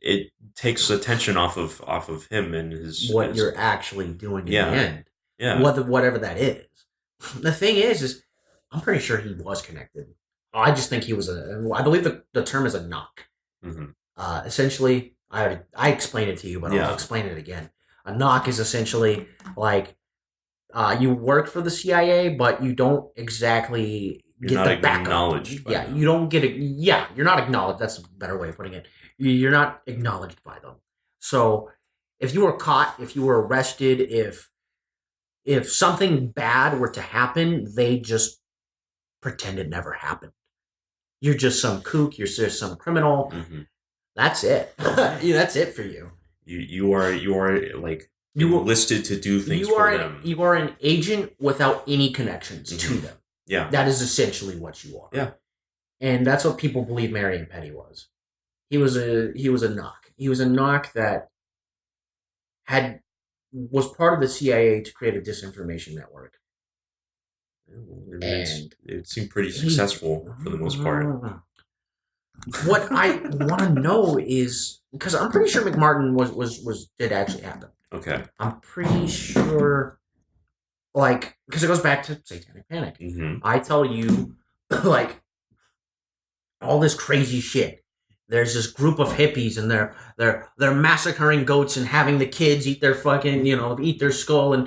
Speaker 1: it takes attention off of him and his
Speaker 3: you're actually doing in the end.
Speaker 1: Yeah.
Speaker 3: Whatever that is. The thing is I'm pretty sure he was connected. I just think he was I believe the term is a knock. Essentially, I explained it to you, but I'll explain it again. A knock is essentially you work for the CIA, but you don't exactly get the backup.
Speaker 1: Acknowledged.
Speaker 3: You don't get it. Yeah, you're not acknowledged. That's a better way of putting it. You're not acknowledged by them. So if you were caught, if you were arrested, if something bad were to happen, they just pretend it never happened. You're just some kook. You're just some criminal. That's it. That's it for you.
Speaker 1: You are enlisted to do things for them.
Speaker 3: You are an agent without any connections to them.
Speaker 1: Yeah,
Speaker 3: that is essentially what you are.
Speaker 1: Yeah,
Speaker 3: and that's what people believe Marion Petty was. He was a knock. He was a knock that was part of the CIA to create a disinformation network.
Speaker 1: And it seemed pretty successful for the most part.
Speaker 3: What I want to know is, because I'm pretty sure McMartin did actually happen.
Speaker 1: Okay.
Speaker 3: I'm pretty sure, because it goes back to Satanic Panic. I tell you, all this crazy shit. There's this group of hippies, and they're massacring goats and having the kids eat their fucking, eat their skull, and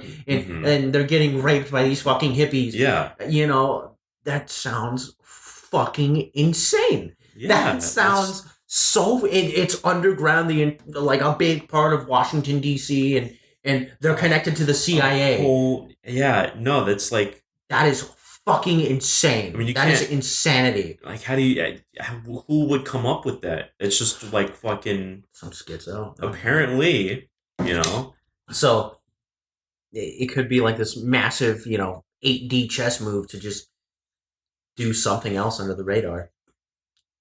Speaker 3: they're getting raped by these fucking hippies.
Speaker 1: Yeah.
Speaker 3: That sounds fucking insane.
Speaker 1: Yeah.
Speaker 3: That sounds so. It's underground, a big part of Washington D.C. and they're connected to the CIA. That is fucking insane.
Speaker 1: I mean,
Speaker 3: that is insanity.
Speaker 1: How do you? Who would come up with that? It's just fucking
Speaker 3: some schizo.
Speaker 1: Apparently,
Speaker 3: So it could be this massive, 8D chess move to just do something else under the radar.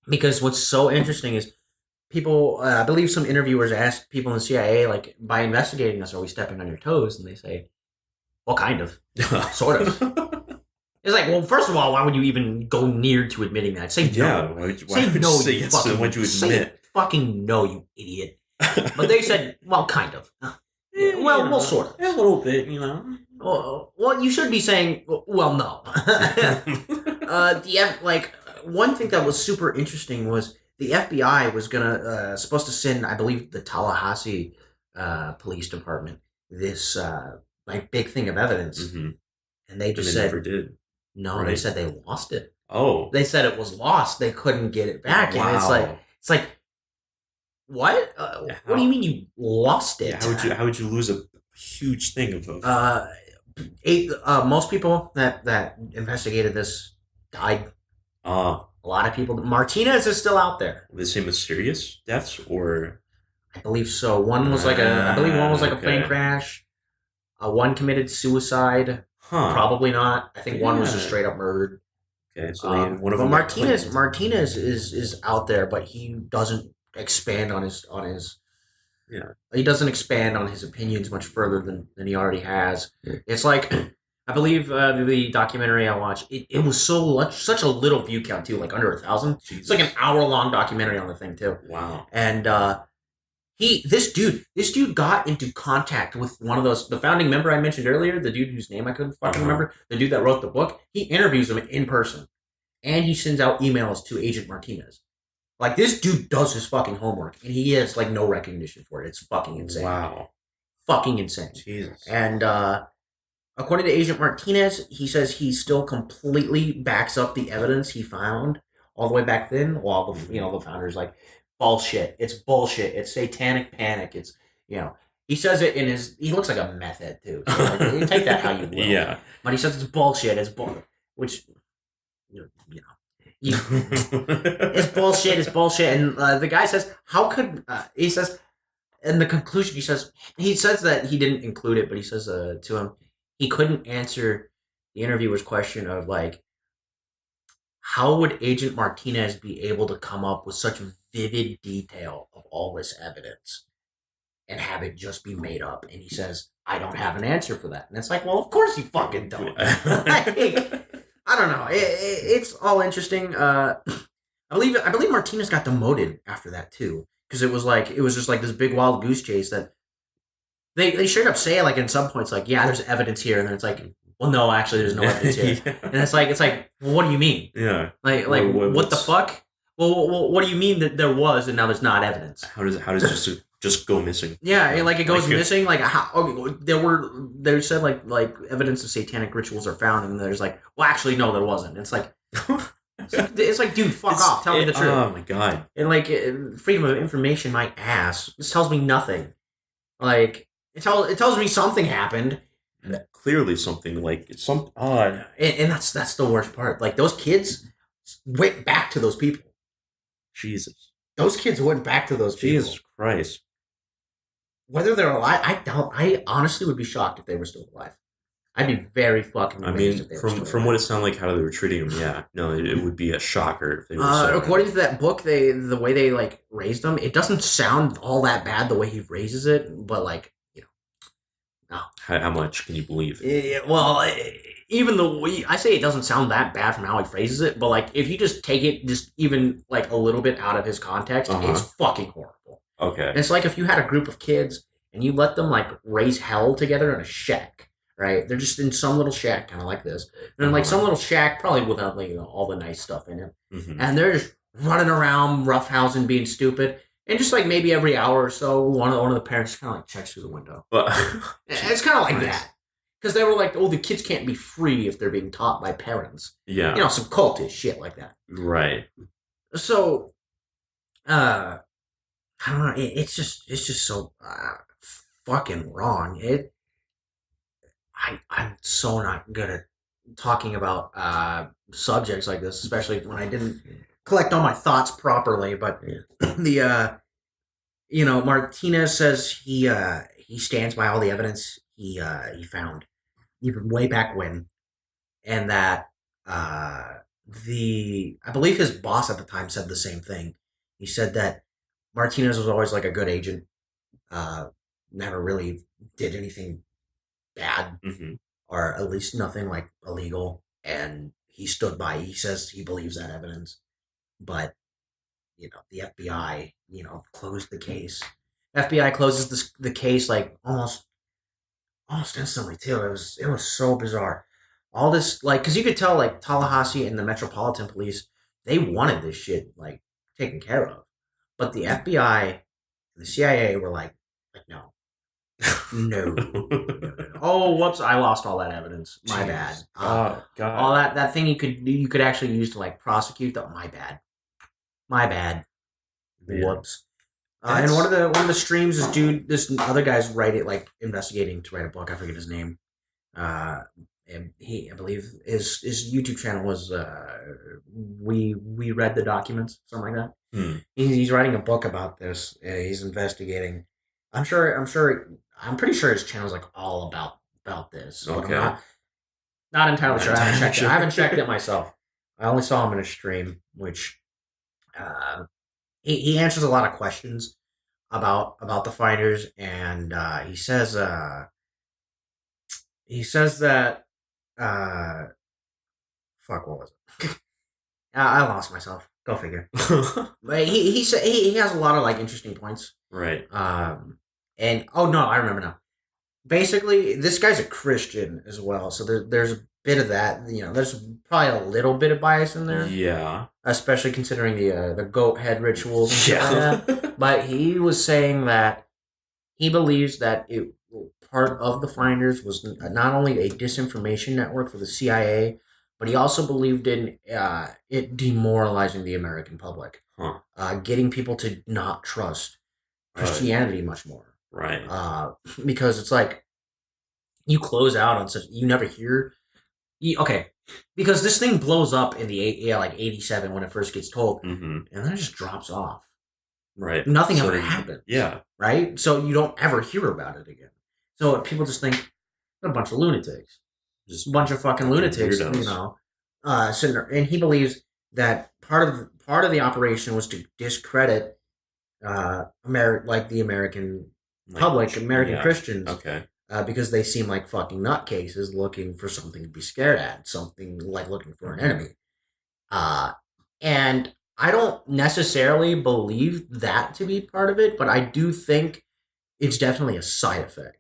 Speaker 3: Because what's so interesting is people. I believe some interviewers asked people in the CIA, by investigating this, are we stepping on your toes? And they say, well, kind of, sort of. It's well, first of all, why would you even go near to admitting that? Say no.
Speaker 1: Why would you say yes to what you admit?
Speaker 3: Say fucking no, you idiot. But they said, well, kind of. Well, sort of.
Speaker 1: A little bit,
Speaker 3: Well, you should be saying, well, no. One thing that was super interesting was the FBI was supposed to send, I believe, the Tallahassee police department this big thing of evidence, and they just said,
Speaker 1: never did.
Speaker 3: No, right? They said they lost it.
Speaker 1: Oh,
Speaker 3: they said it was lost. They couldn't get it back,
Speaker 1: wow.
Speaker 3: And it's like, what? What do you mean you lost it?
Speaker 1: Yeah, how would you lose a huge thing of?
Speaker 3: Most people that investigated this died. A lot of people. Martinez is still out there.
Speaker 1: The same mysterious deaths, or
Speaker 3: I believe so. One was I believe one was a plane crash. One committed suicide. Probably not. I think one was just straight up murdered.
Speaker 1: Okay, so one of
Speaker 3: them. Martinez is out there, but he doesn't expand on his.
Speaker 1: Yeah.
Speaker 3: He doesn't expand on his opinions much further than he already has. It's I believe the documentary I watched. It was such a little view count too, under 1,000. It's an hour-long documentary on the thing too.
Speaker 1: Wow.
Speaker 3: And This dude got into contact with one of the founding member I mentioned earlier, the dude whose name I couldn't fucking remember, the dude that wrote the book. He interviews him in person, and he sends out emails to Agent Martinez. Like, this dude does his fucking homework, and he has, like, no recognition for it. It's fucking insane.
Speaker 1: Wow.
Speaker 3: Fucking insane.
Speaker 1: Jesus.
Speaker 3: And, according to Agent Martinez, he says he still completely backs up the evidence he found all the way back then. While the founder's like, bullshit. It's bullshit. It's satanic panic. It's, he says it in he looks like a meth head, too. So, like, take that how you will.
Speaker 1: Yeah.
Speaker 3: But he says it's bullshit. It's which, it's bullshit. It's bullshit. And the guy says, how could, he says, in the conclusion, he says that he didn't include it, but he says to him, he couldn't answer the interviewer's question of, like, how would Agent Martinez be able to come up with such vivid detail of all this evidence and have it just be made up? And he says, I don't have an answer for that. And it's like, well, of course you fucking don't. Like, I don't know. It's all interesting. I believe Martinez got demoted after that too, because it was just like this big wild goose chase that they straight up say, like, in some points, like, yeah, there's evidence here, and then it's like, well, no, actually, there's no evidence here. Yeah. And it's like, well, what do you mean?
Speaker 1: Yeah.
Speaker 3: Like, what the fuck? Well, what do you mean that there was and now there's not evidence?
Speaker 1: How does it just go missing?
Speaker 3: Yeah, like, it goes missing. Like, how? Okay, they said like evidence of satanic rituals are found, and there's like, well, actually, no, there wasn't. It's like, it's like, dude, fuck off. Tell me the truth.
Speaker 1: Oh my god.
Speaker 3: And like, freedom of information, my ass. This tells me nothing. Like, it tells me something happened.
Speaker 1: Clearly something, like, it's some odd.
Speaker 3: And that's the worst part. Like, those kids went back to those people.
Speaker 1: Jesus.
Speaker 3: Those kids went back to those people.
Speaker 1: Jesus Christ.
Speaker 3: Whether they're alive, I honestly would be shocked if they were still alive. I'd be very fucking amazed if they were still alive.
Speaker 1: From what it sounded like, how they were treating them, yeah. No, it would be a shocker if they were still alive.
Speaker 3: According to that book, the way they, like, raised them, it doesn't sound all that bad the way he raises it, but, like, no.
Speaker 1: How much can you believe?
Speaker 3: Well, even though I say it doesn't sound that bad from how he phrases it, but, like, if you just take it just even, like, a little bit out of his context, it's fucking horrible.
Speaker 1: Okay.
Speaker 3: And it's like if you had a group of kids and you let them, like, raise hell together in a shack, right? They're just in some little shack, kind of like this. And then, like, some little shack, probably without, like, all the nice stuff in it. Mm-hmm. And they're just running around, roughhousing, being stupid. And just, like, maybe every hour or so, one of the parents kind of, like, checks through the window. It's kind of like that. Because they were like, oh, the kids can't be free if they're being taught by parents.
Speaker 1: Yeah.
Speaker 3: Some cultist shit like that.
Speaker 1: Right.
Speaker 3: So, I don't know. It's just so fucking wrong. I'm so not good at talking about subjects like this, especially when I didn't collect all my thoughts properly. But Martinez says he stands by all the evidence he found, even way back when, and that I believe his boss at the time said the same thing. He said that Martinez was always, like, a good agent, never really did anything bad, or at least nothing, like, illegal, and he stood by. He says he believes that evidence, but the FBI, closed the case. FBI closes the case, like, almost instantly too. It was so bizarre. All this, like, because you could tell, like, Tallahassee and the Metropolitan Police, they wanted this shit, like, taken care of, but the FBI and the CIA were like no. No. Oh, whoops! I lost all that evidence. My bad.
Speaker 1: Oh God!
Speaker 3: All that thing you could actually use to, like, prosecute. My bad. Man. Whoops. And one of the streams, this other guy's investigating to write a book. I forget his name. And I believe his YouTube channel was we read the documents, something like that. He's writing a book about this. He's investigating. I'm pretty sure his channel's, like, all about this. So okay. I'm not entirely sure. I haven't checked it myself. I only saw him in a stream, which he answers a lot of questions about the fighters, and he says that fuck, what was it? I lost myself. Go figure. But he has a lot of like interesting points.
Speaker 1: Right.
Speaker 3: And oh no, I remember now. Basically, this guy's a Christian as well, so there's a bit of that. There's probably a little bit of bias in there.
Speaker 1: Yeah.
Speaker 3: Especially considering the goat head rituals and
Speaker 1: Yeah.
Speaker 3: stuff like that. But he was saying that he believes that part of the finders was not only a disinformation network for the CIA, but he also believed in it demoralizing the American public, getting people to not trust Christianity much more.
Speaker 1: Right.
Speaker 3: Because it's like you close out on such you never hear. Okay, because this thing blows up in the 87 when it first gets told, and then it just drops off.
Speaker 1: Right.
Speaker 3: Nothing ever happens.
Speaker 1: Yeah.
Speaker 3: Right. So you don't ever hear about it again. So people just think they're a bunch of lunatics, just a bunch of fucking lunatics, sitting there. And he believes that part of the operation was to discredit the American public, American Christians, because they seem like fucking nutcases looking for something to be scared at, something like looking for an enemy. And I don't necessarily believe that to be part of it, but I do think it's definitely a side effect.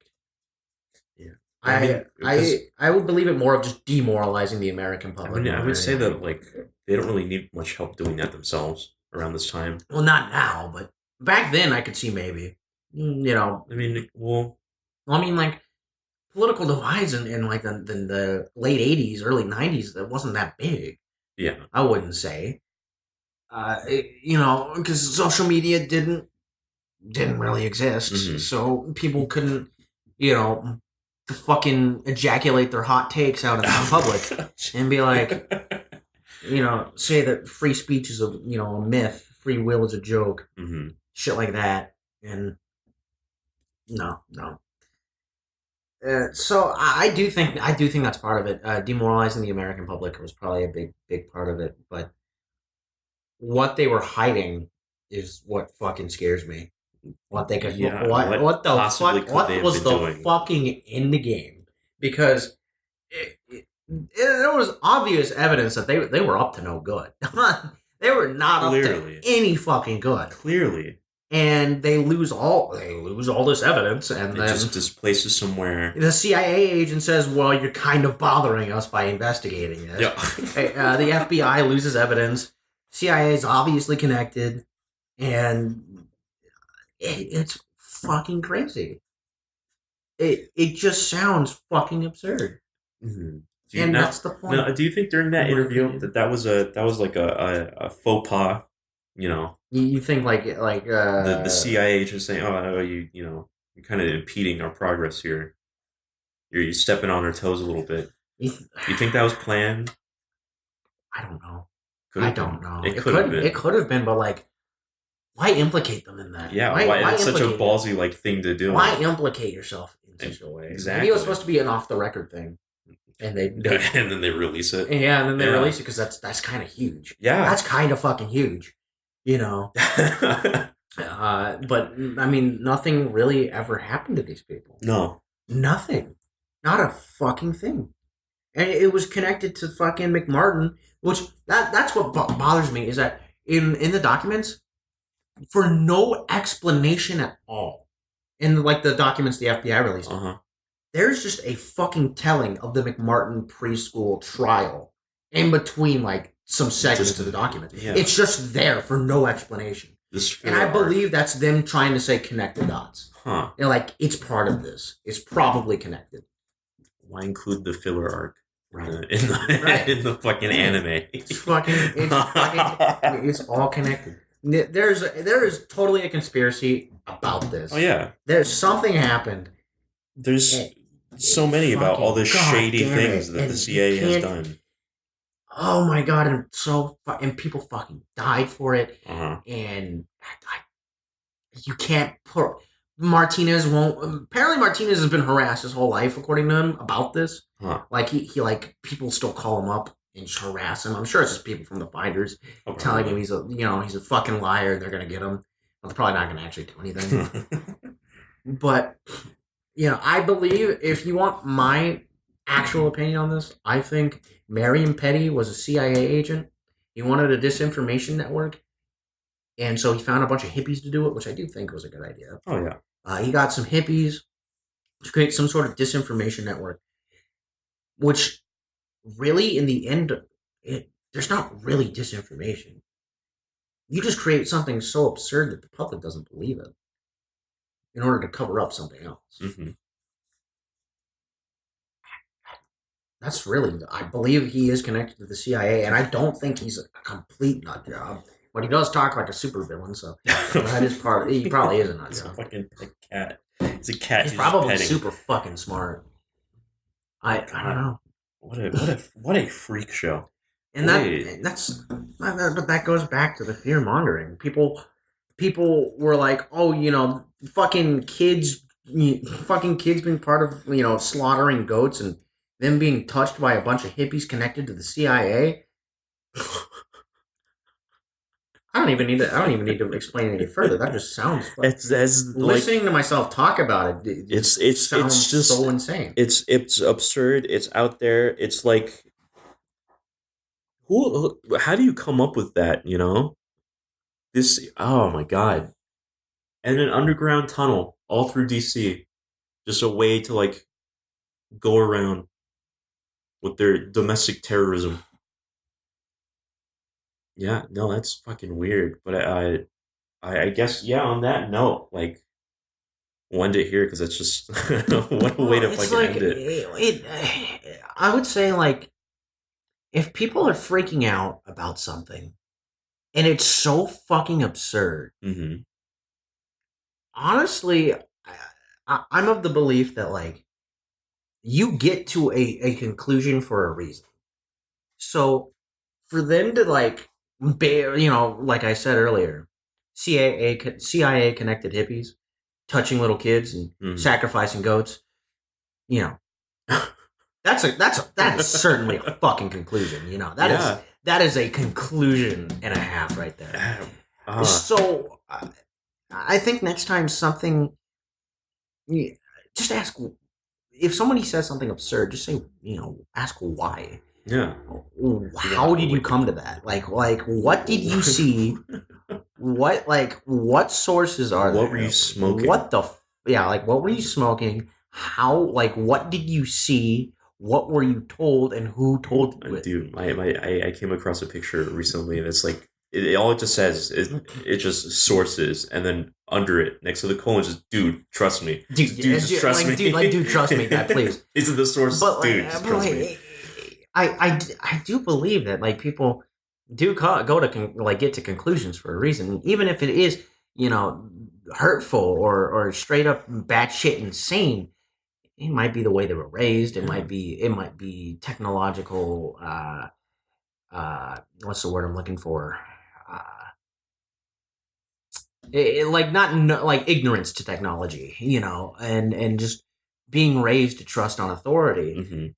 Speaker 3: Yeah, I would believe it more of just demoralizing the American public.
Speaker 1: I would say that like they don't really need much help doing that themselves around this time.
Speaker 3: Well, not now, but back then I could see maybe. Like political divides in like the late 80s, early 90s, that wasn't that big.
Speaker 1: Yeah,
Speaker 3: I wouldn't say. Because social media didn't really exist, so people couldn't, fucking ejaculate their hot takes out in the public and be like, say that free speech is a myth, free will is a joke, shit like that, and no. So I do think that's part of it. Demoralizing the American public was probably a big part of it, but what they were hiding is what fucking scares me. What they could, what the fuck, what was the fucking end game? Because there was obvious evidence that they were up to no good. They were not up to any fucking good.
Speaker 1: Clearly.
Speaker 3: And they lose all this evidence, and then
Speaker 1: just displaces somewhere.
Speaker 3: The CIA agent says, "Well, you're kind of bothering us by investigating this." Yeah. The FBI loses evidence. CIA is obviously connected, and it's fucking crazy. It just sounds fucking absurd. And that's the point.
Speaker 1: Now, do you think during that interview that was like a faux pas?
Speaker 3: You think like
Speaker 1: the CIA agent saying, "Oh, you're kind of impeding our progress here. You're stepping on our toes a little bit." You think that was planned?
Speaker 3: I don't know.
Speaker 1: I
Speaker 3: don't know.
Speaker 1: It could have been.
Speaker 3: It could have been, but like, why implicate them in that?
Speaker 1: Yeah, why it's such a ballsy like thing to do.
Speaker 3: Why implicate yourself in such a way?
Speaker 1: Exactly.
Speaker 3: Maybe it was supposed to be an off the record thing, and
Speaker 1: and then they release it.
Speaker 3: Yeah, and then they release it because that's kind of huge.
Speaker 1: Yeah,
Speaker 3: that's kind of fucking huge. But I mean, nothing really ever happened to these people.
Speaker 1: No,
Speaker 3: nothing, not a fucking thing, and it was connected to fucking McMartin, which that's what bothers me is that in the documents, for no explanation at all, in like the documents the FBI released, there's just a fucking telling of the McMartin preschool trial in between like some segments of the document. Yeah. It's just there for no explanation. And I believe that's them trying to say connect the dots. Like, it's part of this. It's probably connected.
Speaker 1: Why include the filler arc in the fucking anime?
Speaker 3: It's all connected. There is totally a conspiracy about this.
Speaker 1: Oh, yeah.
Speaker 3: There's something happened.
Speaker 1: There's so many about all the shady things that the CIA has done.
Speaker 3: Oh my god! And people fucking died for it, and you can't put Martinez won't. Apparently, Martinez has been harassed his whole life, according to him, about this. Like he like people still call him up and just harass him. I'm sure it's just people from the finders telling him he's a fucking liar and they're gonna get him. But they're probably not gonna actually do anything. But I believe if you want my actual opinion on this, I think Marion Petty was a CIA agent, He wanted a disinformation network, and so he found a bunch of hippies to do it, which I do think was a good idea.
Speaker 1: Oh yeah.
Speaker 3: He got some hippies to create some sort of disinformation network, which really, in the end, there's not really disinformation. You just create something so absurd that the public doesn't believe it in order to cover up something else.
Speaker 1: Mm-hmm.
Speaker 3: That's really, I believe he is connected to the CIA, and I don't think he's a complete nut job. But he does talk like a supervillain, so that is part. He probably is a nut job.
Speaker 1: He's a fucking cat. He's a cat.
Speaker 3: He's probably super fucking smart. I don't know.
Speaker 1: What a freak show.
Speaker 3: And that goes back to the fear mongering. People were like, oh, fucking kids being part of slaughtering goats and them being touched by a bunch of hippies connected to the CIA. I don't even need to explain it any further. That just sounds. Listening to myself talk about it.
Speaker 1: It's
Speaker 3: sounds
Speaker 1: just
Speaker 3: so insane.
Speaker 1: It's absurd. It's out there. It's like, how do you come up with that? This. Oh my god. And an underground tunnel all through DC, just a way to like go around with their domestic terrorism. Yeah, no, that's fucking weird. But I guess, yeah, on that note, like, we'll end it here because it's just what a way to fucking end it.
Speaker 3: I would say, like, if people are freaking out about something and it's so fucking absurd,
Speaker 1: mm-hmm.
Speaker 3: honestly, I'm of the belief that, like, you get to a conclusion for a reason. So for them to, like, like I said earlier, CIA connected hippies touching little kids and sacrificing goats, that is certainly a fucking conclusion. That is a conclusion and a half right there. So I think next time just ask, if somebody says something absurd, just say, ask why.
Speaker 1: Yeah.
Speaker 3: How did you come to that? Like, what did you see? What sources are there?
Speaker 1: What were you smoking?
Speaker 3: What were you smoking? How, what did you see? What were you told, and who told you it?
Speaker 1: Dude, I came across a picture recently, and it's like, all it just says is, it just sources, and then under it, next to the colon, just, dude, trust me.
Speaker 3: Dude, just trust me. Dude, trust me, Dad, please.
Speaker 1: These are the sources, dude, just trust me.
Speaker 3: I do believe that, like, people do go to get to conclusions for a reason, even if it is hurtful or straight up batshit insane. It might be the way they were raised. It might be technological. What's the word I'm looking for? Not ignorance to technology, and just being raised to trust on authority,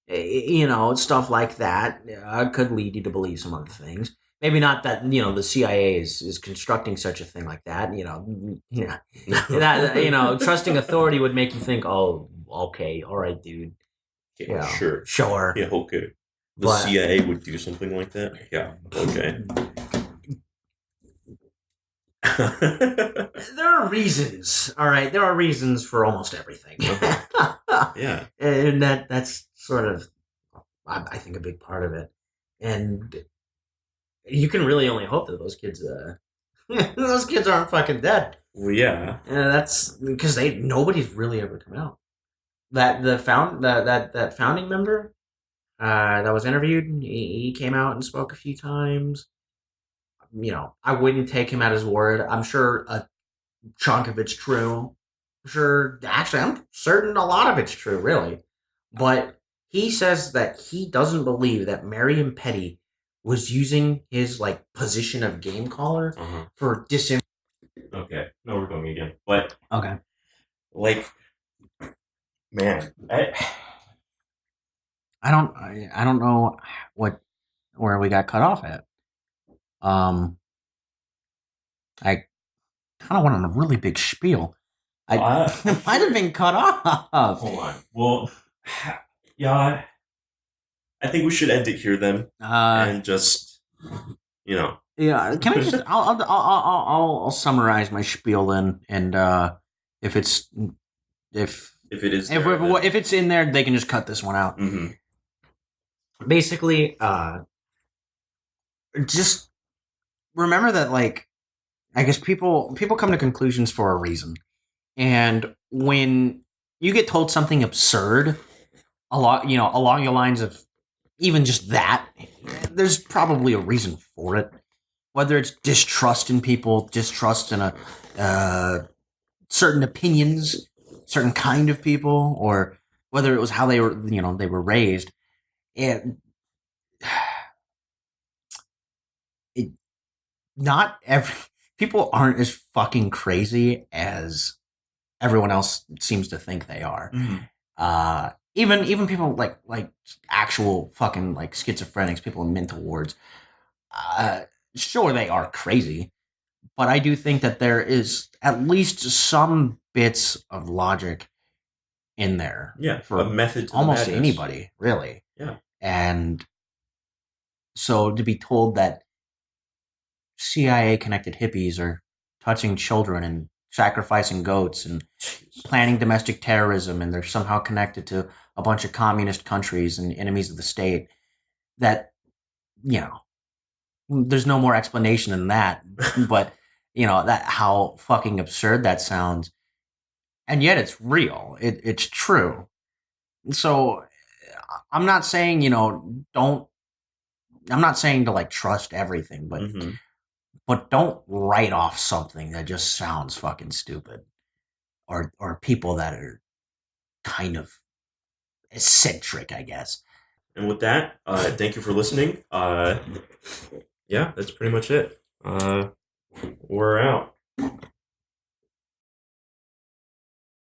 Speaker 3: stuff like that could lead you to believe some other things. Maybe not that, the CIA is constructing such a thing like that, that, trusting authority would make you think, oh, okay, all right, dude.
Speaker 1: Yeah,
Speaker 3: Sure.
Speaker 1: Yeah, okay. The CIA would do something like that? Yeah, okay.
Speaker 3: There are reasons, all right? There are reasons for almost everything.
Speaker 1: Yeah.
Speaker 3: And that's sort of, I think, a big part of it. And you can really only hope that those kids aren't fucking dead.
Speaker 1: Well, yeah.
Speaker 3: And that's because nobody's really ever come out. That founding member that was interviewed, he came out and spoke a few times. I wouldn't take him at his word. I'm sure a chunk of it's true. Actually, I'm certain a lot of it's true, really. But he says that he doesn't believe that Marion Petty was using his, position of game caller for disinformation.
Speaker 1: Okay, no, we're going again. But
Speaker 3: okay,
Speaker 1: man,
Speaker 3: I don't know where we got cut off at. I kind of went on a really big spiel. I might have been cut off.
Speaker 1: Hold on. Well, yeah, I think we should end it here then, and just You know.
Speaker 3: Yeah, can I just? I'll summarize my spiel then, and if it's
Speaker 1: if it is there,
Speaker 3: if it's in there, they can just cut this one out.
Speaker 1: Mm-hmm.
Speaker 3: Basically, just remember that, like, I guess people come to conclusions for a reason, and when you get told something absurd, along the lines of even just that, there's probably a reason for it. Whether it's distrust in people, distrust in certain opinions, certain kind of people, or whether it was how they were raised. And it, not every people aren't as fucking crazy as everyone else seems to think they are.
Speaker 1: Mm-hmm.
Speaker 3: Even people like actual fucking like schizophrenics, people in mental wards. Sure, they are crazy, but I do think that there is at least some bits of logic in there.
Speaker 1: Yeah,
Speaker 3: for
Speaker 1: a method to
Speaker 3: almost
Speaker 1: the madness.
Speaker 3: Anybody, really.
Speaker 1: Yeah.
Speaker 3: And so to be told that CIA connected hippies are touching children and sacrificing goats and planning domestic terrorism, and they're somehow connected to a bunch of communist countries and enemies of the state, that, there's no more explanation than that. But that how fucking absurd that sounds, and yet it's real. It's true. So I'm not saying don't. I'm not saying to like trust everything, but
Speaker 1: Mm-hmm.
Speaker 3: but don't write off something that just sounds fucking stupid, or people that are kind of eccentric, I guess.
Speaker 1: And with that, thank you for listening. Yeah, that's pretty much it. We're out.